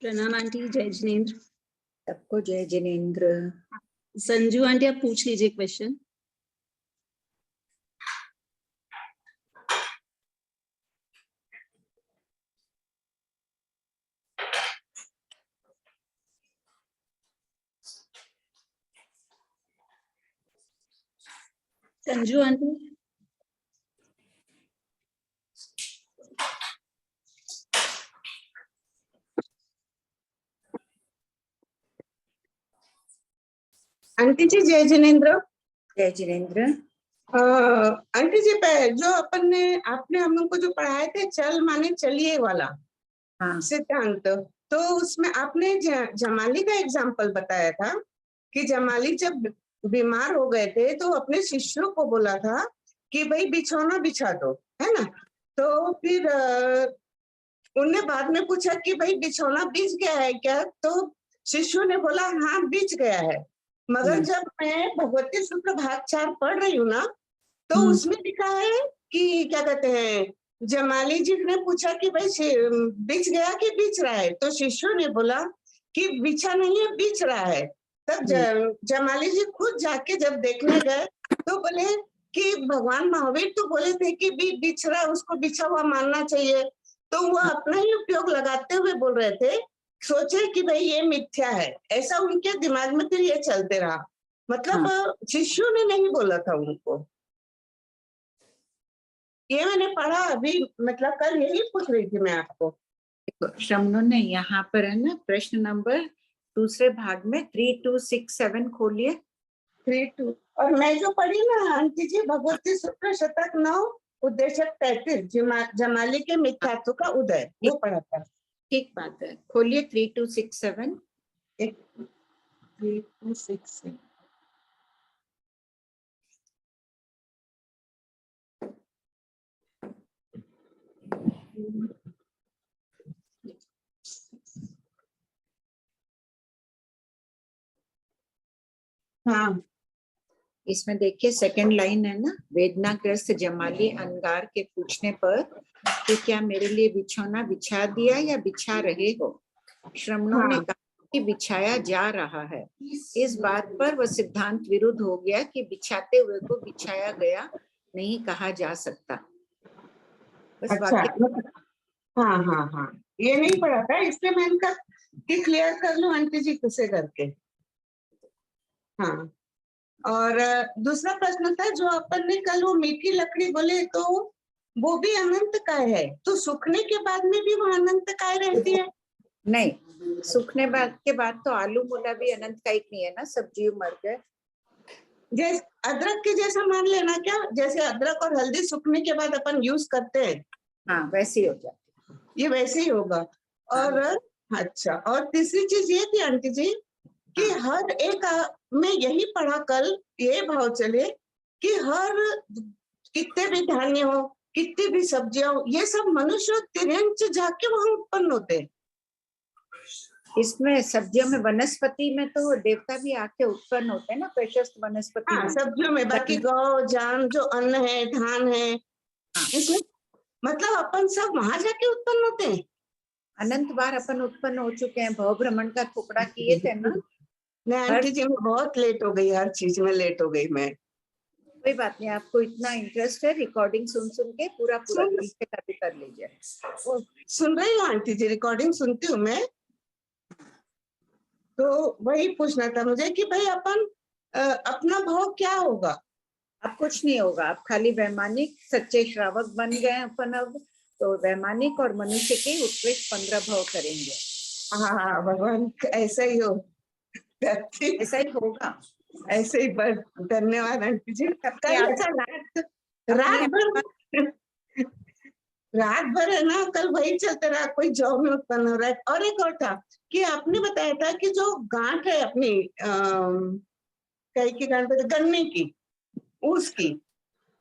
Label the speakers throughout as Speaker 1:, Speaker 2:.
Speaker 1: प्रणाम आंटी, जय जिनेन्द्र।
Speaker 2: सबको जय जिनेन्द्र।
Speaker 1: संजू आंटी आप पूछ लीजिए क्वेश्चन। संजू आंटी
Speaker 3: आंटी जी जय जिनेन्द्र।
Speaker 2: जय जिनेन्द्र।
Speaker 3: आंटी जी जो आपने हम लोग को जो पढ़ाए थे चल माने चलिए वाला सिद्धांत, तो उसमें आपने जमाली का एग्जाम्पल बताया था कि जमाली जब बीमार हो गए थे तो अपने शिष्यों को बोला था कि भाई बिछौना बिछा दो, है ना। तो फिर उनने बाद में पूछा कि भाई बिछौना बिछ गया है क्या, तो शिष्यों ने बोला हाँ बिछ गया है। मगर जब मैं भगवती सूत्र भाग 4 पढ़ रही हूँ ना, तो उसमें लिखा है कि क्या कहते हैं, जमाली जी ने पूछा कि भाई बिछ गया कि बिछ रहा है, तो शिष्यों ने बोला कि बिछा नहीं है बिछ रहा है। तब जमाली जी खुद जाके जब देखने गए तो बोले कि भगवान महावीर तो बोले थे कि बिछ रहा है, उसको बिछा हुआ मानना चाहिए। तो वो अपना ही उपयोग लगाते हुए बोल रहे थे, सोचे कि भाई ये मिथ्या है, ऐसा उनके दिमाग में फिर ये चलते रहा। मतलब शिष्यों ने नहीं बोला था उनको, ये मैंने पढ़ा अभी, मतलब कल यही पूछ रही थी मैं आपको।
Speaker 2: श्रमणों ने यहाँ पर है ना प्रश्न नंबर दूसरे भाग में 3267 खोलिए।
Speaker 3: 32 और मैं जो पढ़ी ना आंटी जी, भगवती सूत्र शतक 9 उद्देश्य 33 जमाली के मिथ्यात्व का उदय, वो पढ़ा था।
Speaker 2: ठीक बात है, खोलिए 3267।
Speaker 3: 3267 हाँ,
Speaker 2: इसमें देखिए सेकंड लाइन है ना, वेदनाग्रस्त जमाली अंगार के पूछने पर कि क्या मेरे लिए बिछौना बिछा दिया या बिछा रहे हो, श्रमणों ने कहा कि बिछाया जा रहा है। इस बात पर वह सिद्धांत विरुद्ध हो गया कि बिछाते हुए को बिछाया गया नहीं कहा जा सकता। बस
Speaker 3: अच्छा, हाँ हाँ हाँ, ये नहीं पढ़ा था, इसलिए मैं इनका कि क्लियर कर लूं आंटी जी किसे करके। हाँ, और दूसरा प्रश्न था जो अपन ने कल वो मीठी लकड़ी बोले, तो वो भी अनंत काय है, तो सूखने के बाद में भी वो अनंत काय रहती है?
Speaker 2: नहीं, सूखने के बाद तो आलू मूला भी अनंत काय नहीं है ना, सब जीव मर गए।
Speaker 3: जैसे अदरक के जैसा मान लेना क्या, जैसे अदरक और हल्दी सूखने के बाद अपन यूज करते हैं,
Speaker 2: हाँ वैसे ही हो जाए,
Speaker 3: ये वैसे ही होगा। और अच्छा, और तीसरी चीज ये थी आंटी जी कि हर एक में यही पढ़ा कल, ये भाव चले कि हर कितने भी धान्य हो, कितनी भी सब्जियां हो, ये सब मनुष्य तिरंच जाके वहां उत्पन्न होते हैं।
Speaker 2: इसमें सब्जियों में वनस्पति में तो देवता भी आके उत्पन्न होते हैं ना, प्रशस्त वनस्पति।
Speaker 3: हाँ, सब्जियों में बाकी गौ जान जो अन्न है, धान है, इसमें मतलब अपन सब वहां जाके उत्पन्न होते हैं।
Speaker 2: अनंत बार अपन उत्पन्न हो चुके हैं, भव भ्रमण का टुकड़ा किए थे ना।
Speaker 3: नहीं आंटी जी, मैं बहुत लेट हो गई, हर चीज में लेट हो गई मैं।
Speaker 2: कोई बात नहीं, आपको इतना इंटरेस्ट है, रिकॉर्डिंग सुन सुन के पूरा तरीके का भी कर लीजिए।
Speaker 3: सुन रही हूँ आंटी जी, रिकॉर्डिंग सुनती हूँ मैं। तो वही पूछना था मुझे कि भाई अपन अपना भाव क्या होगा?
Speaker 2: अब कुछ नहीं होगा, आप खाली वैमानिक सच्चे श्रावक बन गए अपन। अब तो वैमानिक और मनुष्य के उत्कृष्ट 15 भाव करेंगे।
Speaker 3: हाँ भगवान ऐसा ही हो,
Speaker 2: ऐसा ही होगा,
Speaker 3: ऐसे ही। बस धन्यवाद आंटी जी। कल ऐसा रात भर है ना, कल वही चलते रहा, कोई जॉब में उत्पन्न हो रहा है। और एक और था कि आपने बताया था कि जो गांठ है अपनी कई की गांठ, गन्ने की, उसकी,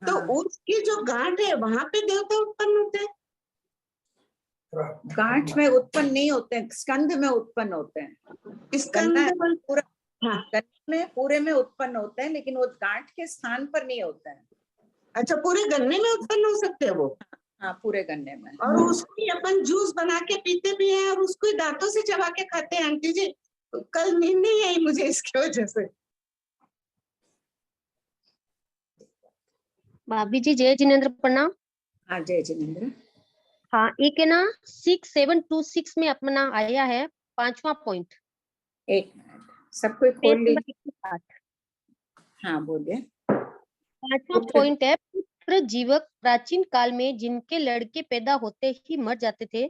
Speaker 3: तो उसकी जो गांठ है वहां पे देवता उत्पन्न होते हैं?
Speaker 2: गांठ में उत्पन्न नहीं होते हैं, स्कंध में उत्पन्न होते हैं।
Speaker 3: स्कंद
Speaker 2: पूरा
Speaker 3: हाँ,
Speaker 2: में पूरे में उत्पन्न होते हैं, लेकिन वो गांठ के स्थान पर नहीं होते हैं।
Speaker 3: अच्छा, पूरे गन्ने में उत्पन्न हो सकते हैं वो?
Speaker 2: हाँ, पूरे गन्ने में।
Speaker 3: और उसको ही अपन जूस बना के पीते भी हैं और उसको ही दांतों से चबा के खाते हैं आंटी जी। कल नींद नहीं आई मुझे इसकी वजह से।
Speaker 4: भाभी जी जय जिनेन्द्र प्रणाम।
Speaker 2: हाँ, जय जिनेन्द्र।
Speaker 4: हाँ, एक है ना 6726 में अपना आया है 5वां पॉइंट,
Speaker 2: एक मिनट, सब कोई
Speaker 4: पेज
Speaker 2: खोल
Speaker 4: नंबर
Speaker 2: लीजिए।
Speaker 4: 160।
Speaker 2: हाँ, बोलिए।
Speaker 4: 5वां
Speaker 2: पुत्र
Speaker 4: पॉइंट है, पुत्र जीवक प्राचीन काल में जिनके लड़के पैदा होते ही मर जाते थे,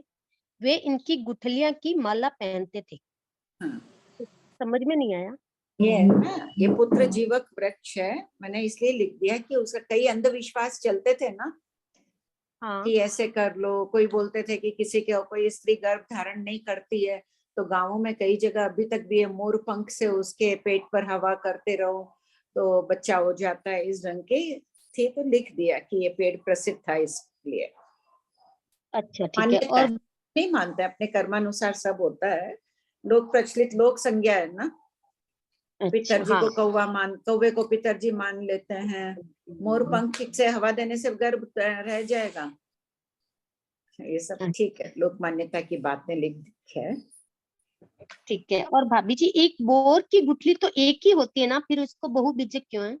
Speaker 4: वे इनकी गुठलियां की माला पहनते थे।
Speaker 2: हाँ,
Speaker 4: समझ में नहीं आया।
Speaker 2: ये है ना, ये पुत्र जीवक वृक्ष है। मैंने इसलिए लिख दिया कि उसका कई अंधविश्वास चलते थे ना,
Speaker 4: हाँ
Speaker 2: कि ऐसे कर लो। कोई बोलते थे कि किसी के कोई स्त्री गर्भ धारण नहीं करती है तो गांवों में कई जगह अभी तक भी है, मोर पंख से उसके पेट पर हवा करते रहो तो बच्चा हो जाता है, इस ढंग के थे। तो लिख दिया कि ये पेड़ प्रसिद्ध था इसलिए।
Speaker 4: अच्छा ठीक है।
Speaker 2: मान्यता
Speaker 4: और
Speaker 2: है, नहीं मानते, अपने कर्मानुसार सब होता है। लोक प्रचलित लोक संज्ञा है ना।
Speaker 4: अच्छा
Speaker 2: पितरजी
Speaker 4: हाँ,
Speaker 2: को कौवे को पितरजी मान लेते हैं। मोर पंख से हवा देने से गर्भ रह जाएगा, ये सब ठीक है, लोक मान्यता की बातें लिख है।
Speaker 4: ठीक है। और भाभी जी एक बोर की गुठली तो एक ही होती है ना, फिर उसको बहुबीजक क्यों है?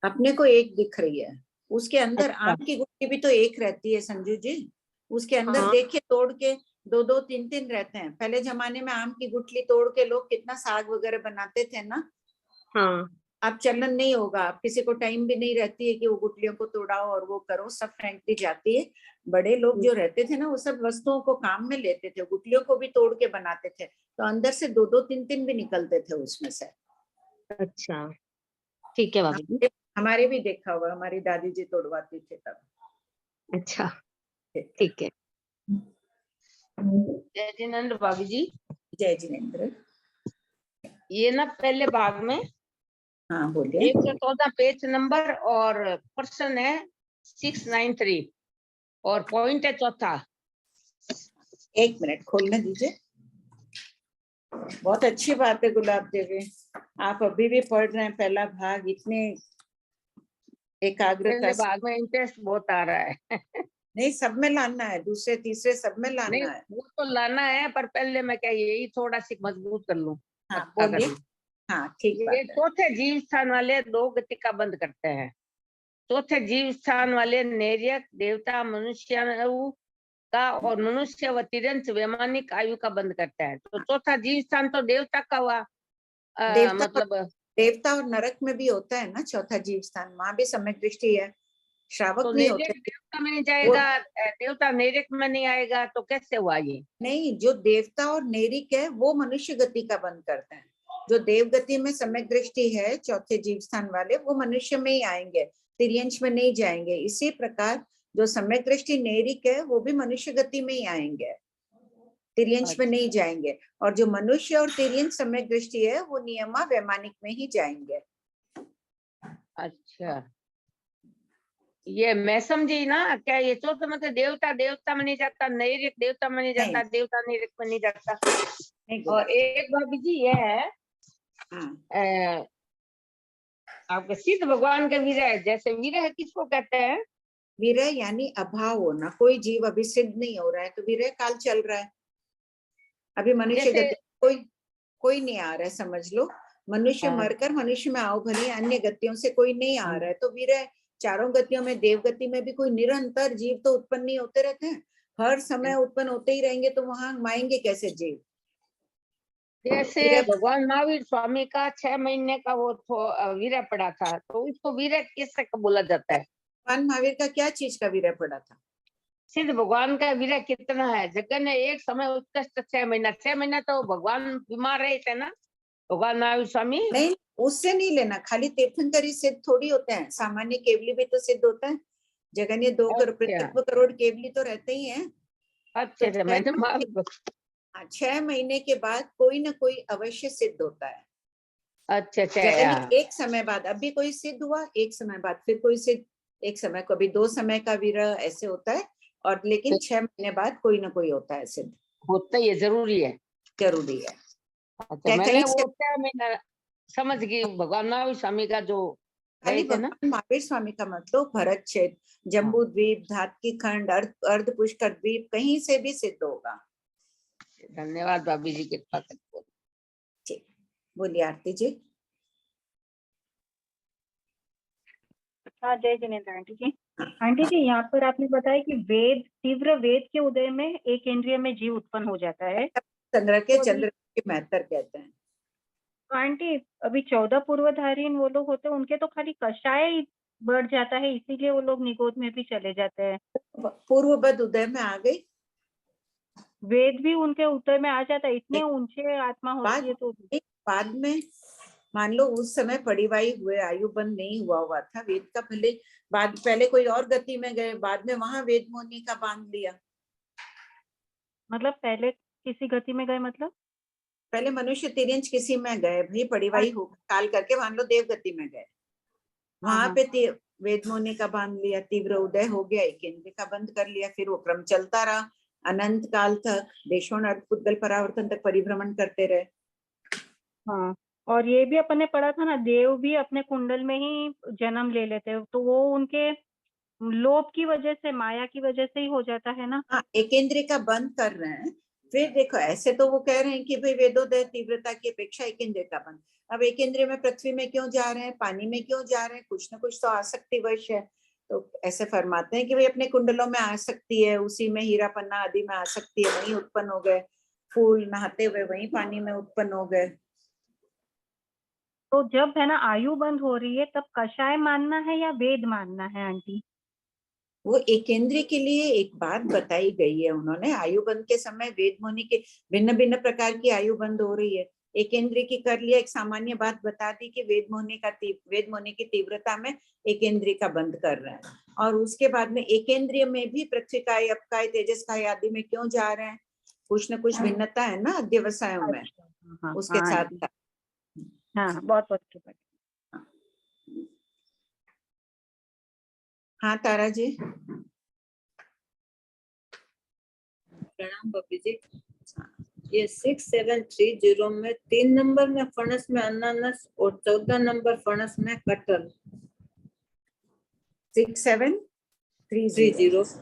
Speaker 2: अपने को एक दिख रही है, उसके अंदर
Speaker 4: अच्छा
Speaker 2: आम की गुठली भी तो एक रहती है संजू जी। उसके अंदर
Speaker 4: हाँ
Speaker 2: देखिए, तोड़ के दो दो तीन तीन रहते हैं। पहले जमाने में आम की गुठली तोड़ के लोग कितना साग वगैरह बनाते थे ना।
Speaker 4: हाँ
Speaker 2: अब चलन नहीं होगा, अब किसी को टाइम भी नहीं रहती है कि वो गुठलियों को तोड़ाओ और वो करो, सब फेंक दी जाती है। बड़े लोग जो रहते थे ना, वो सब वस्तुओं को काम में लेते थे, गुठलियों को भी तोड़ के बनाते थे, तो अंदर से दो दो तीन तीन भी निकलते थे उसमें से।
Speaker 4: अच्छा ठीक है भाभी जी।
Speaker 2: हमारे भी देखा हुआ, हमारी दादी जी तोड़वाती थे तब।
Speaker 4: अच्छा ठीक है।
Speaker 5: जय जिनेन्द्र भाभी जी,
Speaker 2: जय जिनेन्द्र।
Speaker 5: ये ना पहले भाग में
Speaker 2: हाँ, बोलिए।
Speaker 5: 114 पेज नंबर और पर्सन है 693 और पॉइंट है चौथा।
Speaker 2: एक मिनट खोलने दीजिए। बहुत अच्छी बात है गुलाब देवी, आप अभी भी पढ़ रहे हैं पहला भाग, इतने एकाग्रता
Speaker 5: पहले
Speaker 2: से।
Speaker 5: भाग में इंटरेस्ट बहुत आ रहा है।
Speaker 2: नहीं, सब में लाना है, दूसरे तीसरे सब में
Speaker 5: नहीं
Speaker 2: लाना है।
Speaker 5: वो तो लाना है, पर पहले मैं क्या यही थोड़ा सी मजबूत कर लूं,
Speaker 2: हाँ,
Speaker 5: पक्का कर
Speaker 2: बोलिए।
Speaker 5: लूं।
Speaker 2: हाँ, ठीक
Speaker 5: ये
Speaker 2: बात है।
Speaker 5: चौथे जीव स्थान वाले दो गति का बंद करते हैं। चौथे जीव स्थान वाले निर्यक देवता मनुष्य का और मनुष्य व तिरंच वैमानिक आयु का बंद करता है। तो चौथा जीव स्थान तो देवता का हुआ, मतलब
Speaker 2: देवता और नरक में भी होता है ना चौथा जीव स्थान, वहां भी सम्यक दृष्टि है, श्रावक
Speaker 5: तो
Speaker 2: नहीं होते।
Speaker 5: देवता में नहीं जाएगा, देवता नेरिक में नहीं आएगा, तो कैसे हुआ ये?
Speaker 2: नहीं, जो देवता और नेरिक है वो मनुष्य गति का बंद करते हैं। जो देव गति में सम्यक दृष्टि है चौथे जीव स्थान वाले, वो मनुष्य में ही आएंगे, तिर्यंश में नहीं जाएंगे। इसी प्रकार जो सम्यक दृष्टि नेरिक है वो भी मनुष्य गति में ही आएंगे, तिर्यंश में नहीं जाएंगे। और जो मनुष्य और तिर्यंश सम्यक दृष्टि है वो नियमा वैमानिक में ही जाएंगे।
Speaker 5: अच्छा, ये मैं समझी ना, क्या ये चौथा मतलब देवता में नहीं जाता, नैरिक देवता में नहीं जाता, देवता नैरिक में नहीं जाता। और एक भाभी जी ये है आपके सिद्ध भगवान का विरह, जैसे विरह किसको कहते हैं?
Speaker 2: विरह यानी अभाव होना, कोई जीव अभी सिद्ध नहीं हो रहा है तो विरह काल चल रहा है। अभी मनुष्य गति कोई नहीं आ रहा है, समझ लो। मनुष्य मरकर मनुष्य में आओ भली, अन्य गतियों से कोई नहीं आ रहा है तो विरह। चारों गतियों में, देव गति में भी कोई निरंतर जीव तो उत्पन्न नहीं होते रहते हैं, हर समय उत्पन्न होते ही रहेंगे, तो वहां माएंगे कैसे जीव?
Speaker 5: जैसे भगवान महावीर स्वामी का 6 महीने का वो विरह पड़ा था, तो उसको विरह किससे बोला जाता है?
Speaker 2: भगवान महावीर का क्या चीज का विरह पड़ा था?
Speaker 5: सिद्ध भगवान का विरह कितना है? जगन ने एक समय उत्कृष्ट 6 महीना तो भगवान बीमार रहे थे ना, भगवान महावीर स्वामी।
Speaker 2: नहीं, उससे नहीं लेना, खाली तीर्थंकरी सिद्ध थोड़ी होते हैं, सामान्य केवली भी तो सिद्ध होता है। जगन ये 2 करोड़ केवली तो रहते ही हैं।
Speaker 5: अच्छा, मैंने
Speaker 2: 6 महीने के बाद कोई ना कोई अवश्य सिद्ध होता है।
Speaker 5: अच्छा,
Speaker 2: एक समय बाद अभी कोई सिद्ध हुआ, एक समय बाद फिर कोई सिद्ध, एक समय कभी 2 समय का विरह ऐसे होता है, और लेकिन 6 महीने बाद कोई ना कोई होता है सिद्ध,
Speaker 5: होता ही है, जरूरी है।
Speaker 2: अच्छा,
Speaker 5: मैंने वो 6 महीना समझ गई, भगवान महावीर स्वामी का जो
Speaker 2: खाली
Speaker 5: गए थे ना।
Speaker 2: भगवान महावीर स्वामी का मतलब भरत क्षेत्र, जम्बू द्वीप, धातकी खंड, अर्ध पुष्कर द्वीप, कहीं से भी सिद्ध होगा।
Speaker 5: धन्यवाद भाभी जी, कृपा करके।
Speaker 2: ठीक, बोलिए आरती जी।
Speaker 6: हाँ, जय जिनेन्द्र आंटी जी। आंटी जी, यहाँ पर आपने बताया कि वेद, तीव्र वेद के उदय में एक इंद्रिय में जीव उत्पन्न हो जाता है।
Speaker 2: चंद्र के
Speaker 6: तो
Speaker 2: चंद्र के महत्तर कहते हैं।
Speaker 6: आंटी, अभी 14 पूर्वधारीन वो लोग होते हैं, उनके तो खाली कषाय ही बढ़ जाता है, इसीलिए वो लोग निगोद में भी चले जाते हैं।
Speaker 2: पूर्वबद्ध उदय में आ गई,
Speaker 6: वेद भी उनके उत्तर में आ जाता है, इतने ऊंचे आत्मा होती है। तो
Speaker 2: बाद में मान लो उस समय पड़ीवाई हुए, आयु बंद नहीं हुआ था वेद का, पहले कोई और गति में गए, बाद में वहां वेद मोहिनी का बांध लिया।
Speaker 6: मतलब पहले किसी गति में गए, मतलब
Speaker 2: पहले मनुष्य तिर्यंच किसी में गए भाई, पड़ीवाई हो काल करके मान लो देव गति में गए, वहां पे वेद मोहिनी का बांध लिया, तीव्र उदय हो गया, एक इंद्र का बंद कर लिया, फिर वो क्रम चलता रहा अनंत काल तक, देशों पुद्गल परावर्तन तक परिभ्रमण करते रहे।
Speaker 6: हाँ, और ये भी अपन ने पढ़ा था ना, देव भी अपने कुंडल में ही जन्म ले लेते हैं, तो वो उनके लोभ की वजह से, माया की वजह से ही हो जाता है ना।
Speaker 2: हाँ, एक इंद्रिय का बंद कर रहे हैं। फिर देखो, ऐसे तो वो कह रहे हैं कि भाई वेदोदय तीव्रता की अपेक्षा एक इंद्रिय का बंद। अब एक इंद्रिय में पृथ्वी में क्यों जा रहे हैं, पानी में क्यों जा रहे हैं, कुछ ना कुछ तो आसक्तिवश है। तो ऐसे फरमाते हैं कि भाई अपने कुंडलों में आ सकती है, उसी में हीरा पन्ना आदि में आ सकती है, वहीं उत्पन्न हो गए, फूल नहाते हुए वहीं पानी में उत्पन्न हो गए।
Speaker 6: तो जब है ना आयु बंद हो रही है, तब कषाय मानना है या वेद मानना है आंटी?
Speaker 2: वो एकेंद्र के लिए एक बात बताई गई है उन्होंने, आयु बंद के समय वेद मुनि के भिन्न भिन्न प्रकार की आयु बंद हो रही है, एकेंद्र की कर लिया, एक सामान्य बात बता दी कि वेद मुनि की तीव्रता में एकेंद्र का बंद कर रहे हैं, और उसके बाद में एकेंद्रिय में भी पृथ्वी काय, अपकाय, तेजस काय आदि में क्यों जा रहे हैं, कुछ न कुछ भिन्नता है ना अध्यवसायों में,
Speaker 6: हाँ,
Speaker 2: उसके
Speaker 6: हाँ,
Speaker 2: साथ
Speaker 6: आंटी।
Speaker 2: साथ।
Speaker 6: हाँ, बहुत बहुत कृपा।
Speaker 2: हाँ तारा जी।
Speaker 7: प्रणाम बपी जी। ये 6730 में 3 नंबर में फणस में अनानास और 14 नंबर फणस में कटहल।
Speaker 2: 6730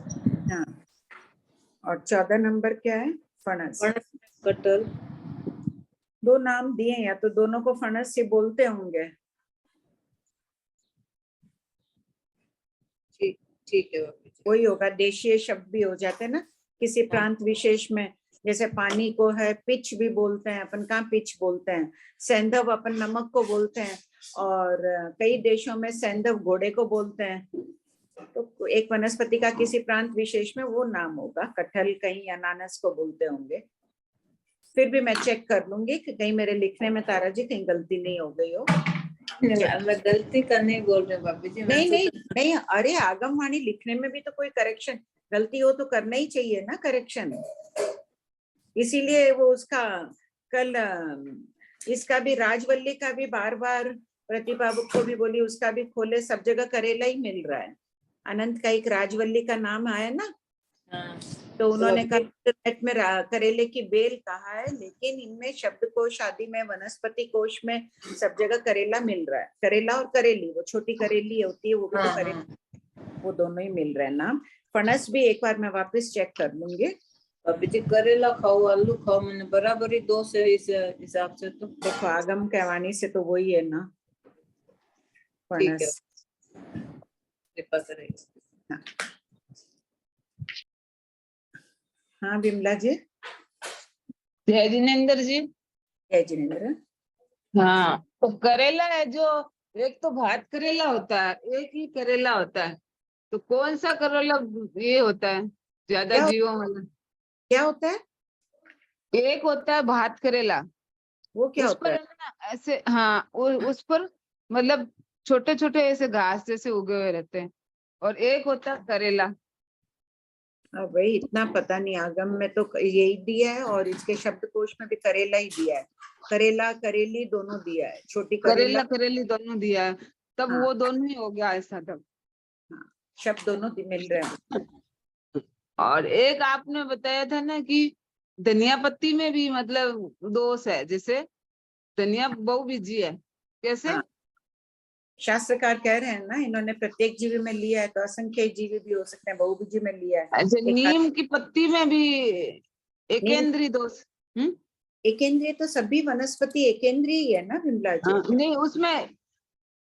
Speaker 2: हाँ, और 14 नंबर क्या है, फणस।
Speaker 7: फणस में कटहल।
Speaker 2: दो नाम दिए, या तो दोनों को फणस से बोलते होंगे।
Speaker 7: ठीक है बपी जी।
Speaker 2: वही होगा, देशीय शब्द भी हो जाते हैं ना किसी प्रांत विशेष में, जैसे पानी को है पिच भी बोलते हैं, अपन कहाँ पिच बोलते हैं, सैंधव अपन नमक को बोलते हैं, और कई देशों में सैंधव घोड़े को बोलते हैं। तो एक वनस्पति का किसी प्रांत विशेष में वो नाम होगा, कटहल कहीं अनानास को बोलते होंगे। फिर भी मैं चेक कर लूंगी कि कहीं मेरे लिखने में तारा जी कहीं गलती नहीं हो गई हो।
Speaker 7: मैं गलती का नहीं बोल रही भाभी जी।
Speaker 2: नहीं, अरे आगमवाणी लिखने में भी तो कोई करेक्शन, गलती हो तो करना ही चाहिए ना करेक्शन, इसीलिए वो उसका कल इसका भी, राजवल्ली का भी बार बार प्रतिभा को भी बोली, उसका भी खोले, सब जगह करेला ही मिल रहा है। अनंत का एक राजवल्ली का नाम आया ना,
Speaker 7: हाँ।
Speaker 2: तो उन्होंने इंटरनेट में करेले की बेल कहा है, लेकिन इनमें शब्दकोश आदि में, वनस्पति कोश में सब जगह करेला मिल रहा है। करेला और करेली, वो छोटी करेली होती है वो भी तो करेला, वो दोनों ही मिल रहे हैं नाम। फणस भी एक बार मैं वापस चेक कर लूंगी।
Speaker 7: अभी जी करेला खाओ, आलू खाओ, मैंने बराबरी 2 से इस हिसाब से तो
Speaker 2: देखो आगम कहवानी से तो वही है ना, फणस।
Speaker 7: कृपा करेगी।
Speaker 2: हाँ विमला जी।
Speaker 8: जय जिनेन्द्र जी।
Speaker 2: जय जिनेन्द्र।
Speaker 8: हाँ, तो करेला है जो, एक तो भात करेला होता है, एक ही करेला होता है, तो कौन सा करेला ये होता है ज्यादा जीवों वाला?
Speaker 2: क्या होता है?
Speaker 8: एक होता है भात करेला,
Speaker 2: वो क्या
Speaker 8: उस
Speaker 2: होता
Speaker 8: पर
Speaker 2: है?
Speaker 8: ना ऐसे, हाँ, उस पर मतलब छोटे छोटे ऐसे घास जैसे उगे हुए रहते हैं, और एक होता है करेला।
Speaker 2: अब भाई इतना पता नहीं, आगम में तो यही दिया है, और इसके शब्दकोश में भी करेला ही दिया है, करेला करेली दोनों दिया है, छोटी
Speaker 8: करेला करेली दोनों दिया है, तब
Speaker 2: हाँ।
Speaker 8: वो दोनों ही हो गया ऐसा तब।
Speaker 2: हाँ, शब्द दोनों मिल रहे हैं।
Speaker 8: और एक आपने बताया था ना कि धनिया पत्ती में भी मतलब दोष है, जैसे धनिया बहुबीजी है, कैसे?
Speaker 2: हाँ, शास्त्रकार कह रहे हैं ना, इन्होंने प्रत्येक जीवी में लिया है, तो असंख्य जीवी भी हो सकते हैं, बहुबीजी में लिया है।
Speaker 8: अच्छा,
Speaker 2: एक
Speaker 8: नीम की पत्ती में भी एकेंद्रीय दोष?
Speaker 2: एकेंद्रीय तो सभी वनस्पति एकेंद्रीय ही है ना विमला जी।
Speaker 8: नहीं, उसमें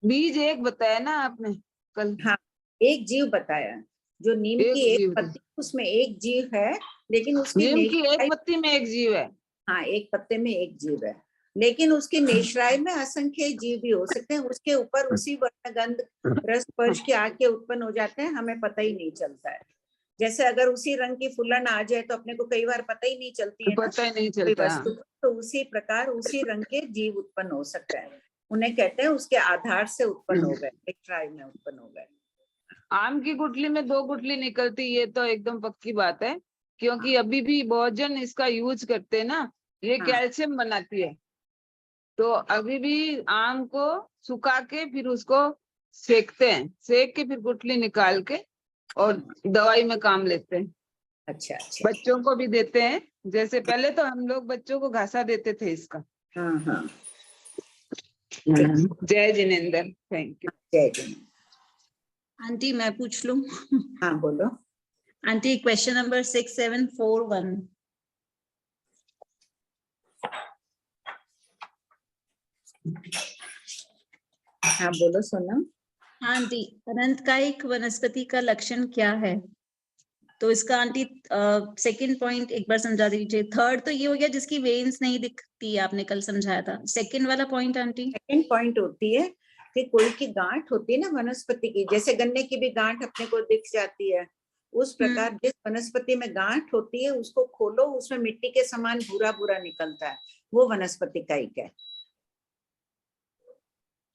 Speaker 8: बीज एक बताया ना आपने कल।
Speaker 2: हाँ, एक जीव बताया, जो नीम
Speaker 8: एक
Speaker 2: की एक
Speaker 8: जीव।
Speaker 2: पत्ती, उसमें एक जीव है, लेकिन उसकी
Speaker 8: नीम की एक
Speaker 2: नेशराई,
Speaker 8: पत्ती में एक जीव है।
Speaker 2: हाँ एक पत्ते में एक जीव है, लेकिन उसकी नेशराई में असंख्य जीव भी हो सकते हैं। उसके ऊपर उसी वर्णगंध रस स्पर्श के आके उत्पन्न हो जाते हैं, हमें पता ही नहीं चलता है। जैसे अगर उसी रंग की फुलन आ जाए तो अपने को कई बार पता ही नहीं चलती है ना
Speaker 8: पता ही नहीं
Speaker 2: कोई
Speaker 8: चलता।
Speaker 2: वस्तु, तो उसी प्रकार उसी रंग के जीव उत्पन्न हो सकते हैं। उन्हें कहते हैं उसके आधार से उत्पन्न हो गए, नेशराई में उत्पन्न हो गए।
Speaker 8: आम की गुठली में 2 गुठली निकलती, ये तो एकदम पक्की बात है, क्योंकि अभी भी बहुत जन इसका यूज करते हैं ना, ये
Speaker 2: हाँ।
Speaker 8: कैल्शियम बनाती है। तो अभी भी आम को सुखा के फिर उसको सेकते हैं, सेक के फिर गुठली निकाल के और दवाई में काम लेते हैं।
Speaker 2: अच्छा अच्छा।
Speaker 8: बच्चों को भी देते हैं, जैसे पहले तो हम लोग बच्चों को घासा देते थे इसका।
Speaker 2: हाँ हाँ,
Speaker 8: जय जिनेंद्र, थैंक यू।
Speaker 2: जय जय।
Speaker 1: आंटी मैं पूछ लूं?
Speaker 2: हाँ बोलो।
Speaker 1: Aunty question number 6741।
Speaker 2: हाँ बोलो सोनम।
Speaker 1: हाँ आंटी, अनंतकायिक वनस्पति का लक्षण क्या है? तो इसका आंटी सेकंड पॉइंट एक बार समझा दीजिए। थर्ड तो ये हो गया जिसकी वेन्स नहीं दिखती, आपने कल समझाया था। सेकंड वाला पॉइंट आंटी?
Speaker 2: सेकंड पॉइंट होती है कि कोई की गांठ होती है ना वनस्पति की, जैसे गन्ने की भी गांठ अपने को दिख जाती है, उस प्रकार जिस वनस्पति में गांठ होती है उसको खोलो, उसमें मिट्टी के समान भूरा भूरा निकलता है, वो वनस्पति कायिक है।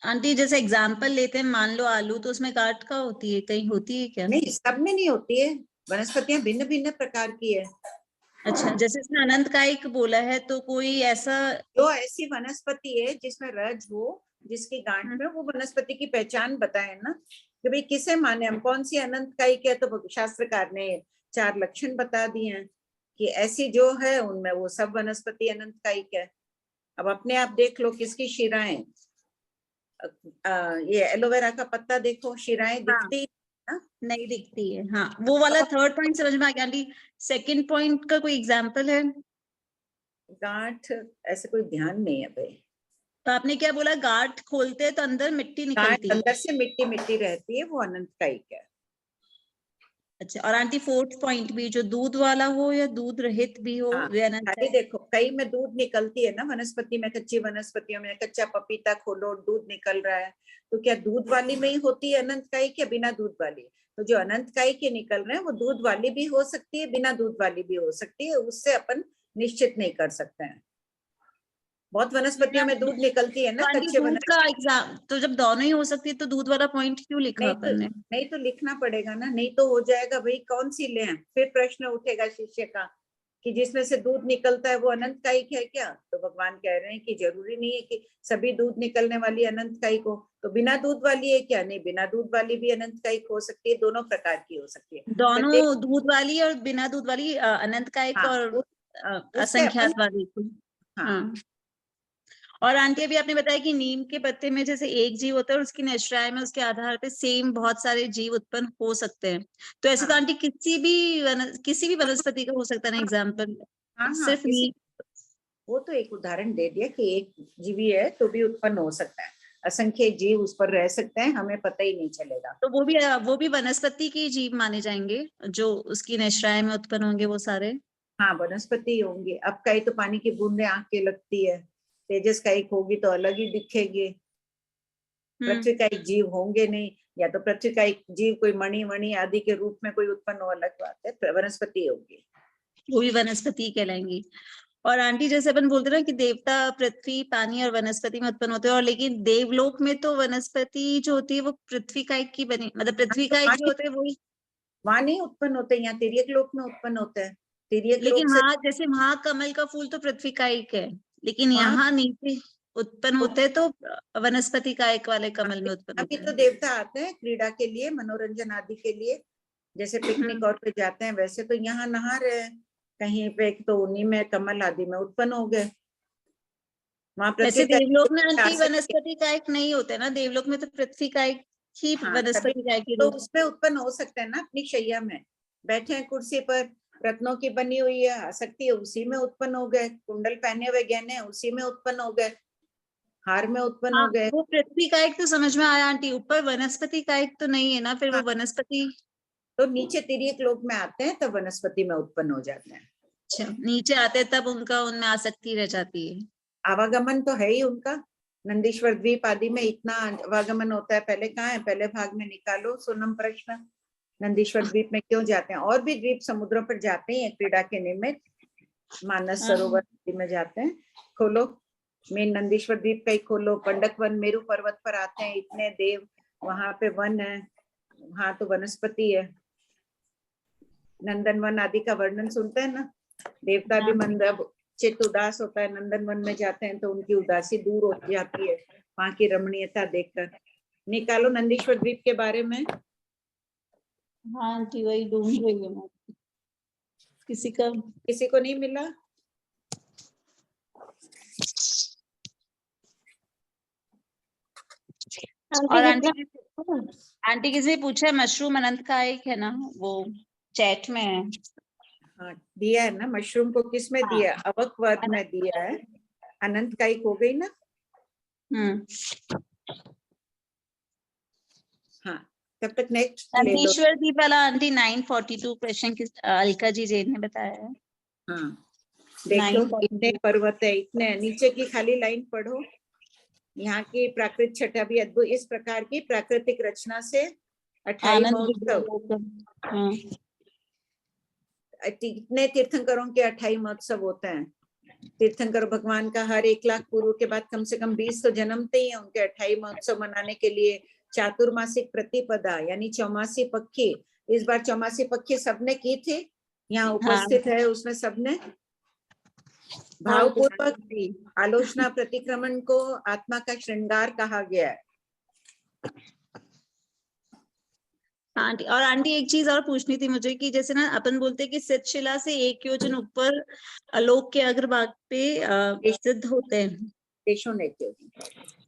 Speaker 1: आंटी जैसे एग्जाम्पल लेते हैं, मान लो आलू, तो उसमें गांठ का होती है, कहीं होती है क्या?
Speaker 2: नहीं, सब में नहीं होती है, वनस्पतियां भिन्न भिन्न प्रकार की है।
Speaker 1: अच्छा, जैसे इसमें अनंतकायिक बोला है, तो कोई ऐसा
Speaker 2: जो ऐसी वनस्पति है जिसमें रज हो, जिसकी गांठ में, वो वनस्पति की पहचान बताए ना कि भाई किसे माने हम, कौन सी अनंतकायिक है। तो शास्त्रकार ने 4 लक्षण बता दिए हैं कि ऐसी जो है उनमें वो सब वनस्पति अनंतकायिक है। अब अपने आप देख लो किसकी शिराएं, ये एलोवेरा का पत्ता देखो, शिराएं दिखती
Speaker 1: नहीं दिखती है। हाँ, वो वाला थर्ड पॉइंट समझ में आ गया आंटी। सेकंड पॉइंट का कोई एग्जांपल है?
Speaker 2: गांठ ऐसे कोई ध्यान नहीं है भाई।
Speaker 1: तो आपने क्या बोला, गांठ खोलते हैं तो अंदर मिट्टी
Speaker 2: गांठ
Speaker 1: निकलती है?
Speaker 2: अंदर से मिट्टी मिट्टी रहती है, वो अनंतकायिक है।
Speaker 1: अच्छा, और आंटी फोर्थ पॉइंट भी, जो दूध वाला हो या दूध रहित भी हो,
Speaker 2: हाँ,
Speaker 1: वे अनंतकायिक?
Speaker 2: देखो कई में दूध निकलती है ना वनस्पति में, कच्ची वनस्पतियों में, कच्चा पपीता खोलो दूध निकल रहा है, तो क्या दूध वाली में ही होती है अनंतकायिक या बिना दूध वाली? तो जो अनंतकायिक के निकल रहे हैं वो दूध वाली भी हो सकती है, बिना दूध वाली भी हो सकती है, उससे अपन निश्चित नहीं कर सकते हैं। बहुत वनस्पतियों में दूध निकलती है ना,
Speaker 1: तो
Speaker 2: कच्चे
Speaker 1: दूध का एग्जाम, तो जब दोनों ही हो सकती है तो दूध वाला पॉइंट क्यों लिखा अपन ने?
Speaker 2: नहीं तो लिखना पड़ेगा ना, नहीं तो हो जाएगा भाई कौन सी लें, फिर प्रश्न उठेगा शिष्य का कि जिसमें से दूध निकलता है वो अनंतकायिक है क्या? तो भगवान कह रहे हैं कि जरूरी नहीं है कि सभी दूध निकलने वाली अनंतकायिक हो, तो बिना दूध वाली है क्या? नहीं, बिना दूध वाली भी अनंतकायिक हो सकती है, दोनों प्रकार की हो सकती है।
Speaker 1: दोनों दूध वाली और बिना दूध वाली अनंतकायिक
Speaker 2: हाँ,
Speaker 1: और असंख्यात वाली। हाँ। और आंटी अभी आपने बताया कि नीम के पत्ते में जैसे एक जीव होता है और उसकी नेशराई में उसके आधार पे सेम बहुत सारे जीव उत्पन्न हो सकते हैं, तो ऐसे तो आंटी किसी भी वनस्पति का हो सकता है ना एग्जाम्पल? सिर्फ नीम?
Speaker 2: वो तो एक उदाहरण दे दिया कि एक जीवी है तो भी उत्पन्न हो सकता है, असंख्य जीव उस पर रह सकते हैं, हमें पता ही नहीं चलेगा।
Speaker 1: तो वो भी वनस्पति के जीव माने जाएंगे जो उसकी नेशराई में उत्पन्न होंगे वो सारे?
Speaker 2: हाँ, वनस्पति होंगे। अब कई तो पानी की बूंदें आंख के लगती है, तेजस का एक होगी तो अलग ही दिखेगी, पृथ्वी का एक जीव होंगे नहीं, या तो पृथ्वी का एक जीव कोई मणि आदि के रूप में कोई उत्पन्न हो, अलग बात है, वनस्पति होगी,
Speaker 1: वो भी वनस्पति कहलाएंगी। और आंटी जैसे अपन बोलते ना कि देवता पृथ्वी पानी और वनस्पति में उत्पन्न होते हैं, और लेकिन देवलोक में तो वनस्पति जो होती है वो पृथ्वी का एक की बनी, मतलब पृथ्वी का एक जो होते हैं वही
Speaker 2: वहां नहीं उत्पन्न होते, यहाँ तिर्यक लोक में उत्पन्न होते हैं। तिर्यक
Speaker 1: लेकिन
Speaker 2: लोक से
Speaker 1: वहां जैसे वहां कमल का फूल तो पृथ्वी का एक है, लेकिन यहाँ नीचे उत्पन्न होते हैं तो वनस्पति का एक वाले कमल में उत्पन्न
Speaker 2: अभी
Speaker 1: होते
Speaker 2: तो
Speaker 1: हैं।
Speaker 2: देवता आते हैं क्रीड़ा के लिए, मनोरंजन आदि के लिए, जैसे पिकनिक और पे जाते हैं, वैसे तो यहाँ नहा रहे हैं कहीं पे, तो उन्हीं में कमल आदि में उत्पन्न हो गए। वहाँ
Speaker 1: वैसे
Speaker 2: पृथ्वी का
Speaker 1: देवलोक में
Speaker 2: आ
Speaker 1: आंटी
Speaker 2: सकती है।
Speaker 1: वनस्पति कायक नहीं होते ना, देवलोक में तो पृथ्वी कायक ही
Speaker 2: हाँ,
Speaker 1: वनस्पति कायक की
Speaker 2: तो
Speaker 1: रूप।
Speaker 2: उसमें उत्पन्न हो सकते हैं ना, अपनी शैया में बैठे हैं कुर्सी पर, रत्नों की बनी हुई है आसक्ति है, उसी में उत्पन्न हो गए, कुंडल पहने हुए गहने उसी में उत्पन्न हो गए, हार में उत्पन्न
Speaker 1: हाँ,
Speaker 2: हो गए।
Speaker 1: वो पृथ्वी कायक तो समझ में आया आंटी, ऊपर वनस्पति कायक तो नहीं है ना, फिर वो
Speaker 2: हाँ।
Speaker 1: वनस्पति।
Speaker 2: तो नीचे तिर्यक लोक में आते हैं तब वनस्पति में उत्पन्न हो जाते हैं।
Speaker 1: अच्छा, नीचे आते हैं तब उनका उनमें आसक्ति रह जाती है।
Speaker 2: आवागमन तो है ही उनका, नंदीश्वर द्वीप आदि में इतना आवागमन होता है। पहले कहाँ है, पहले भाग में निकालो सोनम प्रश्न, नंदीश्वर द्वीप में क्यों जाते हैं? और भी द्वीप समुद्रों पर जाते हैं क्रीड़ा के निमित्त, मानस सरोवर में जाते हैं। खोलो मेन नंदीश्वर द्वीप का ही खोलो, पंडक वन मेरू पर्वत पर आते हैं इतने देव, वहां पे वन है, वहां तो वनस्पति है। नंदन वन आदि का वर्णन सुनते हैं ना, देवता भी मंद चित्त उदास होता है, नंदन वन में जाते हैं तो उनकी उदासी दूर हो जाती है वहां की रमणीयता देखकर। निकालो नंदीश्वर द्वीप के बारे में।
Speaker 1: हाँ आंटी वही ढूंढ रही हूँ मैं,
Speaker 2: किसी को नहीं मिला?
Speaker 1: और आंटी किसी ने पूछा मशरूम अनंत का एक है ना, वो चैट में है।
Speaker 2: हाँ दिया है ना, मशरूम को किस में दिया? अवक वर्ग में दिया है, अनंत का एक हो गई ना। हाँ तब तक नेक्स्ट ले लो।
Speaker 1: नंदीश्वर द्वीप वाला आंटी 942 क्वेश्चन की अलका जी जैन ने बताया है।
Speaker 2: हाँ देखो इतने पर्वत है, इतने नीचे की खाली लाइन पढ़ो। यहाँ की प्राकृतिक छटा भी अद्भुत, इस प्रकार की प्राकृतिक रचना से 28 महोत्सव, इतने तीर्थंकरों के 28 महोत्सव होते हैं। तीर्थंकर भगवान का हर 1 लाख पूर्व के बाद कम से कम 20 तो जन्मते ही हैं उनके 28 महोत्सव मनाने के लिए। चातुर्मासिक प्रतिपदा यानी 84 पक्षी, इस बार 84 पक्षी सबने की थी, यहाँ उपस्थित है उसमें सबने। भावपूर्वक आलोचना प्रतिक्रमण को आत्मा का श्रृंगार कहा गया है।
Speaker 1: आंटी और आंटी एक चीज और पूछनी थी मुझे कि जैसे ना अपन बोलते हैं कि सिद्ध शिला से 1 योजन ऊपर आलोक के अग्रभाग पे सिद्ध होते हैं
Speaker 2: देशों ने।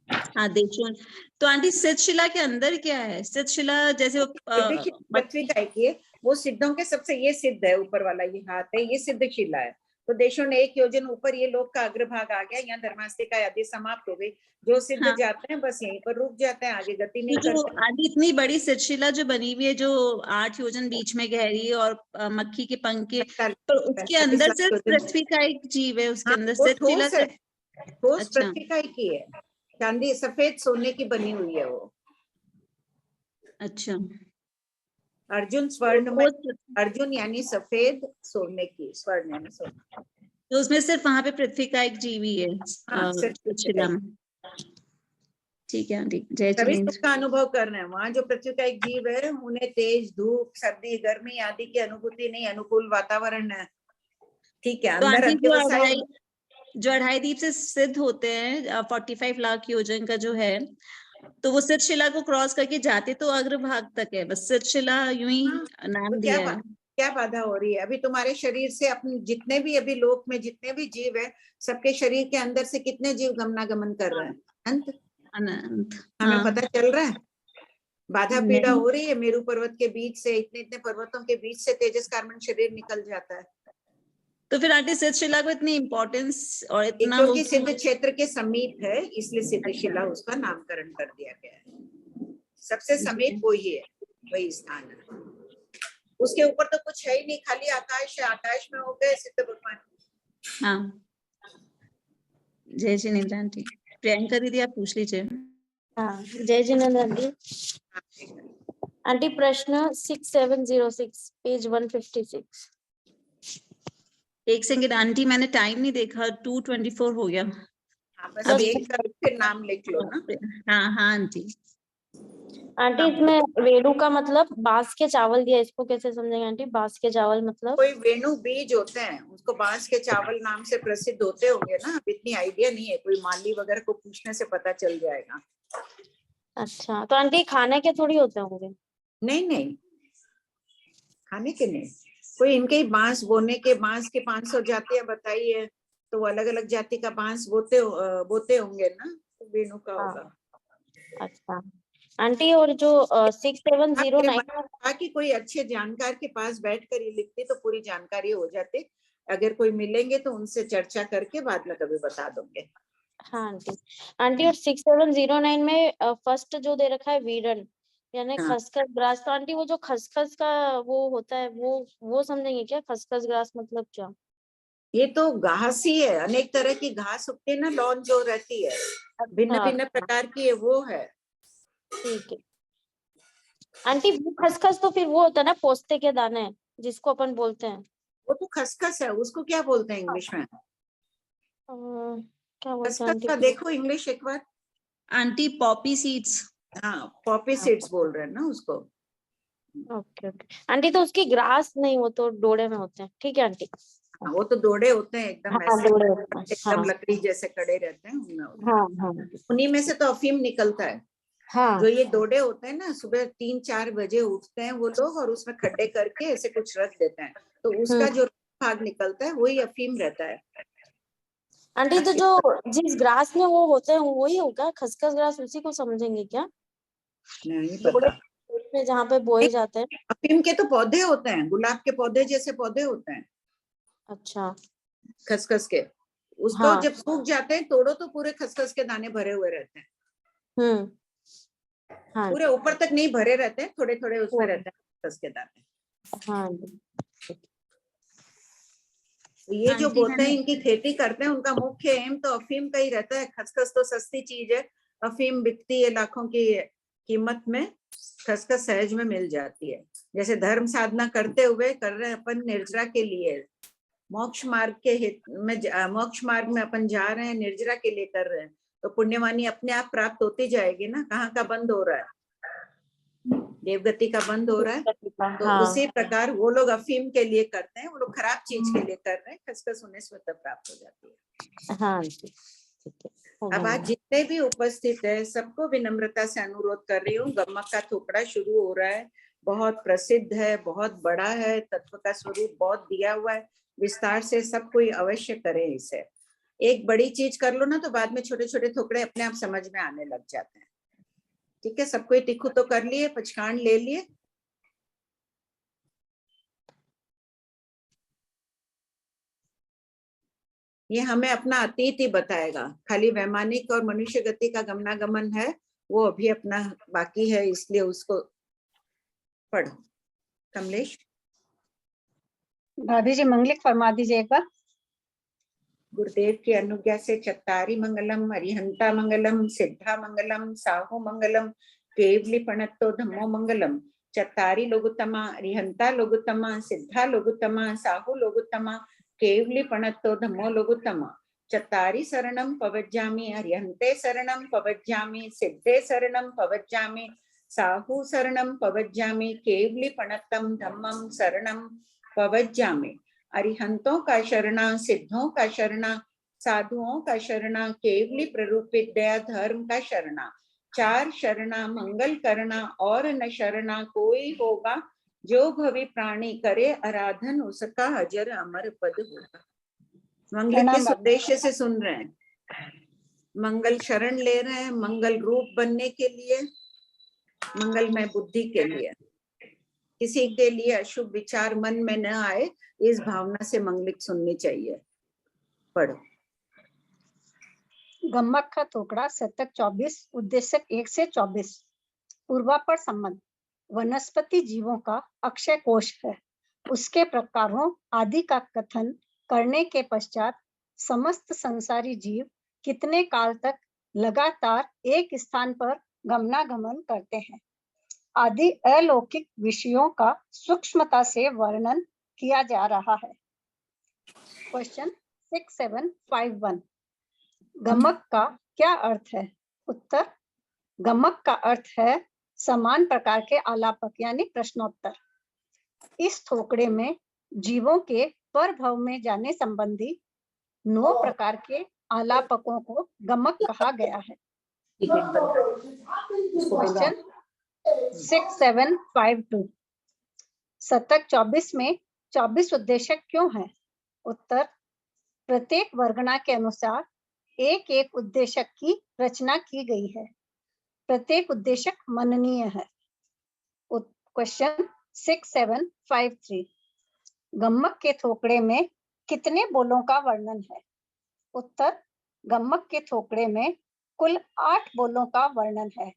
Speaker 1: हाँ देशों। तो आंटी सिद्ध शिला के अंदर क्या है? सिद्ध शिला जैसे
Speaker 2: पृथ्वी का एक ये वो सिद्धों के सबसे ये सिद्ध है, ऊपर वाला ये हाथ है, ये सिद्ध शिला है। तो देशों ने 1 योजन ऊपर ये लोक का अग्रभाग आ गया, यहाँ धर्मास्तिका आदि समाप्त हो गई। जो सिद्ध जाते हैं बस यहीं पर रुक जाते हैं, आगे गति नहीं करते।
Speaker 1: आदि इतनी बड़ी सिद्ध शिला जो बनी हुई है, जो 8 योजन बीच में गहरी और मक्खी के पंख के, तो उसके अंदर सिर्फ पृथ्वी का एक जीव है, उसके अंदर सिद्ध शिला से
Speaker 2: पृथ्वी का एक ही है, चांदी सफेद सोने की बनी हुई है वो।
Speaker 1: अच्छा,
Speaker 2: अर्जुन स्वर्ण में, अर्जुन यानी सफेद, सोने की, स्वर्ण यानी सोना।
Speaker 1: तो उसमें सिर्फ वहां पे पृथ्वी का एक जीव ही है। ठीक है आंटी, जय
Speaker 2: जिनेंद्र। का अनुभव कर रहे हैं, वहाँ जो पृथ्वी का एक जीव है उन्हें तेज धूप सर्दी गर्मी आदि की अनुभूति नहीं, अनुकूल वातावरण है। ठीक है, अंदर
Speaker 1: जो 2.5 दीप से सिद्ध होते हैं 45 लाख योजन का जो है, तो वो सिद्ध शिला को क्रॉस करके जाते तो अग्रभाग तक है, बस सिद्ध शिला यूं ही नाम
Speaker 2: तो
Speaker 1: दिया है।
Speaker 2: क्या बाधा हो रही है? अभी तुम्हारे शरीर से अपने जितने भी अभी लोक में जितने भी जीव है, सबके शरीर के अंदर से कितने जीव गमनागमन कर रहे हैं? अनंत। हमें पता चल रहा है? बाधा पीड़ा हो रही है। मेरू पर्वत के बीच से, इतने पर्वतों के बीच से तेजस कार्बन शरीर निकल जाता है।
Speaker 1: तो फिर आंटी सिद्ध शिला को इतनी इम्पोर्टेंस और इतना
Speaker 2: क्योंकि सिद्ध क्षेत्र के समीप है, इसलिए सिद्ध शिला उसका नामकरण कर दिया गया है। सबसे समीप वही है, वही स्थान है। उसके ऊपर तो कुछ है ही नहीं, खाली आकाश है, आकाश में हो गए सिद्ध भगवान।
Speaker 1: हाँ, जय जिनेंद्र आंटी। प्रियंका दीदी आप पूछ लीजिए।
Speaker 9: हाँ, जय जिनेंद्र आंटी। आंटी प्रश्न 6706 पेज 156।
Speaker 1: एक सेकंड आंटी, मैंने टाइम नहीं देखा, 2:24 हो गया।
Speaker 2: हाँ, बस फिर नाम लिख लो ना।
Speaker 1: हाँ हाँ आंटी।
Speaker 9: आंटी इसमें वेणु का मतलब बांस के चावल दिया, इसको कैसे समझेंगे आंटी? बांस के चावल मतलब
Speaker 2: कोई वेणु बीज होते हैं, उसको बांस के चावल नाम से प्रसिद्ध होते होंगे ना। अब इतनी आइडिया नहीं है, कोई माली वगैरह को पूछने से पता चल जाएगा।
Speaker 9: अच्छा, तो आंटी खाने के थोड़ी होते होंगे?
Speaker 2: नहीं, खाने के नहीं, कोई इनके ही बांस बोने के, बांस के 500 जातियां बताई है, तो वो अलग अलग जाति का बांस बोते होंगे ना, तो वेणु का होगा।
Speaker 9: अच्छा आंटी, और जो 6709
Speaker 2: बाकी कोई अच्छे जानकार के पास बैठकर ये लिखते तो पूरी जानकारी हो जाती। अगर कोई मिलेंगे तो उनसे चर्चा करके बाद में कभी बता दूंगे।
Speaker 9: हाँ आंटी। आंटी और 6709 में फर्स्ट जो दे रखा है वीरन यानी
Speaker 2: हाँ।
Speaker 9: खसखस ग्रास, तो आंटी वो जो खसखस का वो होता है वो समझेंगे क्या? खसखस ग्रास मतलब क्या?
Speaker 2: ये तो घास ही है, अनेक तरह की घास उगती है ना, लॉन जो रहती है भिन्न भिन्न प्रकार की है, वो है।
Speaker 9: ठीक है आंटी। वो खसखस तो फिर वो होता है ना पोस्ते के दाने जिसको अपन बोलते हैं,
Speaker 2: वो तो खसखस है, उसको क्या बोलते हैं इंग्लिश में?
Speaker 9: क्या बोलते हैं
Speaker 2: खसखस
Speaker 9: आंटी?
Speaker 2: का देखो इंग्लिश एक बार।
Speaker 1: Aunty poppy seeds.
Speaker 2: हाँ, पॉपी सीड्स बोल रहे हैं ना उसको।
Speaker 9: ओके ओके आंटी, तो उसकी ग्रास नहीं, वो तो डोड़े में होते हैं। ठीक है आंटी।
Speaker 2: हाँ, वो तो दोड़े होते हैं एकदम
Speaker 9: हाँ
Speaker 2: ऐसे,
Speaker 9: डोड़े होते हैं।
Speaker 2: एकदम
Speaker 9: हाँ
Speaker 2: लकड़ी जैसे कड़े रहते हैं उनमें होता है।
Speaker 9: हाँ हाँ
Speaker 2: उन्हीं में से तो अफीम निकलता है।
Speaker 9: हाँ
Speaker 2: जो ये दोड़े होते हैं ना, सुबह 3-4 बजे उठते हैं वो लोग और उसमें खड्डे करके ऐसे कुछ रख देते हैं, तो उसका जो भाग निकलता है वही अफीम रहता है।
Speaker 9: आंटी, तो जो जिस ग्रास में वो होते हैं वही होगा खसखस ग्रास, उसी को समझेंगे क्या?
Speaker 2: नहीं पता।
Speaker 9: में जहाँ पे बोए जाते हैं।
Speaker 2: अफीम के तो पौधे होते हैं, गुलाब के पौधे जैसे पौधे होते हैं
Speaker 9: अच्छा
Speaker 2: खसखस के। उसको
Speaker 9: हाँ।
Speaker 2: जब सूख जाते हैं तोड़ो तो पूरे खसखस के दाने भरे हुए रहते हैं।
Speaker 9: हाँ
Speaker 2: पूरे ऊपर तक नहीं भरे रहते हैं, थोड़े थोड़े उसमें रहते हैं खसखस के दाने।
Speaker 9: हाँ।
Speaker 2: तो ये जो
Speaker 1: आंटी
Speaker 2: बोते हैं,
Speaker 1: मैंने
Speaker 2: इनकी खेती करते हैं, उनका मुख्य एम तो अफीम का ही रहता है। खसखस तो सस्ती चीज है, अफीम बिकती है लाखों की कीमत में, खसखस सहज में मिल जाती है। जैसे धर्म साधना करते हुए कर रहे हैं अपन निर्जरा के लिए, मोक्ष मार्ग के हित में, मोक्ष मार्ग में अपन जा रहे हैं, निर्जरा के लिए कर रहे हैं, तो पुण्यवानी अपने आप प्राप्त होती जाएगी ना। कहाँ का बंद हो रहा है? देवगति का बंद हो रहा है। तो
Speaker 9: हाँ।
Speaker 2: उसी प्रकार वो लोग अफीम के लिए करते हैं, वो लोग खराब चीज के लिए कर रहे हैं, खसखस उन्हें स्वतः प्राप्त हो जाती है।
Speaker 9: हाँ
Speaker 2: अब आज जितने भी उपस्थित है सबको विनम्रता से अनुरोध कर रही हूँ, गम्मक का थोपड़ा शुरू हो रहा है, बहुत प्रसिद्ध है, बहुत बड़ा है, तत्व का स्वरूप बहुत दिया हुआ है, विस्तार से सब कोई अवश्य करे इसे। एक बड़ी चीज कर लो ना तो बाद में छोटे छोटे थोपड़े अपने आप समझ में आने लग जाते हैं। ठीक है, सब कोई टिक्कू तो कर लिए, पचकांड ले लिए। ये हमें अपना अतीत ही बताएगा, खाली वैमानिक और मनुष्य गति का गमनागमन है, वो अभी अपना बाकी है, इसलिए उसको पढ़ो। कमलेश।
Speaker 10: भाभी जी मंगलिक फरमा दीजिए एक बार।
Speaker 2: गुरुदेव की अनुज्ञा से चत्तारी मंगलम, अरिहंता मंगलम, सिद्धा मंगलम, साहु मंगलम, केवली पणत्तो धम्मो मंगलम। चत्तारी लोगुत्तमा, अरिहंता लोगुत्तमा, सिद्धा लोगुत्तमा, साहु लोगुत्तमा, केवली पणत्तो धम्मो लोगुत्तमा। चत्तारी शरणं पवज्जामि, अरिहन्ते शरणं पवज्जामि, सिद्धे शरणं पवज्जामि, साहु शरणं पवज्जामि, केवली पणत्तं धम्मं शरणं पवज्जामि। अरिहंतों का शरणा, सिद्धों का शरणा, साधुओं का शरणा, केवली प्ररूपित दया धर्म का शरणा। 4 शरणा मंगल करना और न शरणा कोई होगा, जो भवि प्राणी करे आराधन उसका अजर अमर पद होगा। मंगल किस उद्देश्य से सुन रहे हैं? मंगल शरण ले रहे हैं, मंगल रूप बनने के लिए, मंगलमय बुद्धि के लिए। किसी के लिए अशुभ विचार मन में न आए, इस भावना से मंगलिक सुननी चाहिए। पढ़ो।
Speaker 10: गम्मक का थोपड़ा शतक 24, उद्देश्य 1 से 24। पूर्वापर संबंध वनस्पति जीवों का अक्षय कोश है। उसके प्रकारों आदि का कथन करने के पश्चात समस्त संसारी जीव कितने काल तक लगातार एक स्थान पर गमनागमन करते हैं आदि अलौकिक विषयों का सूक्ष्मता से वर्णन किया जा रहा है। क्वेश्चन 6751। गमक का क्या अर्थ है? उत्तर, गमक का अर्थ है समान प्रकार के आलापक यानी प्रश्नोत्तर। इस थोकड़े में जीवों के परभव में जाने संबंधी 9 प्रकार के आलापकों को गमक कहा गया है। क्वेश्चन 6752। शतक 24 में 24 उद्देश्य क्यों है? उत्तर, प्रत्येक वर्गना के अनुसार एक एक उद्देशक की रचना की गई है। प्रत्येक उद्देशक मननीय है। क्वेश्चन 6753, गम्मक के थोकड़े में कितने बोलों का वर्णन है? उत्तर, गम्मक के थोकड़े में कुल 8 बोलों का वर्णन है।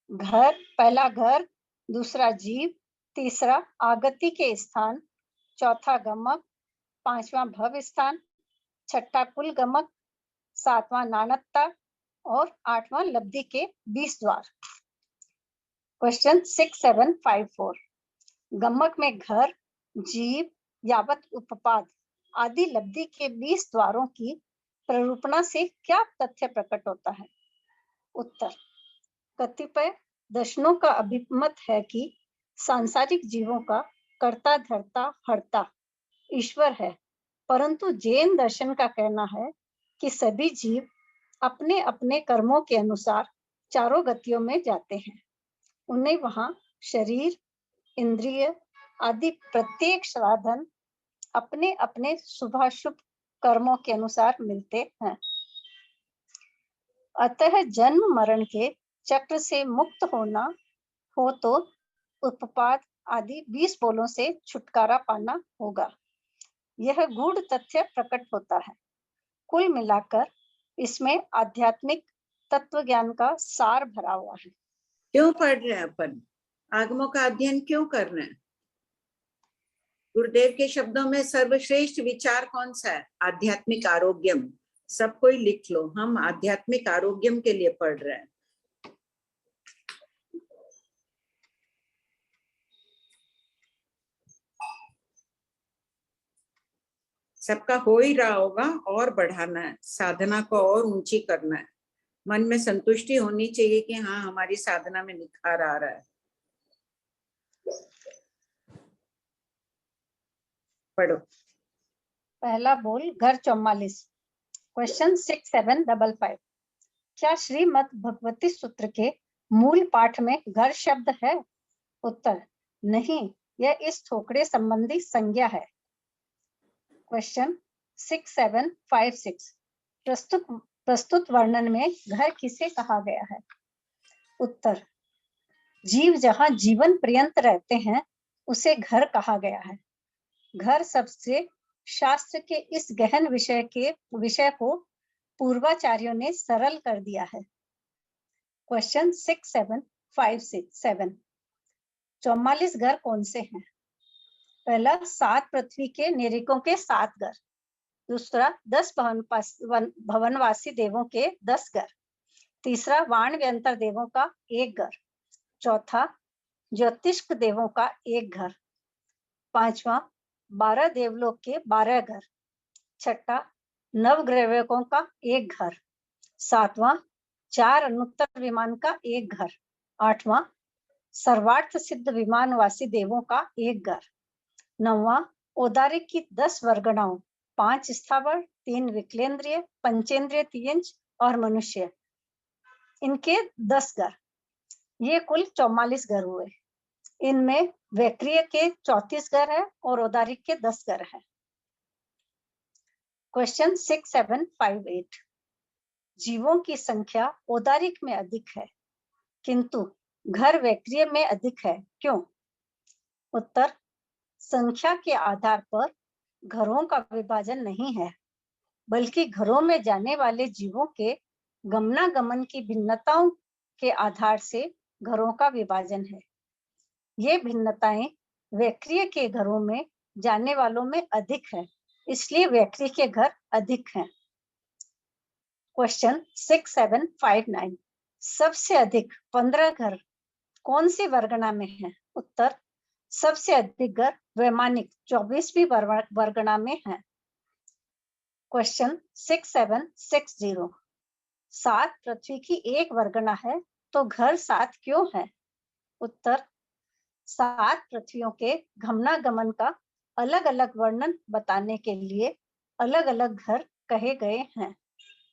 Speaker 10: घर, पहला घर, दूसरा जीव, तीसरा आगति के स्थान, चौथा गमक, पांचवा भव स्थान, छठा कुल गमक, सातवां नानकता और आठवां लब्धि के 20 द्वार। क्वेश्चन 6754, गमक में घर, जीव, यावत, उपपाद आदि लब्धि के 20 द्वारों की प्ररूपणा से क्या तथ्य प्रकट होता है? उत्तर, कतिपय दर्शनों का अभिमत है कि सांसारिक जीवों का कर्ता धर्ता हर्ता ईश्वर है, परंतु जैन दर्शन का कहना है कि सभी जीव अपने अपने कर्मों के अनुसार चारों गतियों में जाते हैं। उन्हें वहां शरीर, इंद्रिय आदि प्रत्येक साधन अपने अपने शुभाशुभ कर्मों के अनुसार मिलते हैं। अतः जन्म मरण के चक्र से मुक्त होना हो तो उपपाद आदि 20 बोलों से छुटकारा पाना होगा। यह गूढ़ तथ्य प्रकट होता है। कुल मिलाकर इसमें आध्यात्मिक तत्व ज्ञान का सार भरा हुआ है।
Speaker 2: क्यों पढ़ रहे हैं अपन? आगमों का अध्ययन क्यों कर रहे हैं? गुरुदेव के शब्दों में सर्वश्रेष्ठ विचार कौन सा है? आध्यात्मिक आरोग्यम। सब कोई लिख लो, हम आध्यात्मिक आरोग्यम के लिए पढ़ रहे हैं। सबका हो ही रहा होगा, और बढ़ाना है, साधना को और ऊंची करना है। मन में संतुष्टि होनी चाहिए कि हाँ, हमारी साधना में निखार आ रहा है। पढ़ो।
Speaker 10: पहला बोल, घर 44। क्वेश्चन 6755, क्या श्रीमद् भगवती सूत्र के मूल पाठ में घर शब्द है? उत्तर, नहीं, यह इस थोकड़े संबंधी संज्ञा है। क्वेश्चन 6756, प्रस्तुत वर्णन में घर किसे कहा गया है? उत्तर, जीव जहां जीवन पर्यंत रहते हैं उसे घर कहा गया है। घर सबसे शास्त्र के इस गहन विषय को पूर्वाचार्यों ने सरल कर दिया है। क्वेश्चन 6757, 44 घर कौन से हैं? पहला, 7 पृथ्वी के निरीकों के 7 घर। दूसरा, 10 भवनवासी देवों के 10 घर। तीसरा, वाण व्यंतर देवों का 1 घर। चौथा, ज्योतिष्क देवों का 1 घर। पांचवा, 12 देवलोक के 12 घर। छठा, नवग्रहों का 1 घर। सातवां, 4 अनुत्तर विमान का 1 घर। आठवां, सर्वार्थ सिद्ध विमानवासी देवों का 1 घर। नौवां, औदारिक की 10 वर्गणाओं, 5 स्थावर, 3 विकलेंद्रिय, पंचेंद्रिय तियंज और मनुष्य, इनके 10 घर। ये कुल 44 घर हुए। इनमें वैक्रिय के 34 घर है और औदारिक के 10 घर है। क्वेश्चन 6758, जीवों की संख्या औदारिक में अधिक है किंतु घर वैक्रिय में अधिक है, क्यों? उत्तर, संख्या के आधार पर घरों का विभाजन नहीं है, बल्कि घरों में जाने वाले जीवों के गमनागमन की भिन्नताओं के आधार से घरों का विभाजन है। ये भिन्नताएं वैक्रिय के घरों में जाने वालों में अधिक है, इसलिए वैक्रिय के घर अधिक हैं। क्वेश्चन 6759, सबसे अधिक 15 घर कौन सी वर्गना में है? उत्तर, सबसे अधिक घर वैमानिक 24वीं वर्गना में है। क्वेश्चन 6760, 7 पृथ्वी की 1 वर्गना है तो घर 7 क्यों है? उत्तर, 7 पृथ्वियों के गमनागमन का अलग अलग वर्णन बताने के लिए अलग अलग घर कहे गए हैं।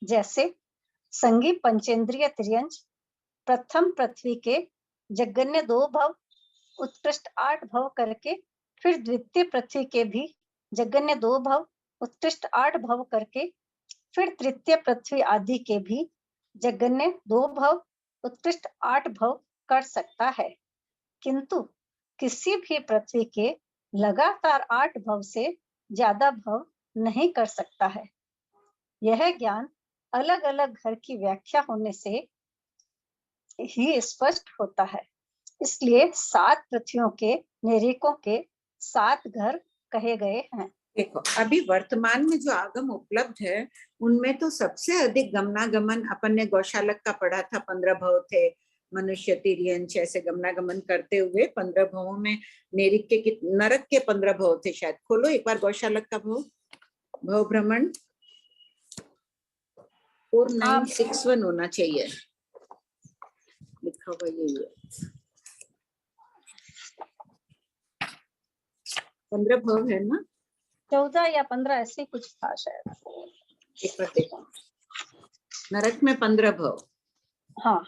Speaker 10: जैसे संगी पंचेंद्रिय त्रियंज प्रथम पृथ्वी के जगन्य 2 भव, उत्कृष्ट 8 भव करके फिर द्वितीय पृथ्वी के भी जगन्य 2 भव, उत्कृष्ट 8 भव करके फिर तृतीय पृथ्वी आदि के भी जगन्य 2 भव उत्कृष्ट 8 भव कर सकता है, किंतु किसी भी पृथ्वी के लगातार 8 भव से ज्यादा भव नहीं कर सकता है। यह ज्ञान अलग अलग घर की व्याख्या होने से ही स्पष्ट होता है। इसलिए 7 पृथ्वियों के निरीकों के 7 घर कहे गए हैं।
Speaker 2: देखो, अभी वर्तमान में जो आगम उपलब्ध है उनमें तो सबसे अधिक गमनागमन अपन ने गौशालक का पढ़ा था, 15 भव थे, मनुष्य तिर्यंच ऐसे गमनागमन करते हुए 15 भवों में नेरिक के नरक के 15 भव थे शायद। खोलो एक बार गौशालक का भव भ्रमण 4961 होना चाहिए, लिखा हुआ यही है। 15 भव है ना,
Speaker 10: 14 या 15 ऐसे कुछ था शायद।
Speaker 2: एक बार देखो, नरक में 15 भव,
Speaker 10: हाँ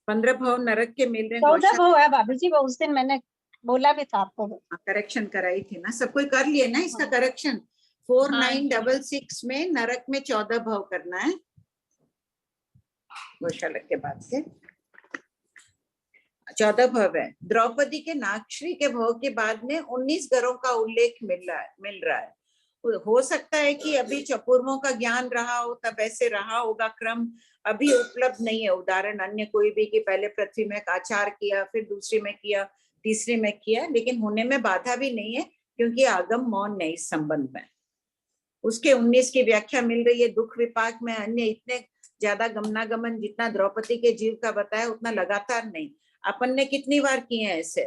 Speaker 2: 15 भव नरक के मिल रहे हैं।
Speaker 10: 14 भव है भाभी जी, वो उस दिन मैंने बोला भी था आपको।
Speaker 2: करेक्शन कराई थी ना, सब कोई कर लिए ना इसका करेक्शन। 4966 में नरक में 14 भव करना है गौशालक के बाद से। 14 भव है। द्रौपदी के नागश्री के भव के बाद में 19 घरों का उल्लेख मिल रहा है। हो सकता है कि अभी चतुर्मों का ज्ञान रहा हो, तब ऐसे रहा होगा क्रम, अभी उपलब्ध नहीं है उदाहरण अन्य कोई भी कि पहले पृथ्वी में आचार किया, फिर दूसरी में किया, तीसरी में किया, लेकिन होने में बाधा भी नहीं है क्योंकि आगम मौन नहीं इस संबंध में। उसके 19 की व्याख्या मिल रही है। दुख विपाक में अन्य इतने ज्यादा गमनागमन जितना द्रौपदी के जीव का बताया उतना लगातार नहीं। अपन ने कितनी बार किए हैं ऐसे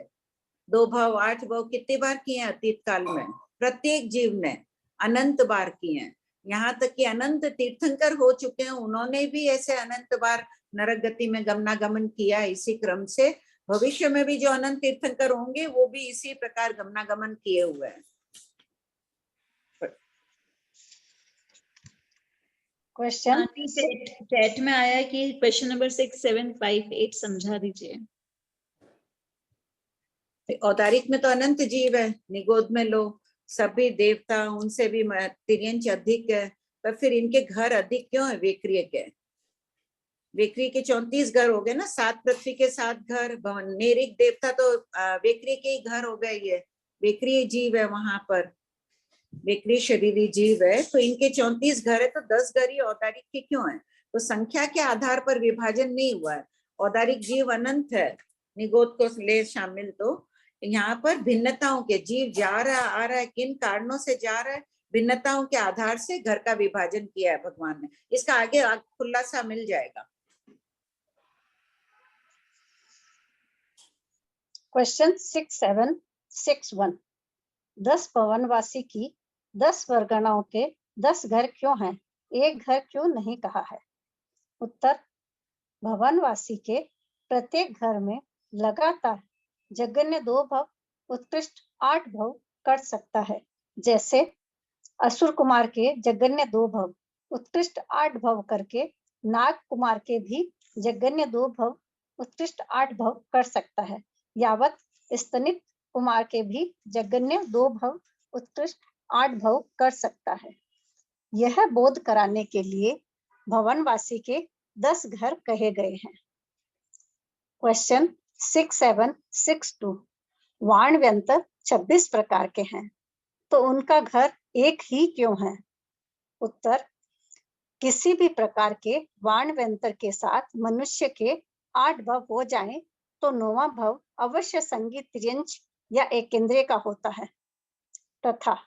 Speaker 2: 2 भव 8 भव कितनी बार किए हैं अतीत काल में, प्रत्येक जीव ने अनंत बार किए हैं। यहाँ तक कि अनंत तीर्थंकर हो चुके हैं, उन्होंने भी ऐसे अनंत बार नरक गति में गमनागमन किया। इसी क्रम से भविष्य में भी जो अनंत तीर्थंकर होंगे वो भी इसी प्रकार गमनागमन किए हुए हैं।
Speaker 10: क्वेश्चन
Speaker 1: चैट में आया है कि क्वेश्चन नंबर 6758 समझा दीजिए।
Speaker 2: औदारिक में तो अनंत जीव है, निगोद में लो सभी देवता, उनसे भी तिर्यंच अधिक है, पर फिर इनके घर अधिक क्यों है? वेक्रिय के, वेक्रिय के 34 घर हो गए ना, 7 पृथ्वी के 7 घर। नेरिक देवता तो वेक्रिय के ही घर हो गए, ये वेक्रिय जीव है, वहां पर वेक्रिय शरीरी जीव है, तो इनके 34 घर है, तो 10 घर ही औदारिक के क्यों है? तो संख्या के आधार पर विभाजन नहीं हुआ है। औदारिक जीव अनंत है, निगोद को ले शामिल, तो यहाँ पर भिन्नताओं के जीव जा रहा आ रहा है, किन कारणों से जा रहा है, भिन्नताओं के आधार से घर का विभाजन किया है भगवान ने। इसका आगे खुलासा मिल जाएगा।
Speaker 10: क्वेश्चन 6761 10 भवनवासी की 10 वर्गणाओं के 10 घर क्यों हैं? एक घर क्यों नहीं कहा है? उत्तर, भवनवासी के प्रत्येक घर में लगातार जगन्य 2 भव उत्कृष्ट 8 भव कर सकता है। जैसे असुर कुमार के जगन्य 2 भव उत्कृष्ट 8 भव करके नाग कुमार के भी जगन्य 2 भव उत्कृष्ट 8 भव कर सकता है। यावत स्तनित कुमार के भी जगन्य 2 भव उत्कृष्ट 8 भव कर सकता है। यह बोध कराने के लिए भवनवासी के 10 घर कहे गए हैं। क्वेश्चन 6762 वाण व्यंतर 26 प्रकार के हैं, तो उनका घर एक ही क्यों है? उत्तर, किसी भी प्रकार के वाण व्यंतर के साथ मनुष्य के 8 भव हो जाएं, तो 9वां भव अवश्य संगीत तिर्यंच या एकेंद्रिय का होता है, तथा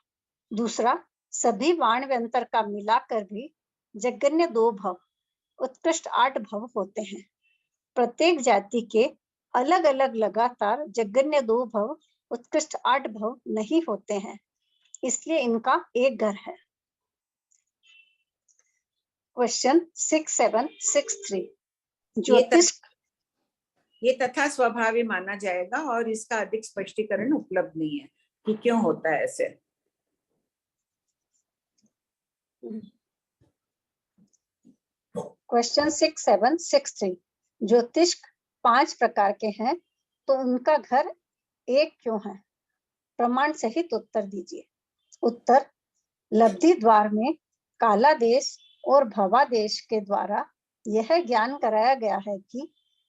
Speaker 10: दूसरा सभी वाण व्यंतर का मिलाकर भी जगन्य 2 भव उत्कृष्ट 8 भव होते हैं। प्रत्येक जाति के अलग अलग लगातार जगन्य 2 भव उत्कृष्ट 8 भव नहीं होते हैं, इसलिए इनका एक घर है। क्वेश्चन 6763 ज्योतिष
Speaker 2: ये तथा स्वभावी माना जाएगा और इसका अधिक स्पष्टीकरण उपलब्ध नहीं है कि क्यों होता है ऐसे।
Speaker 10: क्वेश्चन 6763 ज्योतिष 5 प्रकार के हैं, तो उनका घर एक क्यों है? प्रमाण सहित उत्तर दीजिए। उत्तर, लब्धि द्वार में काला देश और भवा देश के द्वारा यह ज्ञान कराया गया है कि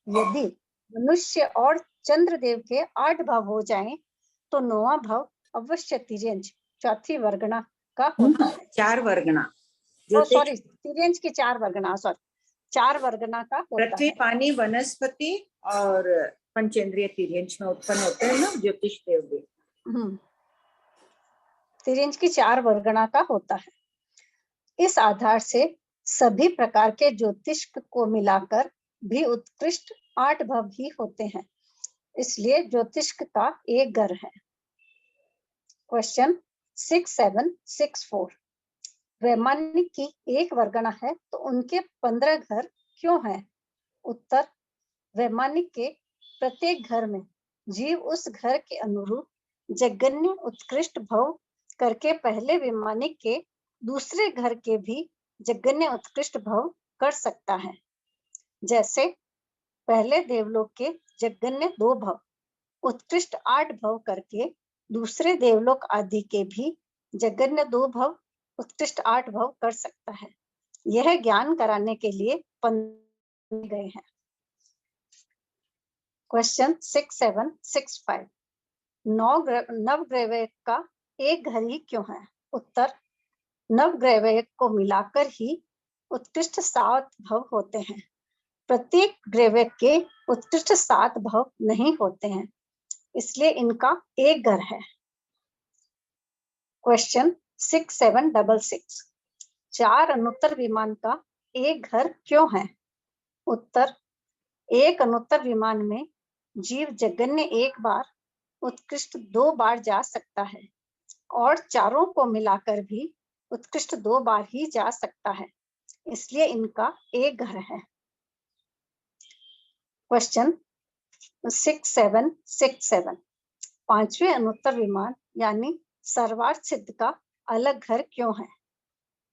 Speaker 10: यदि मनुष्य और चंद्रदेव के 8 भाव हो जाएं, तो 9वां भाव अवश्य तिर्यंज चौथी वर्गणा का होता है।
Speaker 2: 4 वर्गणा,
Speaker 10: सॉरी, तिर्यंज की 4 वर्गणा, सॉरी 4 वर्गणा का होता
Speaker 2: पृथ्वी,
Speaker 10: है।
Speaker 2: पानी, वनस्पति और पंचेंद्रिय तिर्यंज में उत्पन्न होते हैं ना ज्योतिष देव भी।
Speaker 10: तिर्यंज की 4 वर्गणा का होता है। इस आधार से सभी प्रकार के ज्योतिष को मिलाकर भी उत्कृष्ट 8 भाव ही होते हैं, इसलिए ज्योतिष का एक घर है। क्वेश्चन 6764, वैमानिक की एक वर्गणा है तो उनके 15 घर क्यों हैं? उत्तर, वैमानिक के प्रत्येक घर में जीव उस घर के अनुरूप जगन्य उत्कृष्ट भाव करके पहले वैमानिक के दूसरे घर के भी जगन्य उत्कृष्ट भाव कर सकता है। जैसे पहले देवलोक के जगन्य 2 भाव उत्कृष्ट 8 भाव करके दूसरे देवलोक आदि के भी जगन्य 2 भाव उत्कृष्ट 8 भाव कर सकता है। यह ज्ञान कराने के लिए 15 गए हैं। क्वेश्चन 6765, नवग्रह का एक घर ही क्यों है? उत्तर, नवग्रह को मिलाकर ही उत्कृष्ट 7 भाव होते हैं। प्रत्येक ग्रह के उत्कृष्ट 7 भाव नहीं होते हैं, इसलिए इनका एक घर है। क्वेश्चन 6766, 4 अनुत्तर विमान का एक घर क्यों है? उत्तर, एक अनुत्तर विमान में जीव जगन्य एक बार उत्कृष्ट 2 बार जा सकता है और चारों को मिलाकर भी उत्कृष्ट 2 बार ही जा सकता है, इसलिए इनका एक घर है। क्वेश्चन 6767, 5वें अनुत्तर विमान यानी सर्वार्थ सिद्ध का अलग घर क्यों है?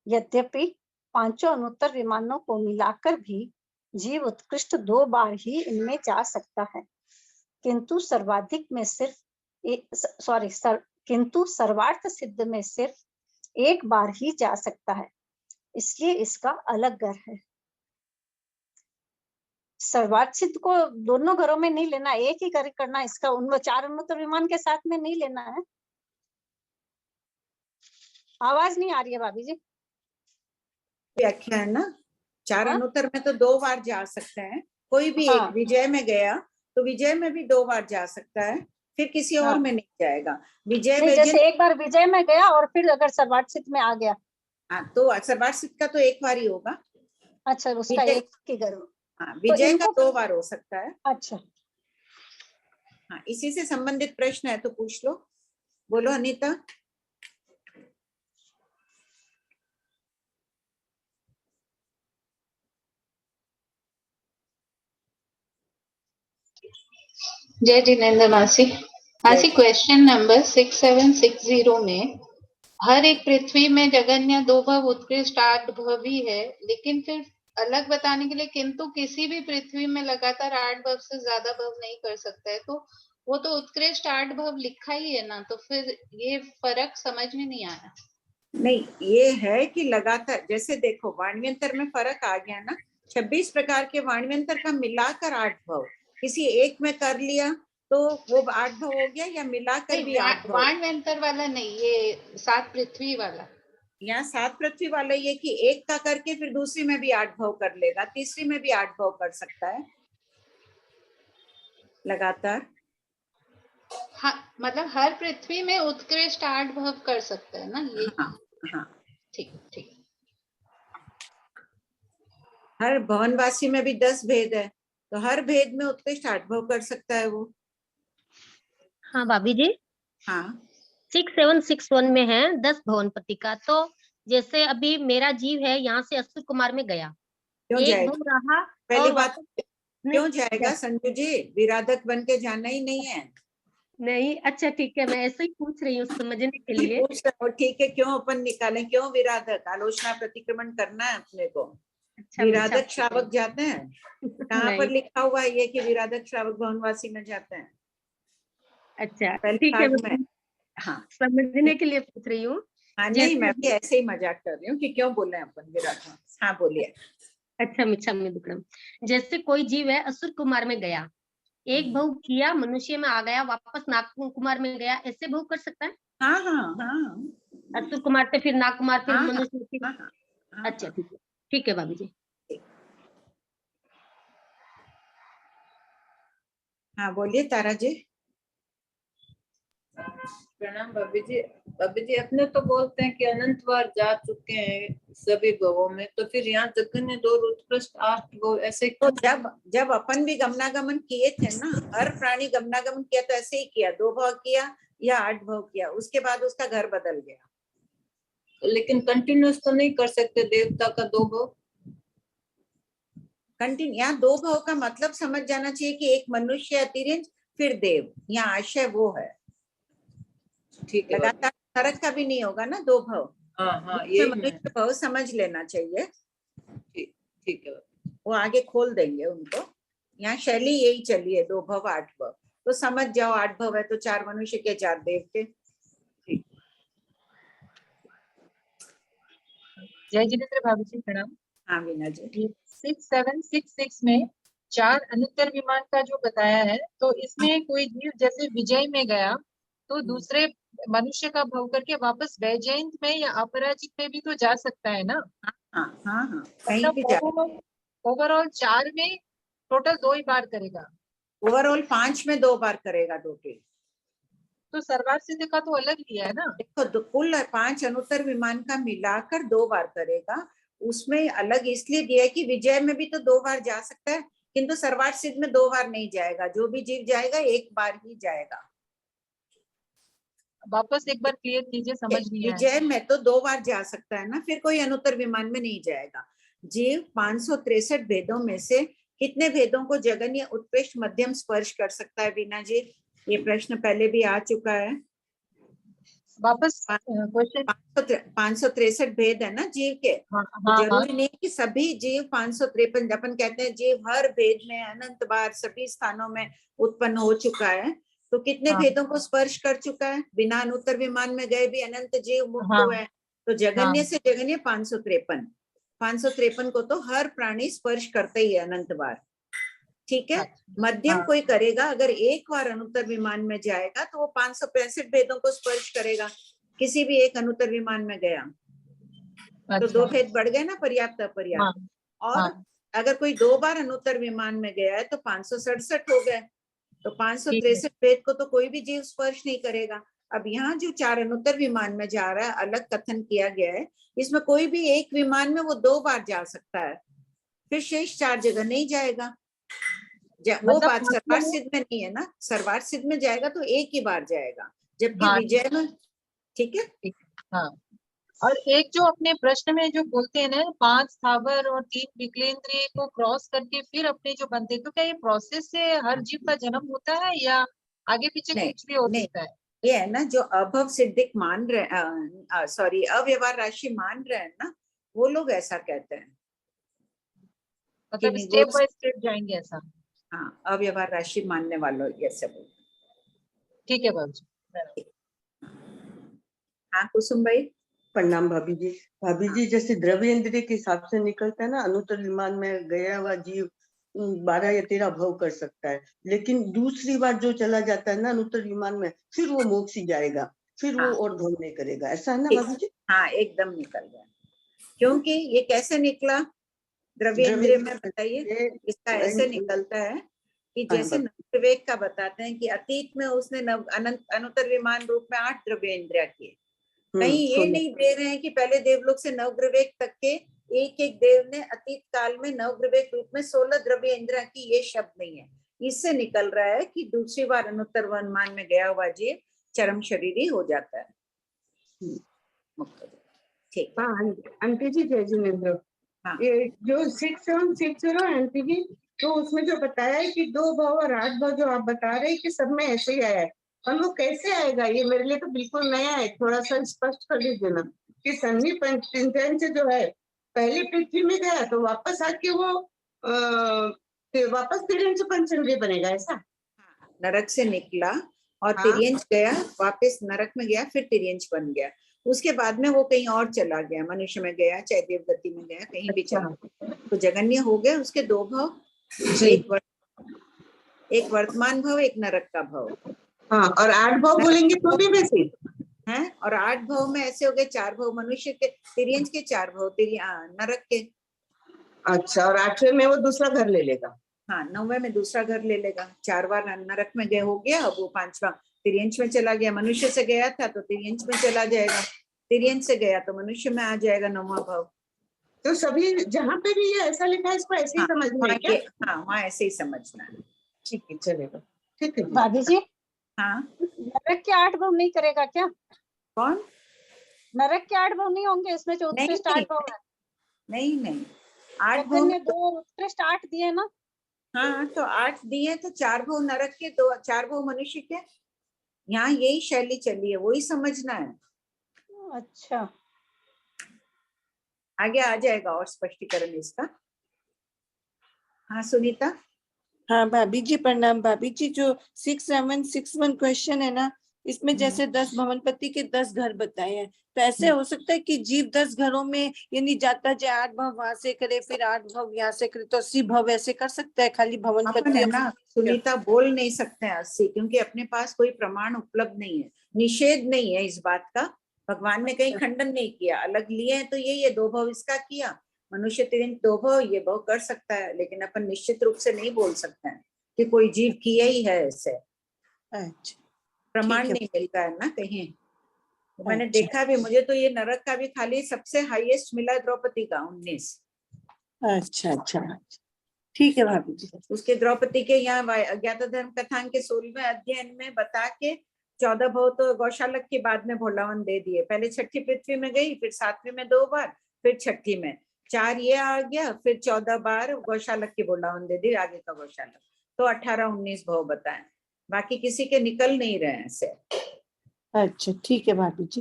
Speaker 10: यद्यपि 5 अनुत्तर विमानों को मिलाकर भी जीव उत्कृष्ट 2 बार ही इनमें जा सकता है, किंतु सर्वाधिक में सिर्फ किंतु सर्वार्थ सिद्ध में सिर्फ एक बार ही जा सकता है, इसलिए इसका अलग घर है। सर्वार्थ सिद्ध को दोनों घरों में नहीं लेना, एक ही घर करना, इसका उन 4 अनुत्तर विमान के साथ में नहीं लेना है। आवाज नहीं आ रही है भाभी जी।
Speaker 2: व्याख्या है ना, 4 अनुत्तर में तो 2 बार जा सकते हैं, कोई भी एक विजय में गया तो विजय में भी 2 बार जा सकता है, फिर किसी और में नहीं जाएगा। विजय में
Speaker 10: जैसे एक बार विजय में गया और फिर अगर सर्वार्थ सिद्ध में आ गया,
Speaker 2: हाँ, तो सर्वार्थ सिद्ध का तो एक बार ही होगा।
Speaker 10: अच्छा, उसका एक ही घर।
Speaker 2: हाँ, विजय का 2 बार हो सकता है।
Speaker 10: अच्छा,
Speaker 2: हाँ, इसी से संबंधित प्रश्न है तो पूछ लो। बोलो अनीता।
Speaker 11: जय जिनेंद्र मासी। मासी, क्वेश्चन नंबर 6760 में हर एक पृथ्वी में जगन्य 2 भाव उत्कृष्ट 8 भाव ही है, लेकिन फिर अलग बताने के लिए किंतु किसी भी पृथ्वी में लगातार 8 भाव से ज्यादा भाव नहीं कर सकता है, तो वो तो उत्कृष्ट 8 भाव लिखा ही है ना, तो फिर ये फर्क समझ में नहीं आया।
Speaker 2: नहीं, ये है कि लगातार, जैसे देखो वाण्यंतर में फर्क आ गया ना, 26 प्रकार के वाण्यंतर का मिलाकर 8 भाव, किसी एक में कर लिया तो वो 8 भाव हो गया, या मिलाकर भी 8 भाव।
Speaker 11: वाण्यंतर वाला नहीं, ये 7 पृथ्वी वाला।
Speaker 2: यहाँ 7 पृथ्वी वाला ये कि एक का करके फिर दूसरी में भी 8 भाव कर लेगा, तीसरी में भी 8 भाव कर सकता है लगातार।
Speaker 11: हाँ, मतलब हर पृथ्वी में उत्कृष्ट 8 भाव कर सकता है ना ये।
Speaker 2: हाँ हाँ,
Speaker 11: ठीक ठीक।
Speaker 2: हर भवनवासी में भी 10 भेद है, तो हर भेद में उत्कृष्ट 8 भाव कर सकता है वो।
Speaker 4: हाँ भाभी जी।
Speaker 2: हाँ,
Speaker 4: 6761 में है 10 भवनपति का, तो जैसे अभी मेरा जीव है यहाँ से अश्विन कुमार में गया,
Speaker 2: क्यों
Speaker 4: एक
Speaker 2: जाएगा?
Speaker 4: भाव रहा,
Speaker 2: पहली
Speaker 4: और
Speaker 2: बात, क्यों जाएगा संजू जी? विराधक बन के जाना ही नहीं है।
Speaker 4: नहीं, अच्छा ठीक है, मैं ऐसे ही पूछ रही हूँ समझने के लिए।
Speaker 2: पूछ रहा हूँ, ठीक है, क्यों अपन निकालें? क्यों विराधक? आलोचना प्रतिक्रमण करना है अपने को।
Speaker 4: अच्छा,
Speaker 2: विराधक श्रावक जाते हैं? कहाँ पर लिखा हुआ है ये कि विराधक श्रावक भवनवासी में जाते हैं?
Speaker 4: अच्छा ठीक है, मैं
Speaker 2: हाँ,
Speaker 4: समझने के लिए पूछ रही हूँ
Speaker 2: हाँ नहीं, मैं भी ऐसे ही मजाक कर रही हूँ कि क्यों बोल रहे हैं अपन विराट। हाँ बोलिए।
Speaker 4: अच्छा मिच्छामि दुक्कडम। जैसे कोई जीव है असुर कुमार में गया, एक भाव किया मनुष्य में आ गया, वापस नाग कुमार में गया, ऐसे भाव कर सकता है?
Speaker 2: हाँ हाँ हाँ
Speaker 4: असुर कुमार से फिर नाग कुमार फिर
Speaker 2: हाँ हाँ
Speaker 4: मनुष्य फिर।
Speaker 2: हाँ हाँ
Speaker 4: अच्छा ठीक है भाभी जी।
Speaker 2: हाँ बोलिए तारा जी।
Speaker 7: प्रणाम भाभी जी। भाभी जी अपने तो बोलते हैं कि अनंत बार जा चुके हैं सभी भवों में, तो फिर यहाँ जगन्य दो उत्कृष्ट 8 भव ऐसे
Speaker 2: तो जब अपन भी गमनागमन किए थे ना, हर प्राणी गमनागमन किया तो ऐसे ही किया, 2 भाव किया या 8 भाव किया, उसके बाद उसका घर बदल गया।
Speaker 7: लेकिन कंटिन्यूस तो नहीं कर सकते देवता का 2 भाव।
Speaker 2: कंटिन्यू, यहाँ 2 भाव का मतलब समझ जाना चाहिए कि एक मनुष्य अतिरिक्त फिर देव, यहाँ आशय वो है।
Speaker 7: ठीक है।
Speaker 2: लगातार नरक का भी नहीं होगा ना 2 भाव।
Speaker 7: हाँ हाँ ये
Speaker 2: मनुष्य भाव समझ लेना चाहिए।
Speaker 7: ठीक है।
Speaker 2: वो आगे खोल देंगे उनको। यहाँ शैली यही चली है, 2 भाव 8 भाव, तो समझ जाओ 8 भाव है तो 4 मनुष्य के 4 देव के।
Speaker 12: जय जिनेन्द्र भाभी जी प्रणाम।
Speaker 2: हाँ वीना जी।
Speaker 12: 6766 में 4 अनुत्तर विमान का जो बताया है, तो इसमें कोई जीव जैसे विजय में गया तो दूसरे मनुष्य का भव करके वापस वैजयंत में या अपराजित में भी तो जा सकता है ना?
Speaker 2: हाँ हाँ हाँ कहीं भी जा।
Speaker 12: ओवरऑल 4 में टोटल 2 ही बार करेगा।
Speaker 2: ओवरऑल 5 में 2 बार करेगा टोटल।
Speaker 12: तो सर्वार्थ सिद्ध का तो अलग लिया है ना?
Speaker 2: देखो कुल 5 अनुत्तर विमान का मिलाकर 2 बार करेगा, उसमें अलग इसलिए दिया है कि विजय में भी तो 2 बार जा सकता है, किंतु सर्वार्थ सिद्ध में 2 बार नहीं जाएगा। जो भी जीव जाएगा 1 बार ही जाएगा।
Speaker 12: वापस एक बार क्लियर कीजिए, समझ नहीं आया।
Speaker 2: विजय में तो 2 बार जा सकता है ना, फिर कोई अनुत्तर विमान में नहीं जाएगा। जीव 563 भेदों में से कितने भेदों को जगन्य उत्कृष्ट मध्यम स्पर्श कर सकता है वीना जी? ये प्रश्न पहले भी आ चुका है।
Speaker 12: वापस क्वेश्चन।
Speaker 2: 563 भेद है ना जीव के।
Speaker 12: हाँ,
Speaker 2: जरूरी नहीं कि सभी जीव 553, अपन कहते हैं जीव हर भेद में अनंत बार सभी स्थानों में उत्पन्न हो चुका है, तो कितने भेदों को स्पर्श कर चुका है? बिना अनुत्तर विमान में गए भी अनंत जीव मुक्त हुए हैं। तो जगन्य से जगन्य 553 को तो हर प्राणी स्पर्श करते ही है अनंत बार। ठीक है। मध्यम कोई करेगा, अगर 1 बार अनुत्तर विमान में जाएगा तो वो 565 भेदों को स्पर्श करेगा, किसी भी एक अनुत्तर विमान में गया। तो 2 भेद बढ़ गए ना, पर्याप्त अपर्याप्त। और अगर कोई 2 बार अनुत्तर विमान में गया है तो 567 हो गए। तो 563 भेद को तो कोई भी जीव स्पर्श नहीं करेगा। अब यहाँ जो 4 अनुत्तर विमान में जा रहा है, अलग कथन किया गया है, इसमें कोई भी एक विमान में वो 2 बार जा सकता है, फिर शेष 4 जगह नहीं जाएगा। वो बात सर्वार्थ सिद्ध में नहीं है ना। सर्वार्थ सिद्ध में जाएगा तो 1 ही बार जाएगा, जबकि विजय में। ठीक है।
Speaker 12: हाँ। और एक जो अपने प्रश्न में जो बोलते हैं ना 5 स्थावर और 3 विकलेंद्रिय को क्रॉस करके फिर अपने जो बनते हैं, तो क्या ये प्रोसेस से हर जीव का जन्म होता है या आगे पीछे कुछ भी हो सकता है?
Speaker 2: ये है ना जो अभव सिद्धिक मान रहे, सॉरी अव्यवहार राशि मान रहे हैं ना, वो लोग ऐसा कहते हैं।
Speaker 12: मतलब स्टेप बाय स्टेप जाएंगे ऐसा?
Speaker 2: हाँ, अव्यवहार राशि मानने वालों ये सब।
Speaker 12: ठीक है भाभी।
Speaker 2: हाँ कुसुम भाई।
Speaker 13: प्रणाम भाभी जी। भाभी जी जैसे द्रव्य इंद्रिय के हिसाब से निकलता है ना, अनुत्तर विमान में गया हुआ जीव 12 या 13 भव कर सकता है, लेकिन दूसरी बार जो चला जाता है ना अनुत्तर विमान में, फिर वो मोक्ष ही जाएगा, फिर वो और भव नहीं करेगा, ऐसा है ना भाभी जी?
Speaker 2: हाँ एकदम निकल गया। क्योंकि ये कैसे निकला द्रव्य इंद्रिय में बताइए? इसका ऐसे निकलता है कि जैसे नवविवेक का बताते हैं कि अतीत में उसने अनुत्तर विमान रूप में 8 द्रव्य इंद्रिया किए। कहीं ये नहीं दे रहे हैं कि पहले देवलोक से नवग्रवेक तक के एक एक देव ने अतीत काल में नवग्रवेक रूप में 16 द्रव्य इंद्रिया की, ये शब्द नहीं है। इससे निकल रहा है कि दूसरी बार अनुत्तर विमान में गया हुआ जीव चरम शरीरी हो जाता है। ठीक।
Speaker 3: हाँ आंटी जी जय जिनेन्द्र। ये जो 6760 आंटी जी, तो उसमें जो बताया है कि 2 भाव और 8 भाव जो आप बता रहे हैं कि सब में ऐसे ही आया है, और वो कैसे आएगा? ये मेरे लिए तो बिल्कुल नया है, थोड़ा सा स्पष्ट कर दीजिए ना। कि सन्नी पंचेंद्रिय से जो है पहले पृथ्वी में गया तो वापस आके वो वापस तिर्यंच पंचेंद्रिय बनेगा, ऐसा?
Speaker 2: नरक से निकला और तिर्यंच गया, वापस नरक में गया, फिर तिर्यंच बन गया। उसके बाद में वो कहीं और चला गया, मनुष्य में गया, चाहे देवगति में गया, कहीं भी चला गया, तो जगन्य हो गए उसके दो भाव, एक वर्तमान भाव, एक नरक का भाव।
Speaker 3: हाँ, और 8 भाव बोलेंगे तो भी वैसे
Speaker 2: हैं, और 8 भाव में ऐसे हो गए 4 भाव मनुष्य के, तिर्यंच के 4 भाव नरक के।
Speaker 3: अच्छा, और 8वें में वो दूसरा घर ले लेगा।
Speaker 2: हाँ, 9वें में दूसरा घर ले लेगा। 4 बार नरक में गए हो गया, अब वो 5वां तिर्यंच में चला गया। मनुष्य से गया था तो तिर्यंच में चला जाएगा, तिर्यंच से गया तो मनुष्य में आ जाएगा 9वां भाव।
Speaker 3: तो सभी जहाँ पे भी ये ऐसा लिखा है इसको ऐसे ही समझना है क्या?
Speaker 2: हाँ, वहाँ ऐसे ही समझना है।
Speaker 3: ठीक है, चलेगा, ठीक है।
Speaker 10: भाभी जी,
Speaker 2: हाँ,
Speaker 10: नरक के 8 भाव नहीं करेगा क्या?
Speaker 2: कौन?
Speaker 10: नरक के 8 भाव नहीं होंगे इसमें जो उत्कृष्ट 8 भाव है?
Speaker 2: नहीं, 8 भाव
Speaker 10: जगन्य 2 उत्कृष्ट 8 दिए ना।
Speaker 2: हाँ, तो 8 दिए तो 4 भाव नरक के, 4 भाव मनुष्य के। यहाँ यही शैली चली है, वही समझना है।
Speaker 10: अच्छा,
Speaker 2: आगे आ जाएगा और स्पष्टीकरण इसका। हाँ सुनीता।
Speaker 14: हाँ भाभी जी प्रणाम। भाभी जी जो 6761 क्वेश्चन है ना, इसमें जैसे 10 भवनपति के 10 घर बताए हैं, तो ऐसे हो सकता है कि जीव 10 घरों में यानी जाता जाए 8 भाव वहां से करे, फिर 8 भाव यहाँ से करे, तो 80 भाव ऐसे कर सकता है खाली भवनपति?
Speaker 2: ना सुनीता बोल नहीं सकते हैं 80, क्योंकि अपने पास कोई प्रमाण उपलब्ध नहीं है, निषेध नहीं है इस बात का। भगवान ने कहीं खंडन नहीं किया, अलग लिए हैं तो ये 2 भाव इसका किया, मनुष्य तिर्यंच 2 भाव, ये भाव कर सकता है, लेकिन अपन निश्चित रूप से नहीं बोल सकते हैं कि कोई जीव किया ही है ऐसे।
Speaker 14: अच्छा,
Speaker 2: प्रमाण नहीं मिलता है ना कहीं। तो मैंने देखा भी, मुझे तो ये नरक का भी खाली सबसे हाईएस्ट मिला द्रौपदी का 19।
Speaker 14: अच्छा, ठीक है भाभी जी।
Speaker 2: उसके द्रौपदी के यहाँ अज्ञात धर्म कथान के 16वें अध्ययन में बता के 14 भाव तो गौशालक के बाद में भोलावन दे दिए। पहले 6ठी पृथ्वी में गई, फिर 7वीं में 2 बार, फिर 6ठी में 4 ये आ गया, फिर 14 बार गौशालक की भोलावन दे दी, आगे का गौशालक, तो 18-19 भाव बताए। बाकी किसी के निकल नहीं रहे ऐसे।
Speaker 14: अच्छा, ठीक है भाभी जी।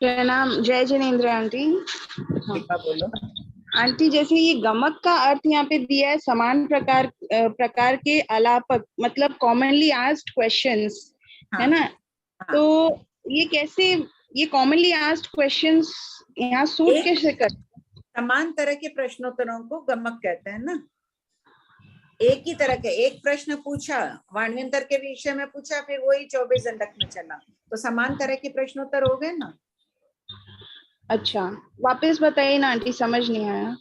Speaker 15: प्रणाम, जय जिनेन्द्र आंटी।
Speaker 2: बोलो
Speaker 15: आंटी, जैसे ये गमक का अर्थ यहाँ पे दिया है समान प्रकार के अलापक, मतलब कॉमनली आस्क्ड क्वेश्चंस, है ना? तो ये कैसे, ये कॉमनली आस्क्ड क्वेश्चंस यहाँ सूट कैसे कर?
Speaker 2: समान तरह के प्रश्नोत्तरों को गमक कहते हैं ना। एक ही तरह के, एक प्रश्न पूछा, वाणव्यंतर के विषय में पूछा, फिर वही 24 दंडक में चला, तो समान तरह के प्रश्नोत्तर हो गए ना।
Speaker 15: अच्छा, वापस बताइए ना आंटी, समझ नहीं आया।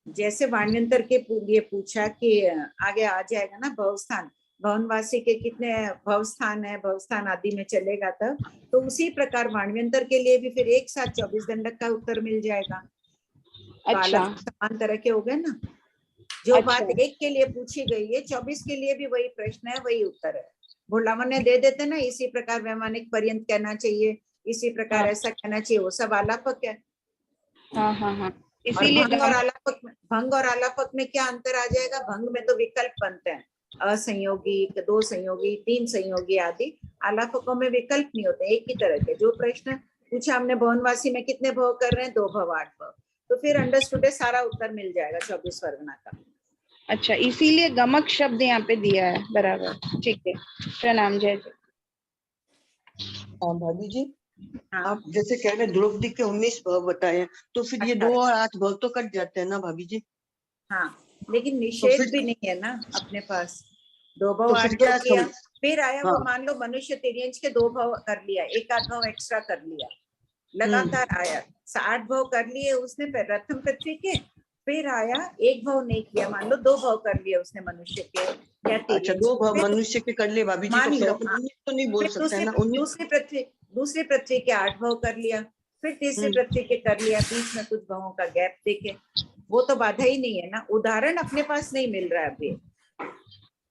Speaker 2: जैसे वाणव्यंतर के लिए पूछा कि आगे आ जाएगा ना भवस्थान, भवनवासी के कितने भवस्थान है, भवस्थान आदि में चलेगा तब, तो उसी प्रकार वाणव्यंतर के लिए भी फिर एक साथ 24 दंडक का उत्तर मिल जाएगा।
Speaker 15: अच्छा,
Speaker 2: समान तरह के हो गए ना। जो बात एक के लिए पूछी गई है 24 के लिए भी वही प्रश्न है, वही उत्तर है। भोलावन ने दे देते ना, इसी प्रकार वैमानिक पर्यंत कहना चाहिए, इसी प्रकार ऐसा कहना चाहिए, वो सब आलापक है।
Speaker 15: हाँ।
Speaker 2: इसीलिए भंग और आलापक में क्या अंतर आ जाएगा? भंग में तो विकल्प बनते हैं, असंयोगी, 2 संयोगी, 3 संयोगी आदि। आलापकों में विकल्प नहीं होते, एक ही तरह के। जो प्रश्न पूछा हमने भवनवासी में कितने भाव कर रहे हैं, 2 भाव 8 भाव, तो फिर अंडरस्टूड है, सारा उत्तर मिल जाएगा 24 वर्गना का।
Speaker 15: अच्छा, इसीलिए गमक शब्द यहाँ पे दिया है, बराबर, ठीक है। प्रणाम, जय जय।
Speaker 13: भाभी जी, आप जैसे कह रहे द्रौपदी के 19 भाव बताए, तो फिर ये 2 और 8 भाव तो कट जाते हैं ना भाभी जी?
Speaker 2: हाँ, लेकिन निषेध
Speaker 13: तो
Speaker 2: भी नहीं है ना अपने पास। 2 भाव
Speaker 13: तो
Speaker 2: 8
Speaker 13: क्या
Speaker 2: भाव किया, फिर आया वो मान लो मनुष्य तिर्यंच के 2 भाव कर लिया, 1 भाव एक्स्ट्रा कर लिया, लगातार आया 8 भाव कर लिए उसने प्रथम पृथ्वी के, फिर आया 1 भाव नहीं किया, मान लो 2 भाव कर लिए उसने मनुष्य के या
Speaker 13: अच्छा, 2 भाव मनुष्य के कर लिए भाभी जी, तो फिर अपन 19 तो नहीं बोल सकते हैं ना।
Speaker 2: दूसरी पृथ्वी के 8 भाव कर लिया, फिर तीसरी पृथ्वी के कर लिया, बीच में कुछ भावों का गैप देखे, वो तो बाधा ही नहीं है ना। उदाहरण अपने पास नहीं मिल रहा है अभी।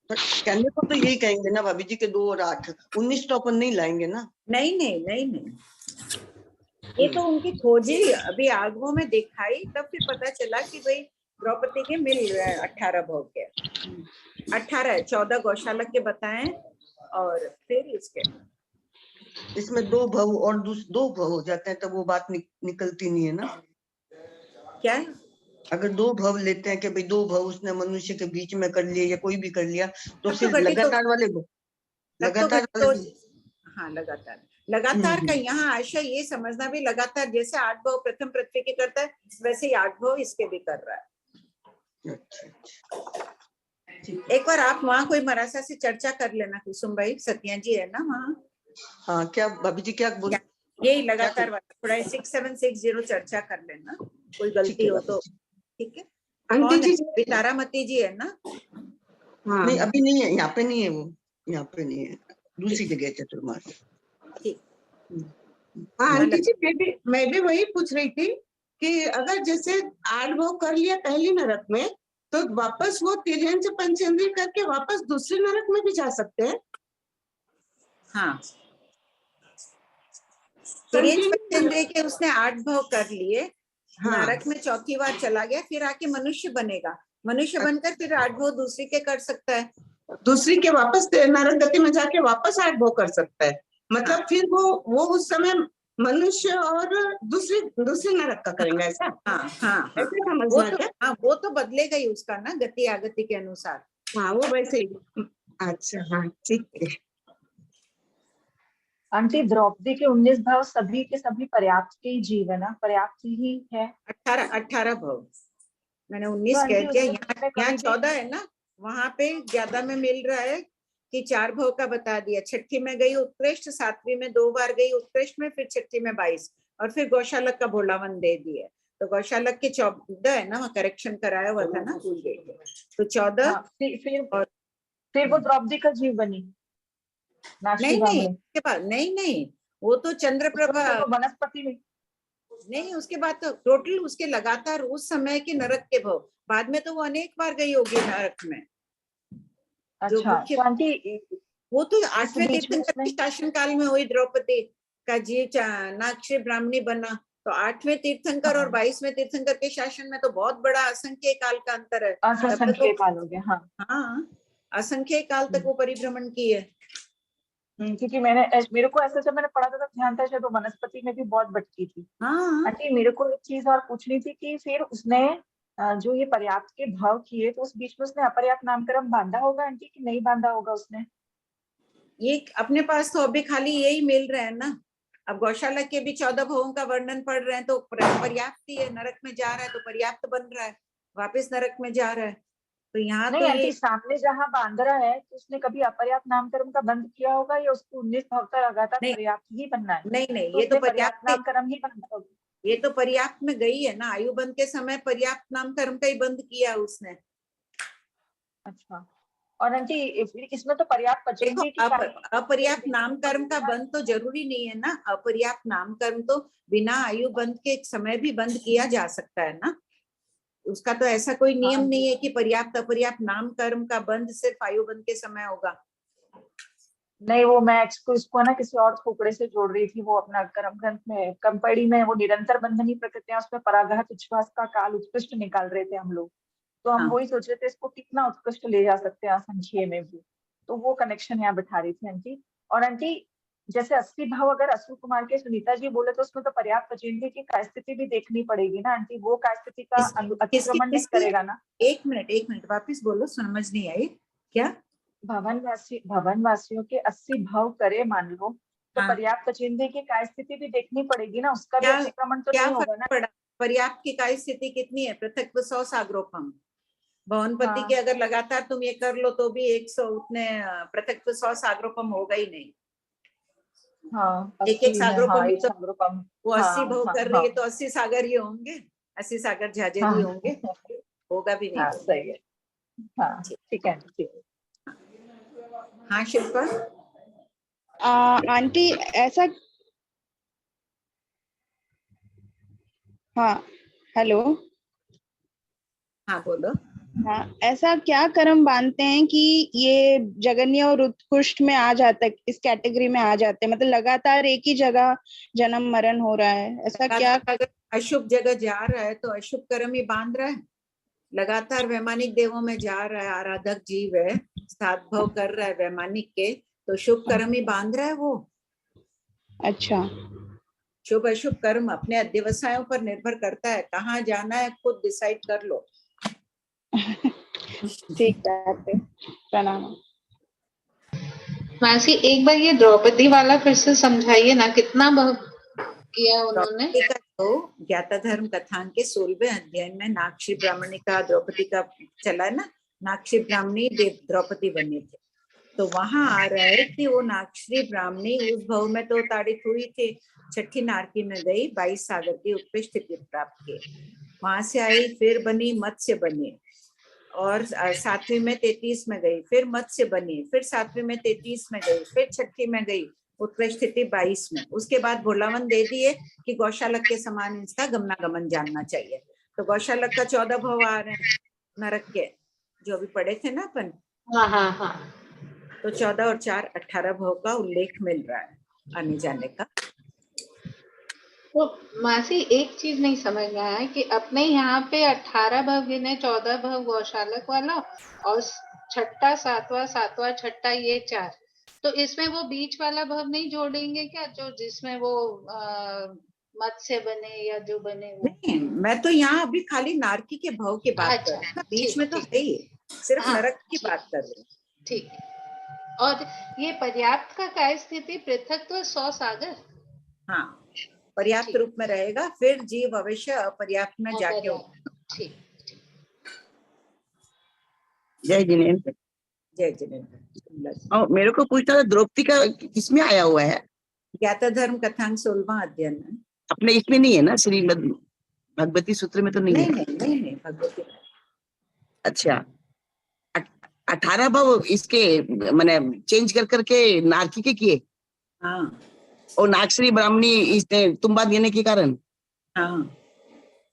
Speaker 13: कहने को तो यही कहेंगे ना भाभी जी के 2 और 8, 19 तो अपन नहीं लाएंगे ना।
Speaker 2: नहीं, ये तो उनकी खोजी अभी आगमों में दिखाई, तब फिर पता चला कि भाई द्रौपदी के मिल रहा है 18 भाव के, 18 14 गौशालक के बताएं, और फिर
Speaker 13: इसमें 2 भाव और 2 भाव हो जाते हैं, तब वो बात निकलती नहीं है ना।
Speaker 2: क्या?
Speaker 13: अगर 2 भाव लेते हैं कि भाई 2 भाव उसने मनुष्य के बीच में कर लिए या कोई भी कर लिया, तो फिर लगातार वाले
Speaker 2: लगातार, लगातार का यहाँ आशय ये समझना भी लगातार जैसे 8 भाव प्रथम पृथ्वी के करता है वैसे ही 8 भाव इसके भी कर रहा है। एक बार आप वहाँ कोई मरासा से चर्चा कर लेना कुसुम भाई, सत्या जी है ना वहाँ।
Speaker 13: हाँ क्या भाभी जी क्या बोल
Speaker 2: यही लगातार वाला थोड़ा 6760 चर्चा कर लेना, कोई गलती हो तो। ठीक है
Speaker 3: आंटी जी
Speaker 2: तारामती जी है ना?
Speaker 3: हाँ
Speaker 13: नहीं अभी नहीं है, यहाँ पे नहीं है, वो यहाँ पे नहीं है, दूसरी जगह चतुर्मास।
Speaker 2: ठीक।
Speaker 3: हाँ आंटी जी मैं भी वही पूछ रही थी कि अगर जैसे 8 भाव कर लिया पहली नरक में तो वापस वो तिर्यंच पंचेंद्रिय करके वापस दूसरे नरक में भी जा सकते हैं।
Speaker 2: हाँ तिर्यंच पंचेंद्रिय के उसने 8 भाव कर लिए, नरक में चौथी बार चला गया, फिर आके मनुष्य बनेगा, मनुष्य बनकर फिर 8 भाव दूसरी के कर सकता है,
Speaker 3: दूसरी के वापस नरक गति में जाके वापस 8 भाव कर सकता है। मतलब फिर वो उस समय मनुष्य और दूसरी नरक का करेंगे ऐसा?
Speaker 2: हाँ
Speaker 3: ऐसे समझना क्या?
Speaker 2: हाँ वो तो बदलेगा ही उसका ना गति आगति के अनुसार।
Speaker 3: हाँ वो वैसे ही। अच्छा हाँ ठीक है।
Speaker 16: आंटी द्रौपदी के 19 भाव सभी के सभी पर्याप्त के ही जीव है ना, पर्याप्त ही है।
Speaker 2: 18 भाव मैंने 19 कह दिया, यहाँ 14 है ना, वहां पे ज्यादा में मिल रहा है कि 4 भाव का बता दिया। छठी में गई उत्कृष्ट, 7वीं में 2 बार गई उत्कृष्ट में, फिर छठी में 22 और फिर गौशालक का भोलावन दे दिए। तो गौशालक के 14 है ना, वहाँ करेक्शन कराया हुआ था ना, भूल गई थी। तो 14
Speaker 16: और फिर वो द्रौपदी का जीव बनी।
Speaker 2: नहीं उसके बाद नहीं वो तो चंद्रप्रभा
Speaker 16: तो वनस्पति में
Speaker 2: नहीं, उसके बाद तो टोटल उसके लगातार उस समय के नरक के भाव, बाद में तो वो अनेक बार गई होगी नरक में। जो मुख्य वो तो 8वें तीर्थंकर के शासन काल में हुई, द्रौपदी का जीव नाक्षी ब्राह्मणी बना, तो 8वें तीर्थंकर और 22वें तीर्थंकर के शासन में तो बहुत बड़ा असंख्य काल का अंतर है।
Speaker 16: असंख्य काल हो गया।
Speaker 2: हाँ असंख्य काल तक वो परिभ्रमण की है।
Speaker 16: क्योंकि मेरे को ऐसा जब मैंने पढ़ा था तब ध्यान था शायद वो वनस्पति में भी बहुत भटकी थी। आंटी मेरे को एक चीज और पूछनी थी कि फिर उसने जो ये पर्याप्त के भाव किए तो उस बीच में उसने अपर्याप्त नामकरण बांधा होगा आंटी कि नहीं बांधा होगा उसने?
Speaker 2: ये अपने पास तो अभी खाली यही मिल रहा है ना। अब गौशाला के भी 14 भावों का वर्णन पढ़ रहे हैं तो पर्याप्त ही है, नरक में जा रहा है तो पर्याप्त बन रहा है, वापस नरक में जा रहा है। तो यहाँ
Speaker 16: नहीं
Speaker 2: तो
Speaker 16: आंटी सामने जहाँ बांध रहा है तो उसने कभी अपर्याप्त नामकरण का बंद किया होगा या उसको 19 भाव का लगातार पर्याप्त ही बनना है?
Speaker 2: नहीं
Speaker 16: तो
Speaker 2: ये तो पर्याप्त
Speaker 16: नामकरण ही बनना होगा।
Speaker 2: ये तो पर्याप्त में गई है ना, आयु बंद के समय पर्याप्त नामकरण का ही बंद किया उसने।
Speaker 16: अच्छा और आंटी इसमें तो पर्याप्त पचेंद्रिय की
Speaker 2: अपर्याप्त नामकरण का बंद तो जरूरी नहीं है ना, अपर्याप्त नामकरण तो बिना आयु बंद के एक समय भी बंद किया जा सकता है ना, उसका तो ऐसा कोई नियम नहीं है कि पर्याप्त अपर्याप्त नामकरण का बंद सिर्फ आयु बंद के समय होगा।
Speaker 16: नहीं वो मैं इसको ना किसी और टुकड़े से जोड़ रही थी, वो अपना कर्म ग्रंथ में कंपड़ी में वो निरंतर बंधनी प्रकृतियां उसमें पराघात उच्छ्वास का काल उत्कृष्ट निकाल रहे थे हम लोग, तो हम वही सोच रहे थे इसको कितना उत्कृष्ट ले जा सकते हैं असंख्य में भी, तो वो कनेक्शन यहाँ बिठा रही थी आंटी। और आंटी जैसे 80 भाव अगर अशोक कुमार के सुनीता जी बोले तो उसमें तो पर्याप्त पचेंद्रिय की काय स्थिति भी देखनी पड़ेगी ना आंटी, वो काय स्थिति का अतिक्रमण नहीं करेगा ना? एक मिनट वापिस बोलो, समझ नहीं आई क्या? भवन वासियों के 80 भाव करे मान लो तो पर्याप्त पचेंद्रिय की काय स्थिति भी देखनी पड़ेगी ना, उसका भी अतिक्रमण तो नहीं होगा ना?
Speaker 2: पर्याप्त की काय स्थिति कितनी है? पृथक 100 सागरोपम भवनपति के अगर लगातार तुम ये कर लो तो भी 100 उतने पृथक 100 सागरोपम होगा ही नहीं। एक सागरोपम वो 80 भाव कर रही है तो 80 सागर ही होंगे, 80 सागर झाजे ही होंगे, होगा भी नहीं।
Speaker 16: सही है, ठीक है।
Speaker 2: हाँ शिल्पा।
Speaker 15: आंटी ऐसा हेलो।
Speaker 2: हाँ बोलो।
Speaker 15: ऐसा क्या कर्म बांधते हैं कि ये जगन्य और उत्कृष्ट में आ जाता है, इस कैटेगरी में आ जाते हैं, मतलब लगातार एक ही जगह जन्म मरण हो रहा है, ऐसा क्या?
Speaker 2: अगर अशुभ जगह जा रहा है तो अशुभ कर्म ही बांध रहा है, लगातार वैमानिक देवों में जा रहा है, आराधक जीव है, सात भाव कर रहा है वैमानिक के, तो शुभ कर्म ही बांध रहा है वो।
Speaker 15: अच्छा,
Speaker 2: शुभ अशुभ कर्म अपने अध्यवसायों पर निर्भर करता है, कहाँ जाना है खुद डिसाइड कर लो।
Speaker 15: ठीक है, प्रणाम।
Speaker 11: मासी एक बार ये द्रौपदी वाला फिर से समझाइए ना, कितना किया उन्होंने?
Speaker 2: द्रौपदी का तो ज्ञाताधर्म कथान के 16वें अध्याय में नाक्षी ब्राह्मणी का द्रौपदी का चला है ना, नाक्षी ब्राह्मणी द्रौपदी बने थे, तो वहां आ रहा है कि वो नाक्षी ब्राह्मणी उस भव में तो ताड़ित हुई थी, छठी नारकी में गई, 22 सागर की उत्कृष्ट स्थिति प्राप्त की, वहां से आई, फिर बनी मत्स्य बनी, और 7वीं में 33 में गई, फिर मत्स्य बनी, फिर 7वीं में 33 में गई, फिर छठी में गई, उत्कृष्ट स्थिति 22 में। उसके बाद भोलावन दे दिए कि गौशालक के समान इसका गमनागमन जानना चाहिए, तो गौशालक का 14 भव आ रहे हैं नरक के, जो भी पढ़े थे ना अपन।
Speaker 11: हाँ।
Speaker 2: तो 14 और 4 18 भव का उल्लेख मिल रहा है आने जाने का।
Speaker 11: तो मासी एक चीज नहीं समझ में आया कि अपने यहाँ पे 18 भव गिने, 14 भव गौशालक वाला और छठा, सातवां, छठा, ये 4, तो इसमें वो बीच वाला भव नहीं जोड़ेंगे क्या, जो जिसमें वो मत्स्य बने या जो बने वो?
Speaker 2: नहीं, मैं तो यहाँ अभी खाली नारकी के भव की बात कर रही हूँ, बीच में तो है ही, सिर्फ नरक की बात कर रही हूँ।
Speaker 11: ठीक। और ये पर्याप्त का काय स्थिति पृथकत्व 100 सागर?
Speaker 2: हाँ, पर्याप्त रूप में रहेगा, फिर जीव अवश्य अपर्याप्त में जाके।
Speaker 11: ठीक।
Speaker 17: जय जिनेन्द्र।
Speaker 2: जय जिनेन्द्र।
Speaker 17: और मेरे को पूछना था, द्रौपदी का किसमें आया हुआ है?
Speaker 2: ज्ञाताधर्म कथांग 16वां अध्याय में। अपने
Speaker 17: इसमें नहीं है ना, श्रीमद् भगवती सूत्र में तो नहीं है?
Speaker 2: नहीं भगवती।
Speaker 17: अच्छा, 18 भव इसके मैंने चेंज कर करके नारकी के किए।
Speaker 2: हाँ,
Speaker 17: और नागश्री ब्राह्मणी इसने तुम बात देने के कारण।
Speaker 2: हाँ,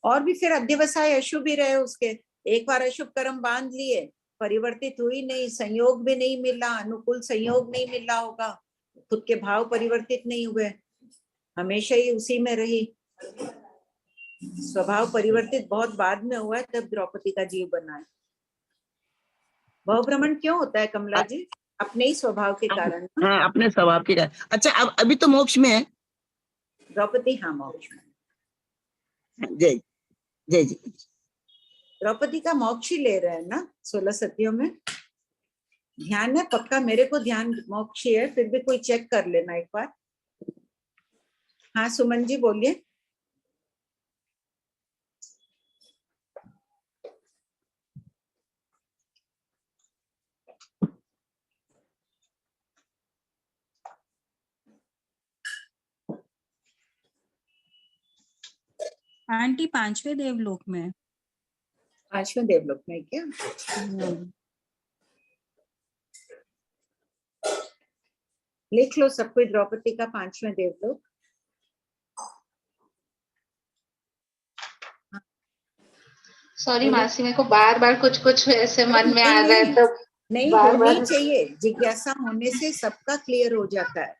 Speaker 2: और भी फिर अध्यवसाय अशुभ ही रहे उसके, एक बार अशुभ कर्म बांध लिए, परिवर्तित हुई नहीं, संयोग भी नहीं मिला, अनुकूल संयोग नहीं मिला होगा, खुद के भाव परिवर्तित नहीं हुए, हमेशा ही उसी में रही, स्वभाव परिवर्तित बहुत बाद में हुआ है, तब द्रौपदी का जीव बना है। भाव भ्रमण क्यों होता है कमला जी? अपने ही स्वभाव के कारण।
Speaker 17: हाँ, अपने स्वभाव के कारण। अच्छा, अब अभी तो मोक्ष में है
Speaker 2: द्रौपदी। हाँ, मोक्ष में।
Speaker 17: जय जय जी।
Speaker 2: द्रौपदी का मोक्ष ही ले रहे हैं ना 16 सतियों में। ध्यान है पक्का, मेरे को ध्यान मोक्ष है, फिर भी कोई चेक कर लेना एक बार। हाँ सुमन जी बोलिए।
Speaker 1: आंटी 5वें देवलोक में।
Speaker 2: 5वें देवलोक में क्या? लिख लो सब कोई, द्रौपदी का 5वें देवलोक।
Speaker 11: सॉरी मासी, मेरे को बार बार कुछ ऐसे मन में आ रहा है, तो
Speaker 2: नहीं होनी चाहिए, जिज्ञासा होने से सबका क्लियर हो जाता है।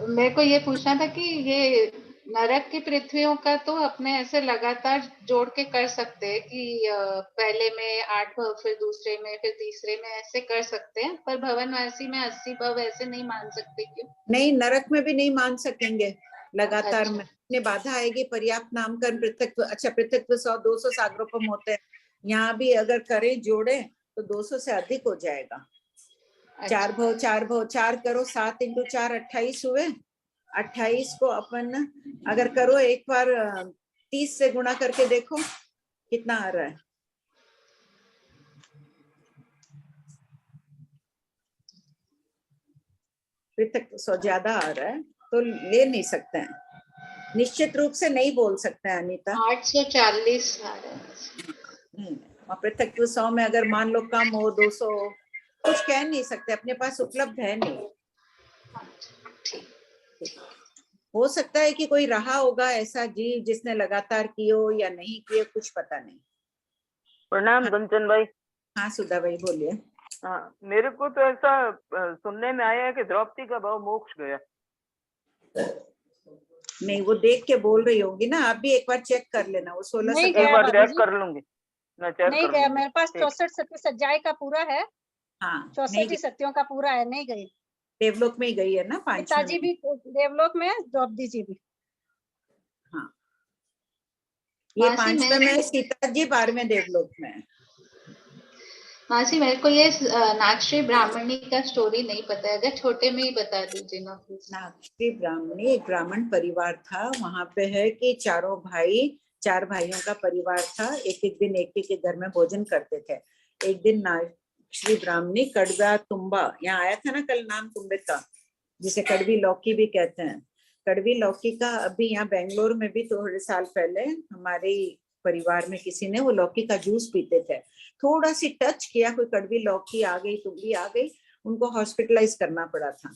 Speaker 11: मेरे को ये पूछना था कि ये नरक की पृथ्वियों का तो अपने ऐसे लगातार जोड़ के कर सकते हैं कि पहले में 8 भव, फिर दूसरे में, फिर तीसरे में, ऐसे कर सकते हैं, पर भवनवासी में 80 भव ऐसे नहीं मान सकते क्यों?
Speaker 2: नहीं, नरक में भी नहीं मान सकेंगे लगातार। में ने बाधा आएगी, पर्याप्त नामकरण पृथकत्व। अच्छा, पृथकत्व 100-200 सागरोपम होते हैं, यहाँ भी अगर करें जोड़े तो 200 से अधिक हो जाएगा। 4 भव 4 करो, 7 × 4 28 हुए। 28 को अपन अगर करो एक बार 30 से गुणा करके देखो कितना आ रहा है। पृथक 100 ज्यादा आ रहा है तो ले नहीं सकते हैं, निश्चित रूप से नहीं बोल सकते हैं अनीता।
Speaker 11: 840 आ रहा है।
Speaker 2: पृथक 100 में अगर मान लो कम हो 200, कुछ कह नहीं सकते, अपने पास उपलब्ध है नहीं। हो सकता है कि कोई रहा होगा ऐसा जीव जिसने लगातार कियो या नहीं किए, कुछ पता नहीं।
Speaker 18: प्रणाम कंचन भाई।
Speaker 2: हाँ सुधा भाई बोलिए।
Speaker 18: हाँ, मेरे को तो ऐसा सुनने में आया है कि द्रौपदी का भाव मोक्ष गया।
Speaker 2: नहीं, वो देख के बोल रही होगी ना, आप भी एक बार चेक कर लेना। वो 16
Speaker 10: नहीं
Speaker 18: एक बार चेक कर लूंगी, मैं चेक
Speaker 10: नहीं
Speaker 18: कर
Speaker 10: गया,
Speaker 18: लूंगी।
Speaker 10: मेरे पास 64 सत्य सज्जाई का पूरा है।
Speaker 2: हाँ,
Speaker 10: 64 सत्यों का पूरा है, नहीं गई।
Speaker 2: देवलोक में ही गई है ना 5
Speaker 10: पिताजी भी देवलोक में, द्रौपदी जी भी।
Speaker 2: हाँ, ये 5वें में, सीता जी 12वें देवलोक में।
Speaker 11: मासी मेरे को ये नागश्री ब्राह्मणी का स्टोरी नहीं पता है, अगर छोटे में ही बता दीजिए ना प्लीज।
Speaker 2: नागश्री ब्राह्मणी एक ब्राह्मण परिवार था। वहां पे है कि चार भाइयों का परिवार था। एक एक दिन एक के घर में भोजन करते थे। एक दिन नागश्री ब्राह्मणी कड़वा तुम्बा, यहाँ आया था ना कल नाम तुम्बे का, जिसे कड़वी लौकी भी कहते हैं। कड़वी लौकी का अभी यहाँ बेंगलोर में भी थोड़े साल पहले हमारे परिवार में किसी ने वो लौकी का जूस पीते थे, थोड़ा सी टच किया, कोई कड़वी लौकी आ गई, तुम्बी आ गई, उनको हॉस्पिटलाइज करना पड़ा था।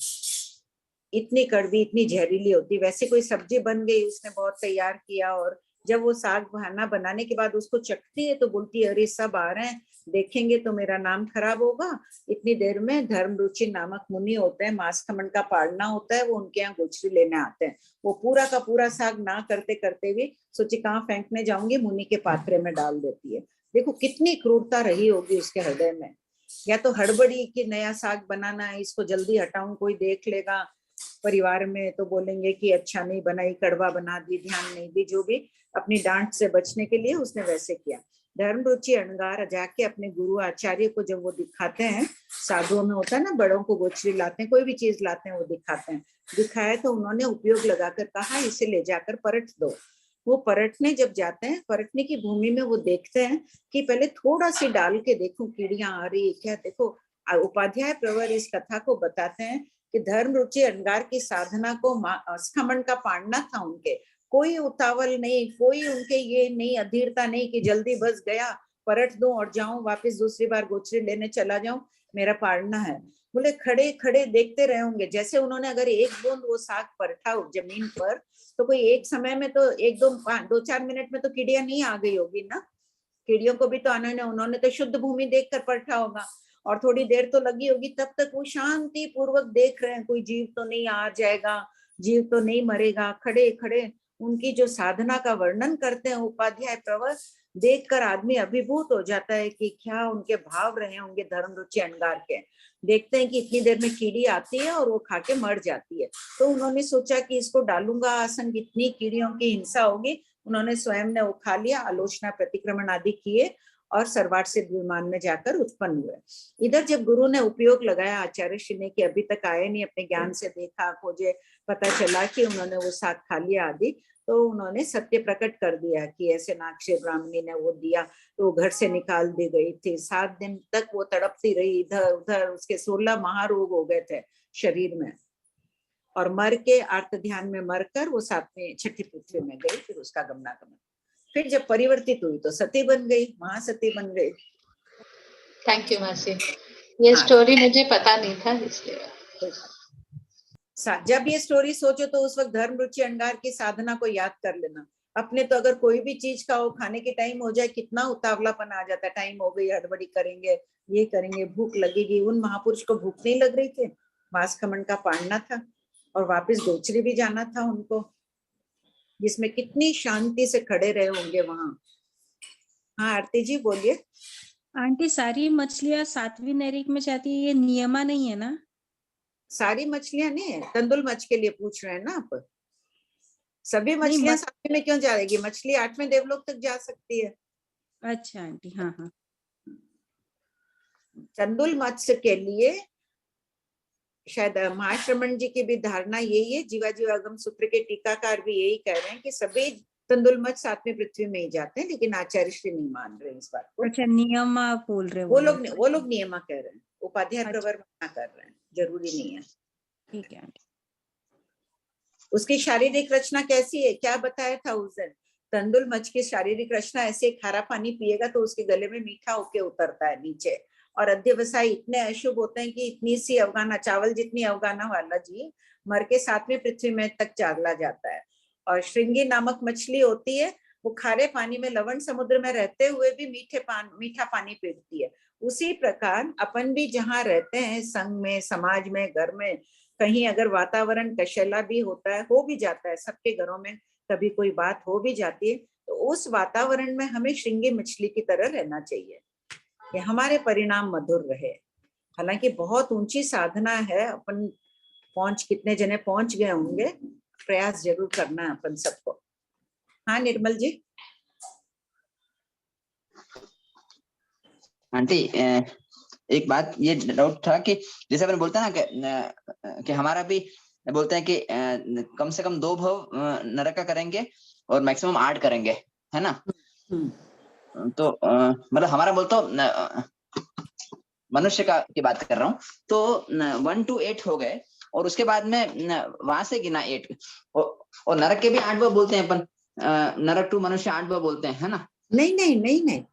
Speaker 2: इतनी कड़वी, इतनी जहरीली होती। वैसे कोई सब्जी बन गई, उसने बहुत तैयार किया, और जब वो साग खाना बनाने के बाद उसको चखती है तो बोलती है अरे सब आ रहे हैं, देखेंगे तो मेरा नाम खराब होगा। इतनी देर में धर्मरुचि नामक मुनि होते हैं, मांस खमन का पालना होता है, वो उनके यहाँ गोचरी लेने आते हैं। वो पूरा का पूरा साग ना करते करते भी सोची कहाँ फेंकने जाऊंगी, मुनि के पात्रे में डाल देती है। देखो कितनी क्रूरता रही होगी उसके हृदय में। या तो हड़बड़ी कि नया साग बनाना है, इसको जल्दी हटाऊं, कोई देख लेगा परिवार में तो बोलेंगे कि अच्छा नहीं बनाई, कड़वा बना दी, ध्यान नहीं दी, जो भी अपनी डांट से बचने के लिए उसने वैसे किया। धर्मरुचि अणगार जाके अपने गुरु आचार्य को जब वो दिखाते हैं, साधुओं में होता है ना, बड़ों को गोचरी लाते हैं, कोई भी चीज लाते हैं वो दिखाते हैं। दिखाया तो उन्होंने उपयोग लगाकर कहा इसे ले जाकर परट दो। वो परटने जब जाते हैं, परटने की भूमि में वो देखते हैं कि पहले थोड़ा सी डाल के देखो कीड़ियां आ रही क्या। देखो उपाध्याय प्रवर इस कथा को बताते हैं कि धर्मरुचि अणगार की साधना को स्खमन का पाड़ना था उनके। कोई उतावल नहीं, कोई उनके ये नहीं, अधीरता नहीं कि जल्दी बस गया परट दूं और जाऊं, वापस दूसरी बार गोचरी लेने चला जाऊं, मेरा पाड़ना है। बोले खड़े खड़े देखते रहे होंगे, जैसे उन्होंने अगर एक बूंद वो साग परठा जमीन पर, तो कोई एक समय में तो दो चार मिनट में तो कीड़ियां नहीं आ गई होगी ना। कीड़ियों को भी तो आना है, उन्होंने तो शुद्ध भूमि देखकर परठा होगा, और थोड़ी देर तो लगी होगी। तब तक वो शांति पूर्वक देख रहे हैं कोई जीव तो नहीं आ जाएगा, जीव तो नहीं मरेगा। खड़े खड़े उनकी जो साधना का वर्णन करते हैं उपाध्याय प्रवर, देखकर आदमी अभिभूत हो जाता है कि क्या उनके भाव रहे होंगे धर्मरुचि अणगार के। देखते हैं कि इतनी देर में कीड़ी आती है और वो खा के मर जाती है। तो उन्होंने सोचा कि इसको डालूंगा आसन, इतनी कीड़ियों की हिंसा होगी। उन्होंने स्वयं ने वो खा लिया, आलोचना प्रतिक्रमण आदि किए और सर्वाट से विमान में जाकर उत्पन्न हुए। इधर जब गुरु ने उपयोग लगाया आचार्य श्री ने कि अभी तक आए नहीं, अपने ज्ञान से देखा खोजे, पता चला कि उन्होंने वो साग खा लिया आदि, तो उन्होंने सत्य प्रकट कर दिया कि ऐसे नागश्री ब्राह्मणी ने वो दिया, तो वो घर से निकाल दी गई थी। 7 दिन तक वो तड़पती रही इधर उधर, उसके 16 महारोग हो गए थे शरीर में, और मर के आर्त ध्यान में मरकर वो 6ठी पृथ्वी में गई। फिर उसका गमनागमन, फिर जब परिवर्तित हुई तो सती बन गई, महासती बन गई।
Speaker 11: थैंक यू मासी, ये स्टोरी मुझे पता नहीं था इसलिए।
Speaker 2: जब ये स्टोरी सोचो तो उस वक्त धर्मरुचि अणगार की साधना को याद कर लेना। अपने तो अगर कोई भी चीज का वो खाने के टाइम हो जाए, कितना उतावलापन आ जाता है, टाइम हो गई, हड़बड़ी करेंगे, ये करेंगे, भूख लगेगी। उन महापुरुष को भूख नहीं लग रही थी, मांस खमन का पाड़ना था और वापस गोचरी भी जाना था उनको, जिसमें कितनी शांति से खड़े रहे होंगे वहां। हाँ आरती जी बोलिए।
Speaker 1: आंटी सारी मछलियां 7वीं नैरिक में जाती है, ये नियमा नहीं है ना?
Speaker 2: सारी मछलियां नहीं है, तंदुल मछ के लिए पूछ रहे हैं ना आप? सभी मछलियां 7वीं में क्यों जाएगी? मछली 8वें देवलोक तक जा सकती है।
Speaker 1: अच्छा आंटी, हाँ हाँ।
Speaker 2: तंदुल मत्स्य के लिए शायद महाश्रमण जी की भी धारणा यही है, जीवाजीव आगम सूत्र के टीकाकार भी यही कह रहे हैं कि सभी तंदुल मत्स्य 7वीं पृथ्वी में ही जाते हैं, लेकिन आचार्य श्री नहीं मान रहे इस बात को।
Speaker 1: अच्छा, नियमा बोल रहे
Speaker 2: वो लोग नियमा कह रहे हैं, उपाध्याय प्रवर मना कर रहे हैं, जरूरी नहीं है।
Speaker 1: ठीक है आंटी।
Speaker 2: उसकी शारीरिक रचना कैसी है, क्या बताया था उस दिन? तंदुल मछ की शारीरिक रचना ऐसे, खारा पानी पिएगा तो उसके गले में मीठा होके उतरता है नीचे, और अध्यवसायी इतने अशुभ होते हैं कि इतनी सी अवगाना, चावल जितनी अवगाना वाला जी मर के 7वीं पृथ्वी में तक चाला जाता है। और श्रृंगी नामक मछली होती है, वो खारे पानी में, लवण समुद्र में रहते हुए भी मीठा पानी पीती है। उसी प्रकार अपन भी जहाँ रहते हैं, संघ में, समाज में, घर में, कहीं अगर वातावरण कशेला भी होता है, हो भी जाता है, सबके घरों में कभी कोई बात हो भी जाती है, तो उस वातावरण में हमें श्रृंगी मछली की तरह रहना चाहिए कि हमारे परिणाम मधुर रहे। हालांकि बहुत ऊंची साधना है, अपन कितने जने पहुंच गए होंगे, प्रयास जरूर करना है अपन सबको। हाँ निर्मल जी।
Speaker 19: आंटी एक बात ये डाउट था कि जैसे अपन बोलते हैं ना कि हमारा भी बोलते हैं कि कम से कम 2 भव नरक का करेंगे और मैक्सिमम 8 करेंगे, है ना? तो मतलब हमारा बोलता मनुष्य का की बात कर रहा हूँ, तो 1 to 8 हो गए और उसके बाद में वहां से गिना 8 और नरक के भी 8 भव बोलते हैं अपन, नरक टू मनुष्य 8 भव बोलते हैं, है ना?
Speaker 2: नहीं नहीं नहीं नहीं,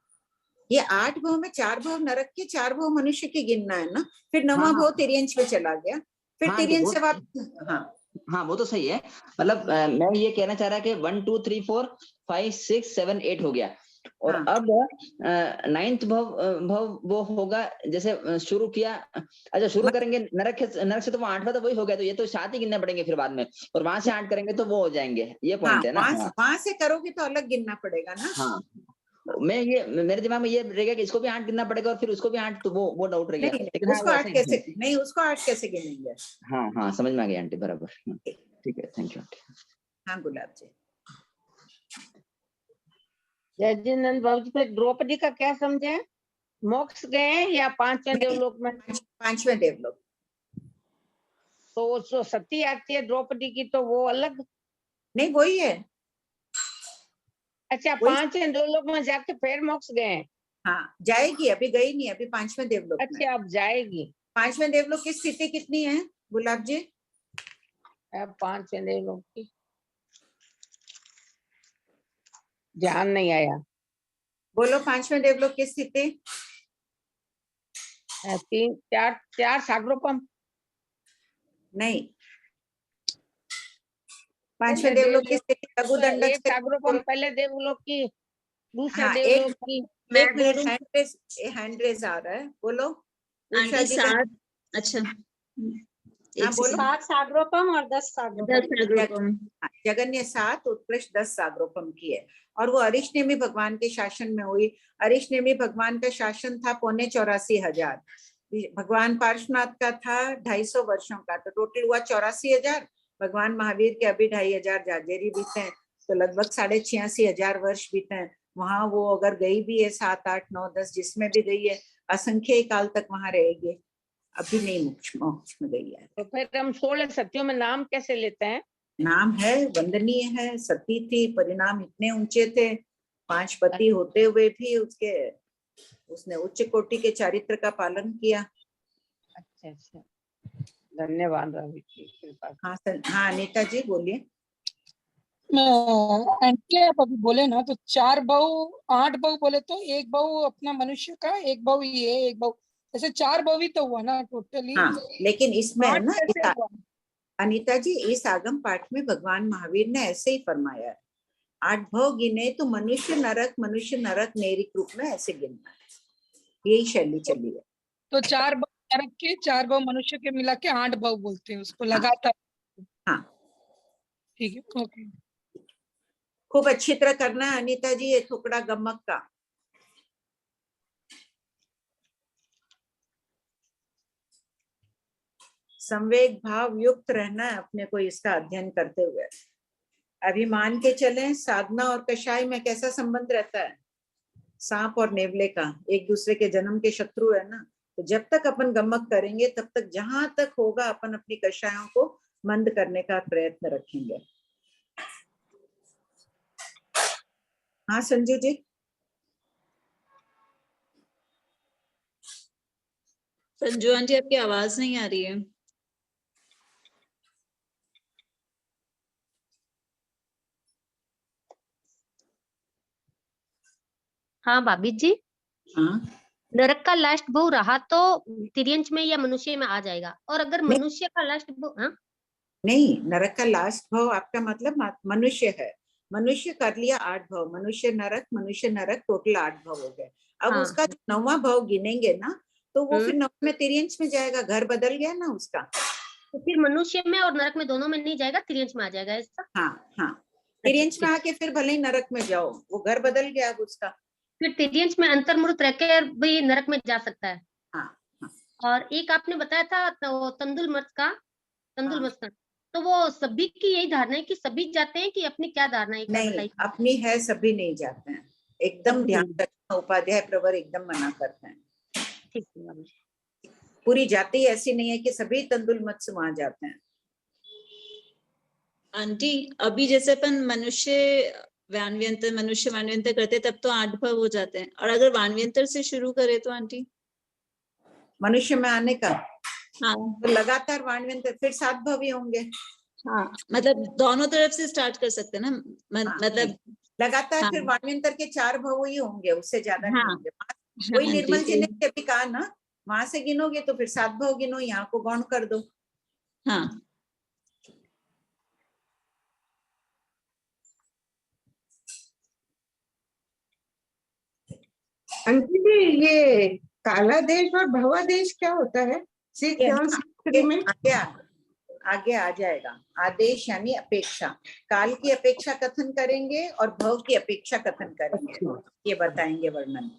Speaker 2: ये 8 भव में 4 भव नरक के, 4 भव मनुष्य के गिनना है ना, फिर 9वां भव तिर्यंश में चला गया, फिर तिर्यंश से वापस।
Speaker 19: हाँ वो तो सही है, मतलब मैं ये कहना चाह रहा कि 1 2 3 4 5 6 7 8 हो गया और अब 9th भव वो होगा जैसे शुरू किया, अच्छा शुरू करेंगे नरक से तो वो 8वां तो वही हो गया, तो ये तो 7 ही गिनने पड़ेंगे फिर बाद में, और वहां से 8 करेंगे तो वो हो जाएंगे, ये पॉइंट है ना?
Speaker 2: वहां से करोगे तो अलग गिनना पड़ेगा ना।
Speaker 19: हाँ मैं ये मेरे दिमाग में ये रहेगा कि इसको भी 8 गिनना पड़ेगा और फिर उसको भी 8, तो वो डाउट रह गया, लेकिन
Speaker 2: उसको 8 कैसे, नहीं उसको 8 कैसे गिनेंगे?
Speaker 19: हाँ हाँ समझ में आ गया आंटी, बराबर, ठीक है, थैंक यू आंटी।
Speaker 2: हाँ गुलाब जी।
Speaker 5: जयजीनंद बाबू जी, फिर द्रौपदी का क्या समझे? मोक्ष गए या 5वें देवलोक में?
Speaker 2: 5वें देवलोक।
Speaker 5: तो जो सती आती है द्रौपदी की, तो वो अलग?
Speaker 2: नहीं वही है।
Speaker 5: अच्छा 5वें देवलोक में जाके फिर मोक्ष गए?
Speaker 2: हाँ जाएगी, अभी गई नहीं, अभी 5वें देवलोक।
Speaker 5: अच्छा अब जाएगी।
Speaker 2: 5वें देवलोक की स्थिति कितनी है गुलाब जी?
Speaker 5: 5वें देवलोक की ध्यान नहीं आया,
Speaker 2: बोलो। 5वें देवलोक की स्थिति
Speaker 5: 3 4 सागरोपम
Speaker 2: नहीं, 5वें देवलोक की स्थिति लघुदंडक
Speaker 5: एक सागरोपम पहले देवलोक की, दूसरे
Speaker 2: हाँ,
Speaker 5: देवलोक की।
Speaker 2: एक मिनट, हैंड रेज आ रहा है, बोलो।
Speaker 1: आंटी 7, अच्छा
Speaker 2: हाँ बोलो।
Speaker 10: 7 सागरोपम और 10 सागरोपम।
Speaker 2: जगन्य 7, उत्कृष्ट 10 सागरोपम की है, और वो अरिष्नेमी भगवान के शासन में हुई। अरिष्नेमी भगवान का शासन था 84,500, भगवान पार्श्वनाथ का था 250 वर्षों का, तो टोटल हुआ 84,000। भगवान महावीर के अभी 2,500 जाजेरी बीते हैं, तो लगभग 86,500 वर्ष बीते हैं। वहां वो अगर गई भी है 7 8 9 10 जिसमें भी गई है, असंख्य काल तक वहां रहेगी, अभी नहीं मोक्ष में गई है।
Speaker 5: तो फिर हम 16 सतियों में नाम कैसे लेते हैं?
Speaker 2: नाम है, वंदनीय है, सती थी, परिणाम इतने ऊंचे थे, 5 पति होते हुए भी उसने उच्च कोटि के चारित्र का पालन किया।
Speaker 5: अच्छा अच्छा, धन्यवाद रवि जी, कृपा।
Speaker 2: हाँ अनीता जी बोलिए।
Speaker 20: आंटी आप अभी बोले ना, तो 4 भव 8 भव बोले, तो 1 भव अपना मनुष्य का, 1 भव ये, 1 भव, ऐसे 4 भव ही तो हुआ ना टोटली।
Speaker 2: हाँ लेकिन इसमें है ना अनीता जी, इस आगम पाठ में भगवान महावीर ने ऐसे ही फरमाया है, 8 भव गिने तो मनुष्य नरक नेरिक रूप में ऐसे गिनना है, यही शैली चली है।
Speaker 20: तो 4 भव नरक के, 4 भव मनुष्य के मिला के 8 भव बोलते हैं उसको लगातार।
Speaker 2: हाँ
Speaker 20: ठीक है, ओके।
Speaker 2: खूब अच्छी तरह करना है अनीता जी, ये टुकड़ा गमक का। संवेग भाव युक्त रहना है अपने को इसका अध्ययन करते हुए। अभी मान के चलें साधना और कषाय में कैसा संबंध रहता है, सांप और नेवले का, एक दूसरे के जन्म के शत्रु है ना, तो जब तक अपन गमक करेंगे तब तक जहां तक होगा अपन अपनी कषायों को मंद करने का प्रयत्न रखेंगे। हाँ संजू जी।
Speaker 1: संजू आंटी आपकी आवाज नहीं आ रही है।
Speaker 4: हाँ भाभी जी।
Speaker 2: हाँ
Speaker 4: नरक का लास्ट भव रहा तो तिर्यंश में या मनुष्य में आ जाएगा, और अगर मनुष्य का लास्ट भव, हाँ
Speaker 2: नहीं, नरक का लास्ट भव आपका मतलब मनुष्य है, मनुष्य कर लिया 8 भव, मनुष्य नरक टोटल 8 भव हो गए। अब उसका 9वां भव गिनेंगे ना, तो वो फिर 9 में तिर्यंश में जाएगा, घर बदल गया ना उसका,
Speaker 4: तो फिर मनुष्य में और नरक में दोनों में नहीं जाएगा, तिर्यंश में आ जाएगा ऐसा।
Speaker 2: हाँ तिर्यंश में आके फिर भले ही नरक में जाओ, वो घर बदल गया अब उसका।
Speaker 4: फिर तिर्यंश में अंतर्मुहूर्त रहकर भी नरक में जा सकता है।
Speaker 2: हाँ।
Speaker 4: और एक आपने बताया था तो तंदुल मत का, तो वो सभी की यही धारणा है कि सभी जाते हैं, कि अपनी क्या धारणा है?
Speaker 2: नहीं, अपनी है, सभी नहीं जाते हैं, एकदम ध्यान रखना, उपाध्याय प्रवर एकदम मना करते हैं।
Speaker 4: ठीक है बाबू जी।
Speaker 2: पूरी जाति ऐसी नहीं है कि सभी तंदुल मत से वहां जाते हैं।
Speaker 1: आंटी अभी जैसे अपन मनुष्य वाणव्यंतर करते तब तो 8 भव हो जाते हैं, और अगर वाणव्यंतर से शुरू करे तो आंटी
Speaker 2: मनुष्य में आने का
Speaker 1: हाँ
Speaker 2: तो लगातार वाणव्यंतर फिर 7 भव ही होंगे।
Speaker 1: हाँ मतलब दोनों तरफ से स्टार्ट कर सकते हैं ना, मतलब
Speaker 2: लगातार
Speaker 1: हाँ।
Speaker 2: फिर वाणव्यंतर के 4 भव ही होंगे, उससे ज्यादा नहीं
Speaker 1: हाँ।
Speaker 2: होंगे। वही
Speaker 1: हाँ,
Speaker 2: निर्मल जी ने
Speaker 1: ठीक है।
Speaker 2: अभी कहा ना, वहां से गिनोगे तो फिर 7 भव गिनो, यहाँ को गौण कर दो।
Speaker 1: हाँ
Speaker 3: अंकित जी, ये काला देश और भवा देश क्या होता है? में
Speaker 2: आगे आ जाएगा। आदेश यानी अपेक्षा, काल की अपेक्षा कथन करेंगे और भव की अपेक्षा कथन करेंगे, ये बताएंगे वर्णन।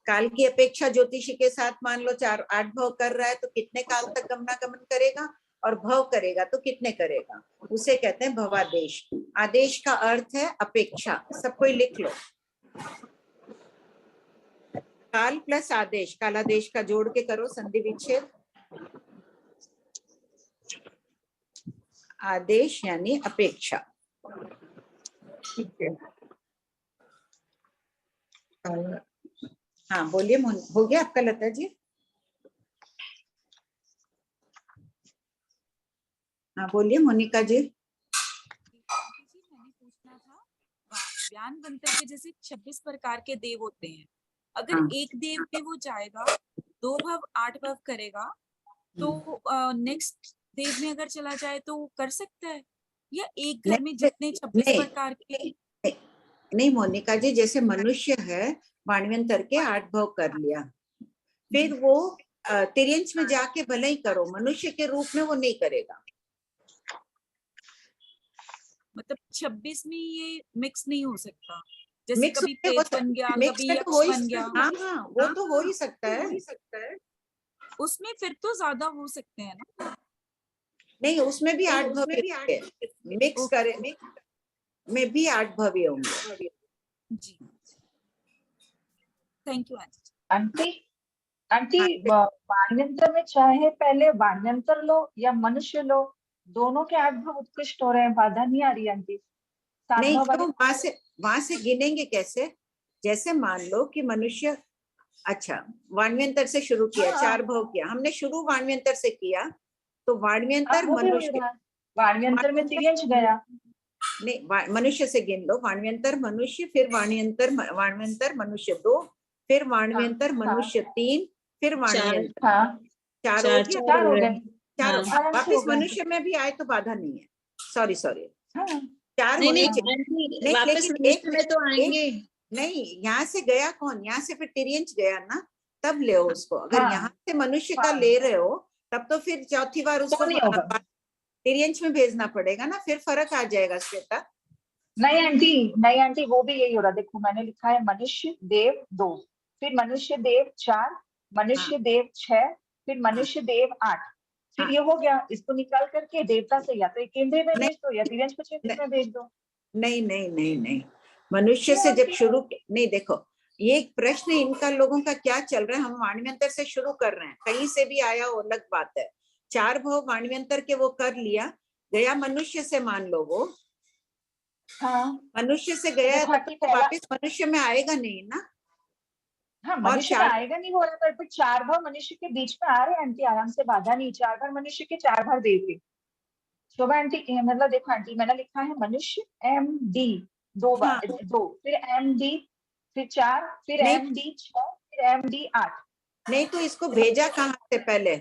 Speaker 2: काल की अपेक्षा ज्योतिषी के साथ मान लो 8 भव कर रहा है तो कितने काल तक गमनागमन करेगा, और भव करेगा तो कितने करेगा, उसे कहते हैं भवादेश। आदेश का अर्थ है अपेक्षा, सब कोई लिख लो। काल प्लस आदेश, कालादेश का जोड़ के करो संधि विच्छेद। आदेश यानी अपेक्षा।
Speaker 3: ठीक है।
Speaker 2: हाँ बोलिए, हो गया आपका लता जी? हाँ बोलिए मोनिका जी।
Speaker 21: मैंने पूछना था, व्यानवंतर के जैसे 26 प्रकार के देव होते हैं, अगर
Speaker 2: हाँ।
Speaker 21: एक देव पे वो जाएगा 2 भव 8 भव करेगा, तो नेक्स्ट देव में अगर चला जाए तो वो कर सकता है, या एक घर में जितने 26 प्रकार के?
Speaker 2: नहीं मोनिका जी, जैसे मनुष्य है वाणव्यंतर के 8 भव कर लिया, फिर वो तिर्यंच में जाके भले ही करो, मनुष्य के रूप में वो नहीं करेगा।
Speaker 21: मतलब 26 में ये मिक्स नहीं हो सकता, जैसे
Speaker 2: मिक्स
Speaker 21: कभी पेट बन गया, कभी यक्ष बन गया।
Speaker 2: हाँ हाँ वो तो हो ही सकता है।
Speaker 21: उसमें फिर तो ज्यादा हो सकते हैं ना?
Speaker 2: नहीं, उसमें भी 8 भव होंगे, मिक्स करे में भी 8 भव होंगे।
Speaker 21: जी थैंक यू
Speaker 16: आंटी। आंटी वाण्यंत्र में चाहे पहले वाण्यंत्र लो या मनुष्य लो, दोनों के 8 भव उत्कृष्ट हो रहे हैं, बाधा नहीं आ रही आंटी।
Speaker 2: नहीं तो वहां से गिनेंगे कैसे? जैसे मान लो कि मनुष्य, अच्छा वाण्यंतर से शुरू किया, 4 भव किया हमने, शुरू वाण्यंतर से किया तो वाण्यंतर मनुष्य,
Speaker 16: वाण्यंतर में तिर्यंच गया।
Speaker 2: नहीं मनुष्य से गिन लो, वाण्यंतर मनुष्य, फिर वाण्यंतर मनुष्य 2, फिर वाण्यंतर मनुष्य 3, फिर वाण्यंतर 4 हो गए। 4 वापिस मनुष्य में भी आए तो बाधा नहीं है। सॉरी 4 होने चाहिए,
Speaker 1: वापस मनुष्य में तो आएंगे
Speaker 2: नहीं। यहाँ से गया कौन? यहाँ से फिर तिर्यंच गया ना, तब ले उसको। अगर यहाँ से मनुष्य का ले रहे हो तब तो फिर चौथी बार उसको तिर्यंच में भेजना पड़ेगा ना, फिर फर्क आ जाएगा श्वेता।
Speaker 16: नहीं आंटी वो भी यही हो रहा। देखो मैंने लिखा है मनुष्य देव 2, फिर मनुष्य देव 4, मनुष्य देव 6, फिर मनुष्य देव 8, फिर ये हो गया। इसको निकाल करके देवता से या तो केंद्र में भेज दो या तिर्यंच क्षेत्र में भेज दो।
Speaker 2: नहीं मनुष्य से जब शुरू, नहीं देखो ये एक प्रश्न इनका लोगों का क्या चल रहा है। हम वाण्यंतर से शुरू कर रहे हैं, कहीं से भी आया वो अलग बात है। 4 भव वाण्यंतर के वो कर लिया, गया मनुष्य से, मान लो वो मनुष्य से गया है तो वापिस मनुष्य में आएगा नहीं ना।
Speaker 16: हाँ मनुष्य में आएगा नहीं, हो रहा है पर 4 भव मनुष्य के बीच में आ रहे हैं आंटी, आराम से, बाधा नहीं। 4 बार मनुष्य के 4 बार देव के। शोभा आंटी मतलब देखो आंटी मैंने लिखा है मनुष्य MD 2 बार, 2 फिर MD फिर 4 फिर MD 6 फिर MD 8।
Speaker 2: नहीं तो इसको भेजा कहाँ से? पहले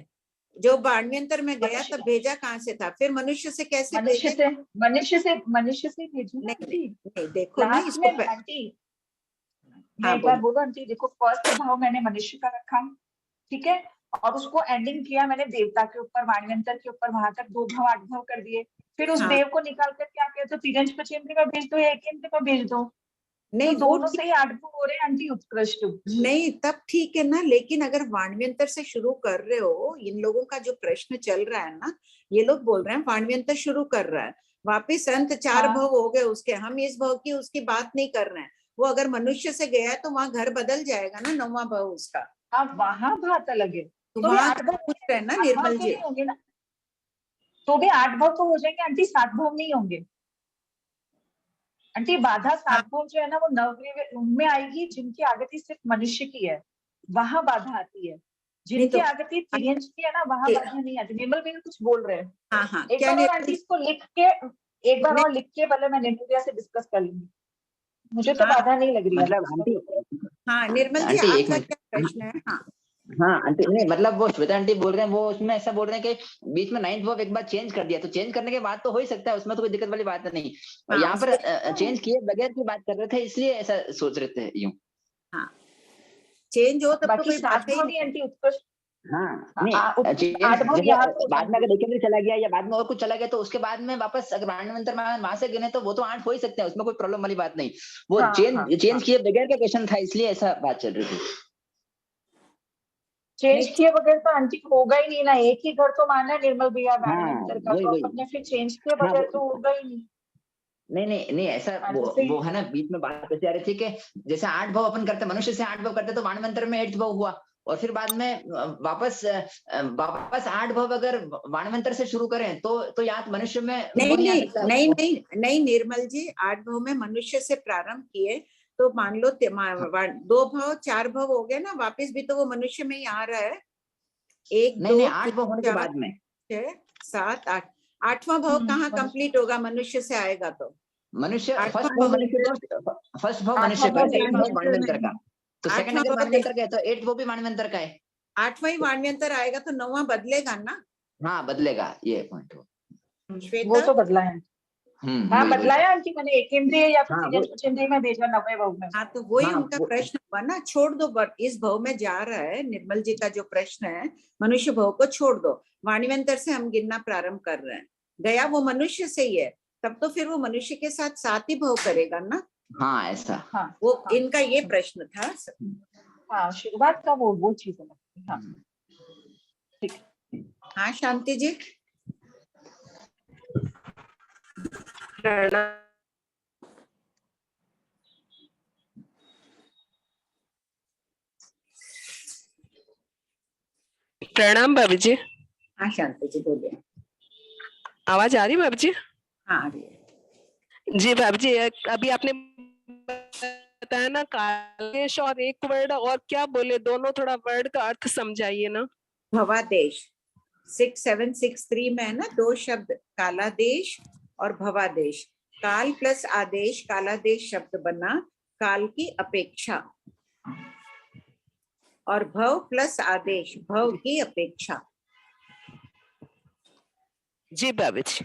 Speaker 2: जो वाण्यंतर में गया तब भेजा कहाँ से था? फिर मनुष्य से कैसे?
Speaker 16: मनुष्य से भेजू।
Speaker 2: नहीं देखो ना इसको
Speaker 16: आंटी मैं एक बार बोलो आंटी, देखो फर्स्ट भाव मैंने मनुष्य का रखा, ठीक है, और उसको एंडिंग किया मैंने देवता के ऊपर, वाण्यंतर के ऊपर, वहां तक 2 भव 8 भव कर दिए। फिर उस देव को निकाल कर क्या किया, तो तिर्यंच पचेंद्र में भेज दो या केंद्र में भेज दो। नहीं तो दोनों से ही 8 भव हो रहे हैं आंटी, उत्कृष्ट।
Speaker 2: नहीं तब ठीक है ना, लेकिन अगर वाण्यंतर से शुरू कर रहे हो, इन लोगों का जो प्रश्न चल रहा है ना, ये लोग बोल रहे हैं वाण्यंतर शुरू कर रहा है, वापिस अंत 4 भव हो गए उसके, हम इस भव की उसकी बात नहीं कर रहे हैं। वो अगर मनुष्य से गया है तो वहां घर बदल जाएगा ना, 9वां भव उसका।
Speaker 16: हाँ वहां भात अलग है,
Speaker 2: तो
Speaker 16: तो भी
Speaker 2: वहां
Speaker 16: 8 भाव
Speaker 2: पूछ रहे हैं ना
Speaker 16: 7 भाव
Speaker 2: निर्मल
Speaker 16: तो
Speaker 2: जी।
Speaker 16: नहीं होंगे ना, तो भी 8 भाव तो हो जाएंगे आंटी, 7 भाव नहीं होंगे आंटी। बाधा 7 भाव जो है ना वो नवग्रह उनमें आएगी जिनकी आगति सिर्फ मनुष्य की है, वहां बाधा आती है। जिनकी
Speaker 2: तो
Speaker 16: आगति त्रियंश की है ना वहां बाधा नहीं आती। निर्मल भैया कुछ बोल रहे हैं,
Speaker 2: हाँ हाँ
Speaker 16: एक
Speaker 2: क्या
Speaker 16: बार और
Speaker 2: निर्मल
Speaker 16: आंटी इसको लिख के, एक बार और लिख के पहले मैं निर्मल भैया से डिस्कस कर लूंगी, मुझे तो
Speaker 2: हाँ
Speaker 16: बाधा नहीं लग रही है।
Speaker 19: मतलब आंटी,
Speaker 2: हाँ निर्मल जी
Speaker 19: आंटी एक
Speaker 2: आपका
Speaker 19: मिनट।
Speaker 2: क्या प्रश्न है? हाँ
Speaker 19: हाँ आंटी, नहीं मतलब वो श्वेता आंटी बोल रहे हैं, वो उसमें ऐसा बोल रहे हैं कि बीच में 9th वर्ब एक बार चेंज कर दिया, तो चेंज करने के बाद तो हो ही सकता है, उसमें तो कोई दिक्कत वाली बात नहीं।
Speaker 2: हाँ,
Speaker 19: यहाँ पर चेंज किए बगैर की बात कर रहे थे, इसलिए ऐसा सोच रहे थे यूं।
Speaker 2: हाँ चेंज हो तब तो
Speaker 16: बाकी
Speaker 2: कोई
Speaker 16: 7
Speaker 2: बात ही
Speaker 16: भाव
Speaker 2: नहीं
Speaker 16: ही
Speaker 2: है।
Speaker 16: आंटी उत्कृष्ट,
Speaker 19: हाँ नहीं चेंज
Speaker 16: 8 भाव
Speaker 19: जैसे
Speaker 16: यहाँ पे हो
Speaker 19: बाद में
Speaker 16: जाएंगे।
Speaker 19: अगर देखेंद्र चला गया या बाद में और कुछ चला गया, तो उसके बाद में वापस अगर वाणिमंत्र में वहां से गिने तो वो तो 8 हो ही सकते हैं, उसमें कोई प्रॉब्लम वाली बात नहीं। वो
Speaker 16: हाँ,
Speaker 19: चेंज किए बगैर का क्वेश्चन था, इसलिए ऐसा बात चल रही थी।
Speaker 16: चेंज किए बगैर तो आंटी होगा ही नहीं ना, एक ही घर तो माना है निर्मल भैया
Speaker 19: हाँ
Speaker 16: वाणिमंत्र का,
Speaker 19: वही
Speaker 16: तो
Speaker 19: वही।
Speaker 16: अपन ने फिर चेंज किए
Speaker 19: हाँ
Speaker 16: बगैर तो होगा ही नहीं।
Speaker 19: नहीं ऐसा वो है ना, बीच में बात ऐसी आ रही थी कि जैसे 8 भाव अपन करते, मनुष्य से 8 भाव करते, तो वाणिमंत्र में 8th भाव हुआ, और फिर बाद में वापस 8 भाव अगर वाणिमंत्र से शुरू करें तो यहाँ मनुष्य में वो नहीं आ सकता।
Speaker 2: नहीं निर्मल जी 8 भाव में मनुष्य से प्रारंभ किए तो मान लो 2 भाव 4 भाव हो गया ना, वापस भी तो वो मनुष्य में ही आ रहा है। 1 2
Speaker 19: नहीं 8 भाव होने के बाद में
Speaker 2: 6 7 8 8वां भाव कहाँ कंप्लीट होगा? मनुष्य से आएगा तो
Speaker 19: मनुष्य फर्स्ट भाव मनुष्य का, सेकंड भाव वाणिमंत्र का, तो सेकंड अगर वाणिमंत्र का है तो 8th भाव भी वाणिमंत्र का है।
Speaker 2: 8वां ही वाणिमंत्र आएगा तो 9वां बदलेगा ना?
Speaker 19: हाँ बदलेगा, ये पॉइंट
Speaker 16: वो तो बदला है। हाँ
Speaker 19: वही
Speaker 16: बदला है आंटी, मैंने एक इंद्रिय या फिर
Speaker 19: हाँ,
Speaker 16: त्रियंश इंद्रिय में भेजा 90 भाव में।
Speaker 2: हाँ तो वही
Speaker 19: हाँ,
Speaker 2: उनका प्रश्न हुआ ना, छोड़ दो इस भाव में जा रहा है। निर्मल जी का जो प्रश्न है, मनुष्य भाव को छोड़ दो, वाणिमंत्र से हम गिनना प्रारंभ कर रहे हैं, गया वो मनुष्य से ही है, तब तो फिर वो मनुष्य के साथ 7 ही भाव करेगा ना।
Speaker 19: हाँ ऐसा।
Speaker 16: हाँ
Speaker 2: वो इनका ये प्रश्न था।
Speaker 16: हाँ शुरुआत का वो चीज है। हाँ ठीक।
Speaker 2: हाँ शांति जी।
Speaker 6: प्रणाम भाभी जी।
Speaker 2: हाँ शांति जी बोलिए।
Speaker 6: आवाज आ रही है भाभी जी?
Speaker 2: हाँ आ रही है
Speaker 6: जी भाभी जी, अभी आपने बताया ना कालेश और एक वर्ड और क्या बोले, दोनों थोड़ा वर्ड का अर्थ समझाइए ना।
Speaker 2: भवादेश 6763 में है ना 2 शब्द, कालादेश और भवादेश। काल प्लस आदेश, कालादेश शब्द बना काल की अपेक्षा, और भव प्लस आदेश भव की अपेक्षा।
Speaker 6: जी भाभी जी।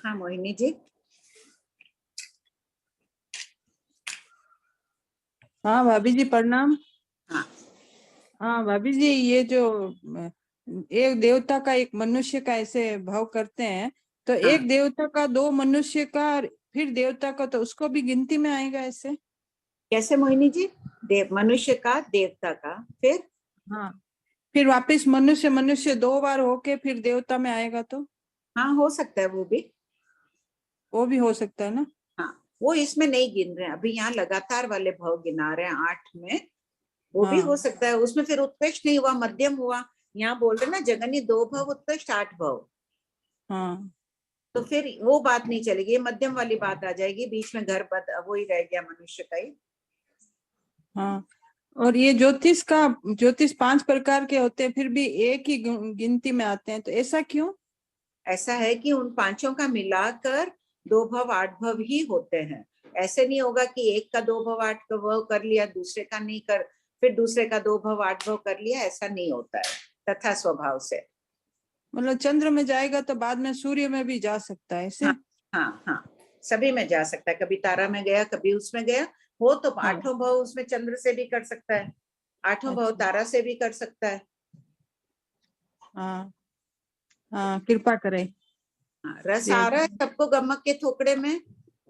Speaker 2: हाँ मोहिनी जी।
Speaker 14: हाँ भाभी जी प्रणाम।
Speaker 2: हाँ
Speaker 14: हाँ भाभी जी, ये जो एक देवता का एक मनुष्य का ऐसे भाव करते हैं, तो
Speaker 2: हाँ।
Speaker 14: एक देवता का 2 मनुष्य का फिर देवता का, तो उसको भी गिनती में आएगा ऐसे?
Speaker 2: कैसे मोहिनी जी? मनुष्य का देवता का फिर?
Speaker 14: हाँ फिर वापस मनुष्य 2 बार होके फिर देवता में आएगा तो?
Speaker 2: हाँ हो सकता है, वो भी
Speaker 14: हो सकता है ना।
Speaker 2: हाँ वो इसमें नहीं गिन रहे हैं अभी, यहाँ लगातार वाले भाव गिना रहे हैं 8 में, वो भी हो सकता है। उसमें फिर उत्कृष्ट नहीं हुआ, मध्यम हुआ। यहाँ बोल रहे ना जगन्य 2 भाव उत्कृष्ट 8 भाव।
Speaker 14: हाँ
Speaker 2: तो फिर वो बात नहीं चलेगी, ये मध्यम वाली बात आ जाएगी, बीच में घर वो ही रह गया मनुष्य का ही।
Speaker 14: हाँ और ये ज्योतिष 5 प्रकार के होते हैं, फिर भी एक ही गिनती में आते हैं, तो ऐसा क्यों?
Speaker 2: ऐसा है कि उन 5 का मिलाकर 2 भाव 8 भाव ही होते हैं। ऐसे नहीं होगा कि एक का 2 भाव 8 भाव कर लिया, दूसरे का नहीं कर, फिर दूसरे का 2 भाव 8 भाव कर लिया, ऐसा नहीं होता है तथा स्वभाव से।
Speaker 14: मतलब चंद्र में जाएगा तो बाद में सूर्य में भी जा सकता है ऐसे?
Speaker 2: हाँ सभी में जा सकता है, कभी तारा में गया कभी उसमें गया, हो तो 8 भाव उसमें चंद्र से भी कर सकता है, 8 भाव तारा से भी कर सकता है।
Speaker 14: हाँ कृपा करें।
Speaker 2: रस आ रहा है सबको गमक के थोकड़े में,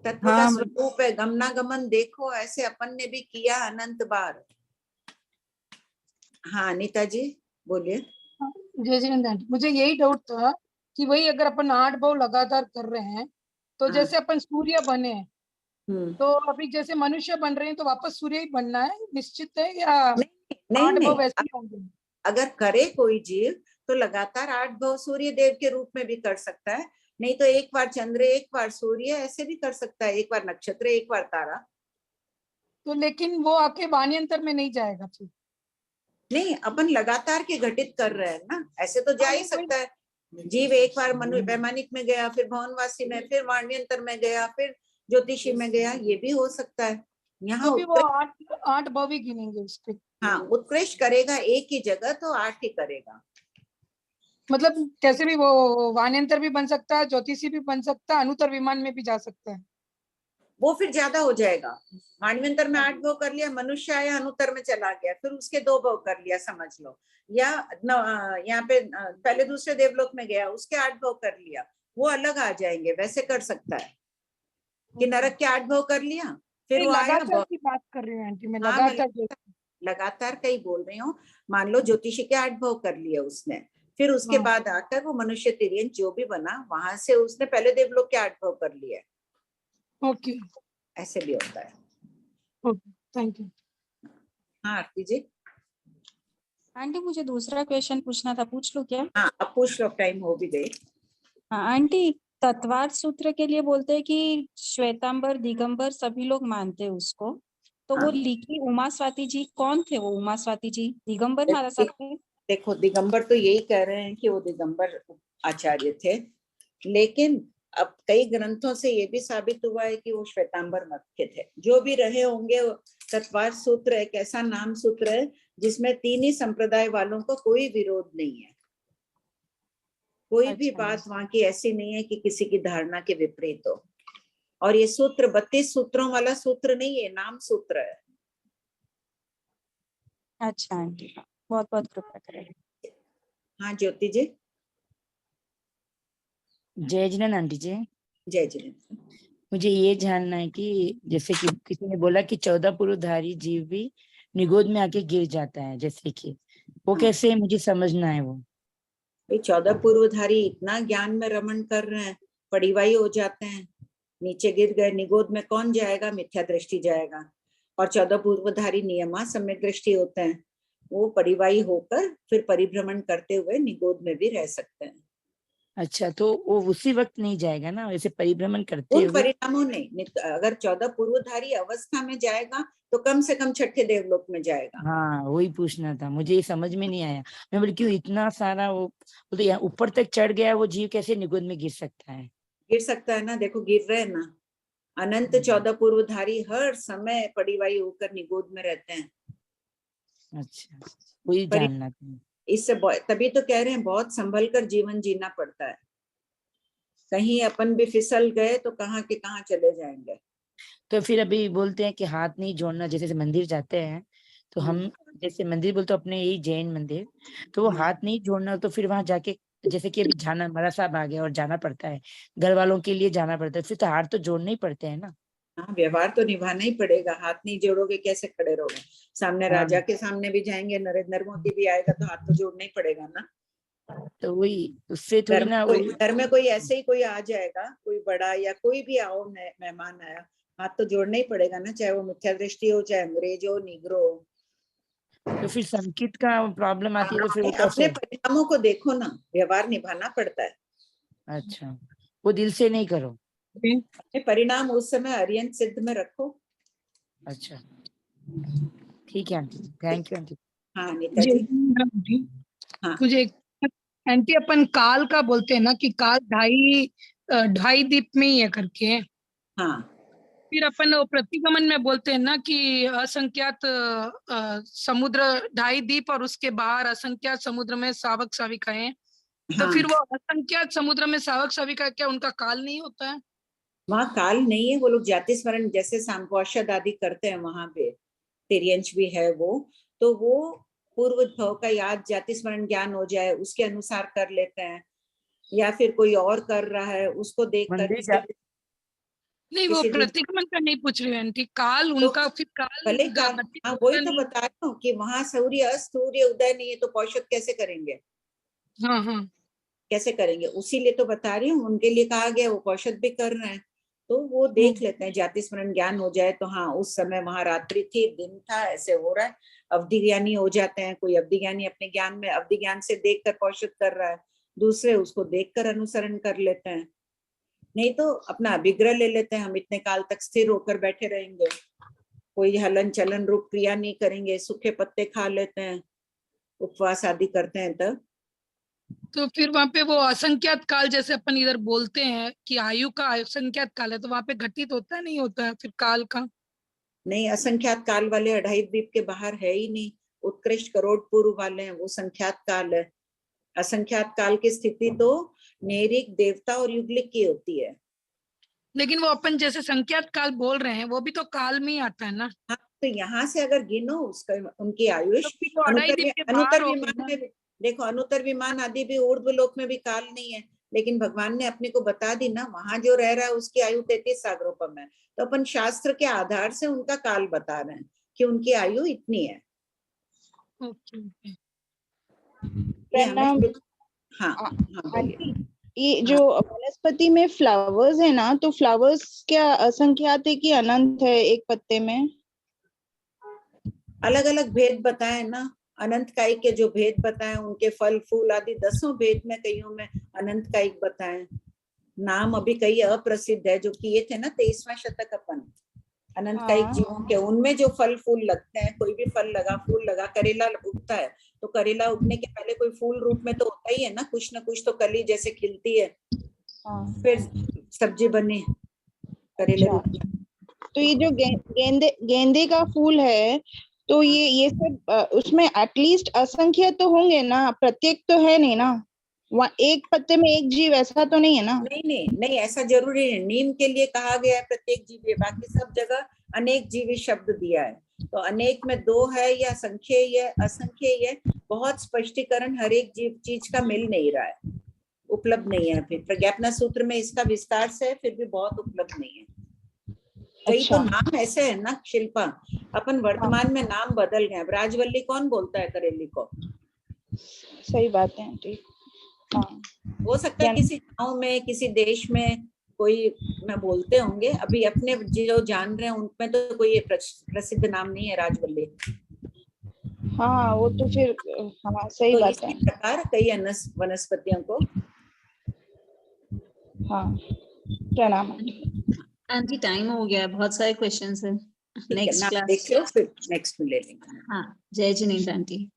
Speaker 2: तत्व का स्वरूप है, गमना गमन देखो ऐसे अपन ने भी किया अनंत बार। हाँ अनीता जी बोलिए।
Speaker 20: जय जिनेंद्र आंटी, मुझे यही डाउट था कि वही अगर अपन 8 भाव लगातार कर रहे हैं तो जैसे अपन सूर्य बने, तो अभी जैसे मनुष्य बन रहे हैं तो वापस सूर्य ही बनना है निश्चित है, या
Speaker 2: नहीं
Speaker 20: 8
Speaker 2: नहीं,
Speaker 20: भव ऐसे ही होंगे।
Speaker 2: अगर करे कोई जीव तो लगातार 8 भव सूर्य देव के रूप में भी कर सकता है, नहीं तो एक बार चंद्र, एक बार सूर्य, ऐसे भी कर सकता है, एक बार नक्षत्र, एक बार तारा।
Speaker 20: तो लेकिन वो आके वाण्यंतर में नहीं जाएगा फिर?
Speaker 2: नहीं, अपन लगातार के घटित कर रहे हैं ना, ऐसे तो जा ही सकता है। जीव एक बार मनु वैमानिक में गया, फिर भवनवासी में, फिर वाण्यंतर में गया, फिर ज्योतिषी में गया, ये भी हो सकता है। यहाँ
Speaker 20: तो भी वो 8 भव ही गिनेंगे उसके।
Speaker 2: हाँ, उत्कृष्ट करेगा एक ही जगह तो 8 ही करेगा।
Speaker 20: मतलब कैसे भी वो वाण्यंतर भी बन सकता है, ज्योतिषी भी बन सकता है, अनुत्तर विमान में भी जा सकता है।
Speaker 2: वो फिर ज्यादा हो जाएगा। वाण्यंतर में 8 भव कर लिया, मनुष्य आया अनुत्तर में चला गया, फिर उसके 2 भव कर लिया समझ लो, या यहाँ पे पहले दूसरे देवलोक में गया, उसके 8 भव कर लिया, वो अलग आ जाएंगे, वैसे कर सकता है कि नरक के 8 भव कर लिया, फिर वो आया।
Speaker 20: लगातार की बात कर रही हूँ आंटी, मैं
Speaker 2: हाँ,
Speaker 20: लगातार
Speaker 2: कई बोल रही हूँ। मान लो ज्योतिषी के 8 भव कर लिए उसने, फिर उसके बाद आकर वो मनुष्य तिर्यन जो भी बना, वहां से उसने पहले देवलोक के 8 भव कर लिए।
Speaker 20: ओके,
Speaker 2: ऐसे भी होता है।
Speaker 20: Okay, thank you.
Speaker 2: हाँ आरती जी।
Speaker 8: आंटी मुझे दूसरा क्वेश्चन पूछना था, पूछ लूं क्या?
Speaker 2: हाँ, अब पूछ लो, टाइम हो भी गई।
Speaker 8: हाँ आंटी, तत्वार्थ सूत्र के लिए बोलते हैं कि श्वेतांबर दिगंबर सभी लोग मानते हैं उसको, तो वो लिखी उमा स्वाति जी कौन थे? वो उमा स्वाति जी दिगंबर माना सकते हैं?
Speaker 2: देखो, दिगंबर तो यही कह रहे हैं कि वो दिगंबर आचार्य थे, लेकिन अब कई ग्रंथों से ये भी साबित हुआ है कि वो श्वेतांबर मत के थे। जो भी रहे होंगे, तत्वार्थ सूत्र एक ऐसा नाम सूत्र है जिसमें 3 ही संप्रदाय वालों को कोई विरोध नहीं है। कोई भी बात वहां की ऐसी नहीं है कि किसी की धारणा के विपरीत हो। और ये सूत्र 32 सूत्रों वाला सूत्र नहीं है, नाम सूत्र है।
Speaker 8: अच्छा आंटी, बहुत बहुत कृपा करें।
Speaker 2: हाँ ज्योति जी।
Speaker 22: जय जिनेंद्र आंटी जी।
Speaker 2: जय जिनेंद्र।
Speaker 22: मुझे ये जानना है कि जैसे कि किसी ने बोला कि 14 पुरुषधारी जीव भी निगोद में आके गिर जाता है, जैसे कि वो कैसे, मुझे समझना है। वो
Speaker 2: 14 पूर्वधारी इतना ज्ञान में रमण कर रहे हैं, पड़ीवाई हो जाते हैं, नीचे गिर गए। निगोद में कौन जाएगा? मिथ्या दृष्टि जाएगा। और 14 पूर्वधारी नियमा सम्यक दृष्टि होते हैं, वो पड़ीवाई होकर फिर परिभ्रमण करते हुए निगोद में भी रह सकते हैं।
Speaker 22: अच्छा, तो वो उसी वक्त नहीं जाएगा ना, वैसे परिभ्रमण करते
Speaker 2: उन
Speaker 22: हुए?
Speaker 2: परिणामों नहीं, अगर 14 पूर्वधारी अवस्था में जाएगा तो कम से कम 6ठे देवलोक में जाएगा।
Speaker 22: हाँ, वही पूछना था, मुझे ये समझ में नहीं आया। मैं बोली क्यों इतना सारा वो तो यहाँ ऊपर तक चढ़ गया, वो जीव कैसे निगोद में गिर सकता है?
Speaker 2: गिर सकता है ना, देखो गिर रहे हैं ना। अनंत 14 पूर्वधारी हर समय पड़ीवाई होकर निगोद में रहते हैं।
Speaker 22: अच्छा, वही जानना था।
Speaker 2: इससे तभी तो कह रहे हैं बहुत संभल कर जीवन जीना पड़ता है। कहीं अपन भी फिसल गए तो कहाँ के कहाँ चले जाएंगे।
Speaker 22: तो फिर अभी बोलते हैं कि हाथ नहीं जोड़ना, जैसे मंदिर जाते हैं तो हम, जैसे मंदिर बोलते अपने यही जैन मंदिर, तो वो हाथ नहीं जोड़ना, तो फिर वहां जाके जैसे कि अभी जाना, मरा साहब आ गया और जाना पड़ता है, घर वालों के लिए जाना पड़ता है, फिर तो हाथ तो जोड़ने ही पड़ते हैं ना।
Speaker 2: हाँ, व्यवहार तो निभाना ही पड़ेगा। हाथ नहीं जोड़ोगे कैसे खड़े रहोगे? सामने राजा के सामने भी जाएंगे, नरेंद्र मोदी भी आएगा तो हाथ तो जोड़ना ही पड़ेगा ना।
Speaker 22: तो वही, उससे थोड़ी ना,
Speaker 2: घर में कोई ऐसे ही कोई आ जाएगा, कोई बड़ा या कोई भी आओ मेहमान आया, हाथ तो जोड़ना ही पड़ेगा ना, चाहे वो मिथ्या दृष्टि हो, चाहे अंग्रेज हो, निग्रो हो।
Speaker 22: तो फिर संकेत का प्रॉब्लम आती है तो फिर वो
Speaker 2: अपने परिणामों को देखो ना, व्यवहार निभाना पड़ता है।
Speaker 22: अच्छा, वो दिल से नहीं करो,
Speaker 2: अपने परिणाम उस समय अरियंत सिद्ध में रखो।
Speaker 22: अच्छा ठीक है आंटी, थैंक यू आंटी।
Speaker 2: हाँ नीता जी।
Speaker 20: हाँ, मुझे आंटी अपन काल का बोलते हैं ना कि काल ढाई दीप में ही है करके।
Speaker 2: हाँ,
Speaker 20: फिर अपन प्रतिगमन में बोलते हैं ना कि असंख्यात समुद्र 2.5 दीप और उसके बाहर असंख्यात समुद्र में सावक साविकाएं। तो फिर वो असंख्यात समुद्र में सावक साविका क्या उनका काल नहीं होता है?
Speaker 2: वहाँ काल नहीं है, वो लोग जाति स्मरण जैसे सांपौषध आदि करते हैं, वहां पे तिर्यंश भी है वो, तो वो पूर्व भव का याद, जाति स्मरण ज्ञान हो जाए उसके अनुसार कर लेते हैं, या फिर कोई और कर रहा है उसको देख कर।
Speaker 20: नहीं, वो प्रतिगमन का नहीं पूछ रही आंटी, काल उनका फिर
Speaker 2: भले काल। हाँ, वही तो बता रहा हूँ कि वहां सूर्य अस्त, सूर्य उदय नहीं है तो पौषध कैसे करेंगे?
Speaker 20: हाँ हाँ,
Speaker 2: कैसे करेंगे? उसी लिए तो बता रही हूँ, उनके लिए कहा गया, वो पौषध भी कर रहे हैं। तो वो देख लेते हैं, जाति स्मरण ज्ञान हो जाए तो हाँ उस समय वहां रात्रि थी, दिन था, ऐसे हो रहा है। अवधि ज्ञानी हो जाते हैं, कोई अवधि ज्ञानी अपने ज्ञान में अवधि ज्ञान से देखकर कौशिक कर रहा है, दूसरे उसको देखकर अनुसरण कर लेते हैं। नहीं तो अपना अभिग्रह ले लेते हैं, हम इतने काल तक स्थिर होकर बैठे रहेंगे, कोई हलन चलन रूप क्रिया नहीं करेंगे, सूखे पत्ते खा लेते हैं, उपवास आदि करते हैं तब।
Speaker 20: तो फिर वहां पे वो असंख्यात काल जैसे अपन इधर बोलते हैं कि आयु का असंख्यात काल है, तो वहां पे घटित होता है नहीं होता है फिर काल का?
Speaker 2: नहीं, असंख्यात काल वाले अढ़ाई द्वीप के बाहर है ही नहीं, उत्कृष्ट करोड़ पूर्व वाले हैं, वो संख्यात काल है। असंख्यात काल की स्थिति तो नेरिक, देवता और युगलिक की होती है।
Speaker 20: लेकिन वो अपन जैसे संख्यात काल बोल रहे हैं वो भी तो काल में ही आता है ना?
Speaker 2: हाँ, तो यहाँ से अगर गिनो उसका उनकी आयुष,
Speaker 20: तो अढ़ाई द्वीप के बाहर
Speaker 2: अनुत्तर
Speaker 20: हो गए
Speaker 2: विमान
Speaker 20: ना।
Speaker 2: में भी देखो, अनुत्तर विमान आदि भी ऊर्ध्व लोक में भी काल नहीं है, लेकिन भगवान ने अपने को बता दी ना, वहां जो रह रहा है उसकी आयु 33 सागरोपम है, तो अपन शास्त्र के आधार से उनका काल बता रहे हैं कि उनकी आयु इतनी है। ये हमें हाँ हाँ बोलिए।
Speaker 15: ये जो वनस्पति में फ्लावर्स है ना, तो फ्लावर्स क्या असंख्यात है कि अनंत है एक पत्ते में?
Speaker 2: अलग अलग भेद बताए ना, अनंत कायिक के जो भेद बताए, उनके फल फूल आदि 10 भेद में कईयों में अनंत कायिक बताए। नाम अभी कई अप्रसिद्ध है जो किए थे ना 23वां शतक अपन, अनंत कायिक जीवों के, उनमें जो फल फूल लगते हैं, कोई भी फल लगा, फूल लगा, करेला उगता है तो करेला उगने के पहले कोई फूल रूप में तो होता ही है ना कुछ तो कली जैसे खिलती है, फिर सब्जी बने करेले रूप में।
Speaker 15: तो ये जो गेंदे का फूल है, तो ये सब उसमें एटलीस्ट असंख्य तो होंगे ना, प्रत्येक तो है नहीं ना, वहाँ एक पत्ते में एक जीव ऐसा तो नहीं है ना?
Speaker 2: नहीं ऐसा जरूरी है, नीम के लिए कहा गया है प्रत्येक जीव, बाकी सब जगह अनेक जीवी शब्द दिया है, तो अनेक में 2 है या संख्येय है असंख्येय है, बहुत स्पष्टीकरण हर एक जीव चीज का मिल नहीं रहा है, उपलब्ध नहीं है। फिर प्रज्ञापना सूत्र में इसका विस्तार से फिर भी बहुत उपलब्ध नहीं है। कई तो नाम ऐसे है ना शिल्पा, अपन वर्तमान में नाम बदल गए, राजवल्ली कौन बोलता है करेली को?
Speaker 15: सही बात है आंटी। हाँ,
Speaker 2: हो सकता है किसी गांव में किसी देश में कोई मैं बोलते होंगे, अभी अपने जो जान रहे हैं उनमें तो कोई प्रसिद्ध नाम नहीं है राजवल्ली।
Speaker 15: हाँ वो तो फिर हाँ सही
Speaker 2: तो
Speaker 15: बात है।
Speaker 2: इसी प्रकार कई वनस्पतियों को।
Speaker 15: हाँ प्रणाम
Speaker 1: आंटी, टाइम हो गया, बहुत सारे क्वेश्चंस हैं, नेक्स्ट क्लास
Speaker 2: देखियो फिर नेक्स्ट में ले लेंगे।
Speaker 1: हाँ, जय जिनेन्द्र आंटी।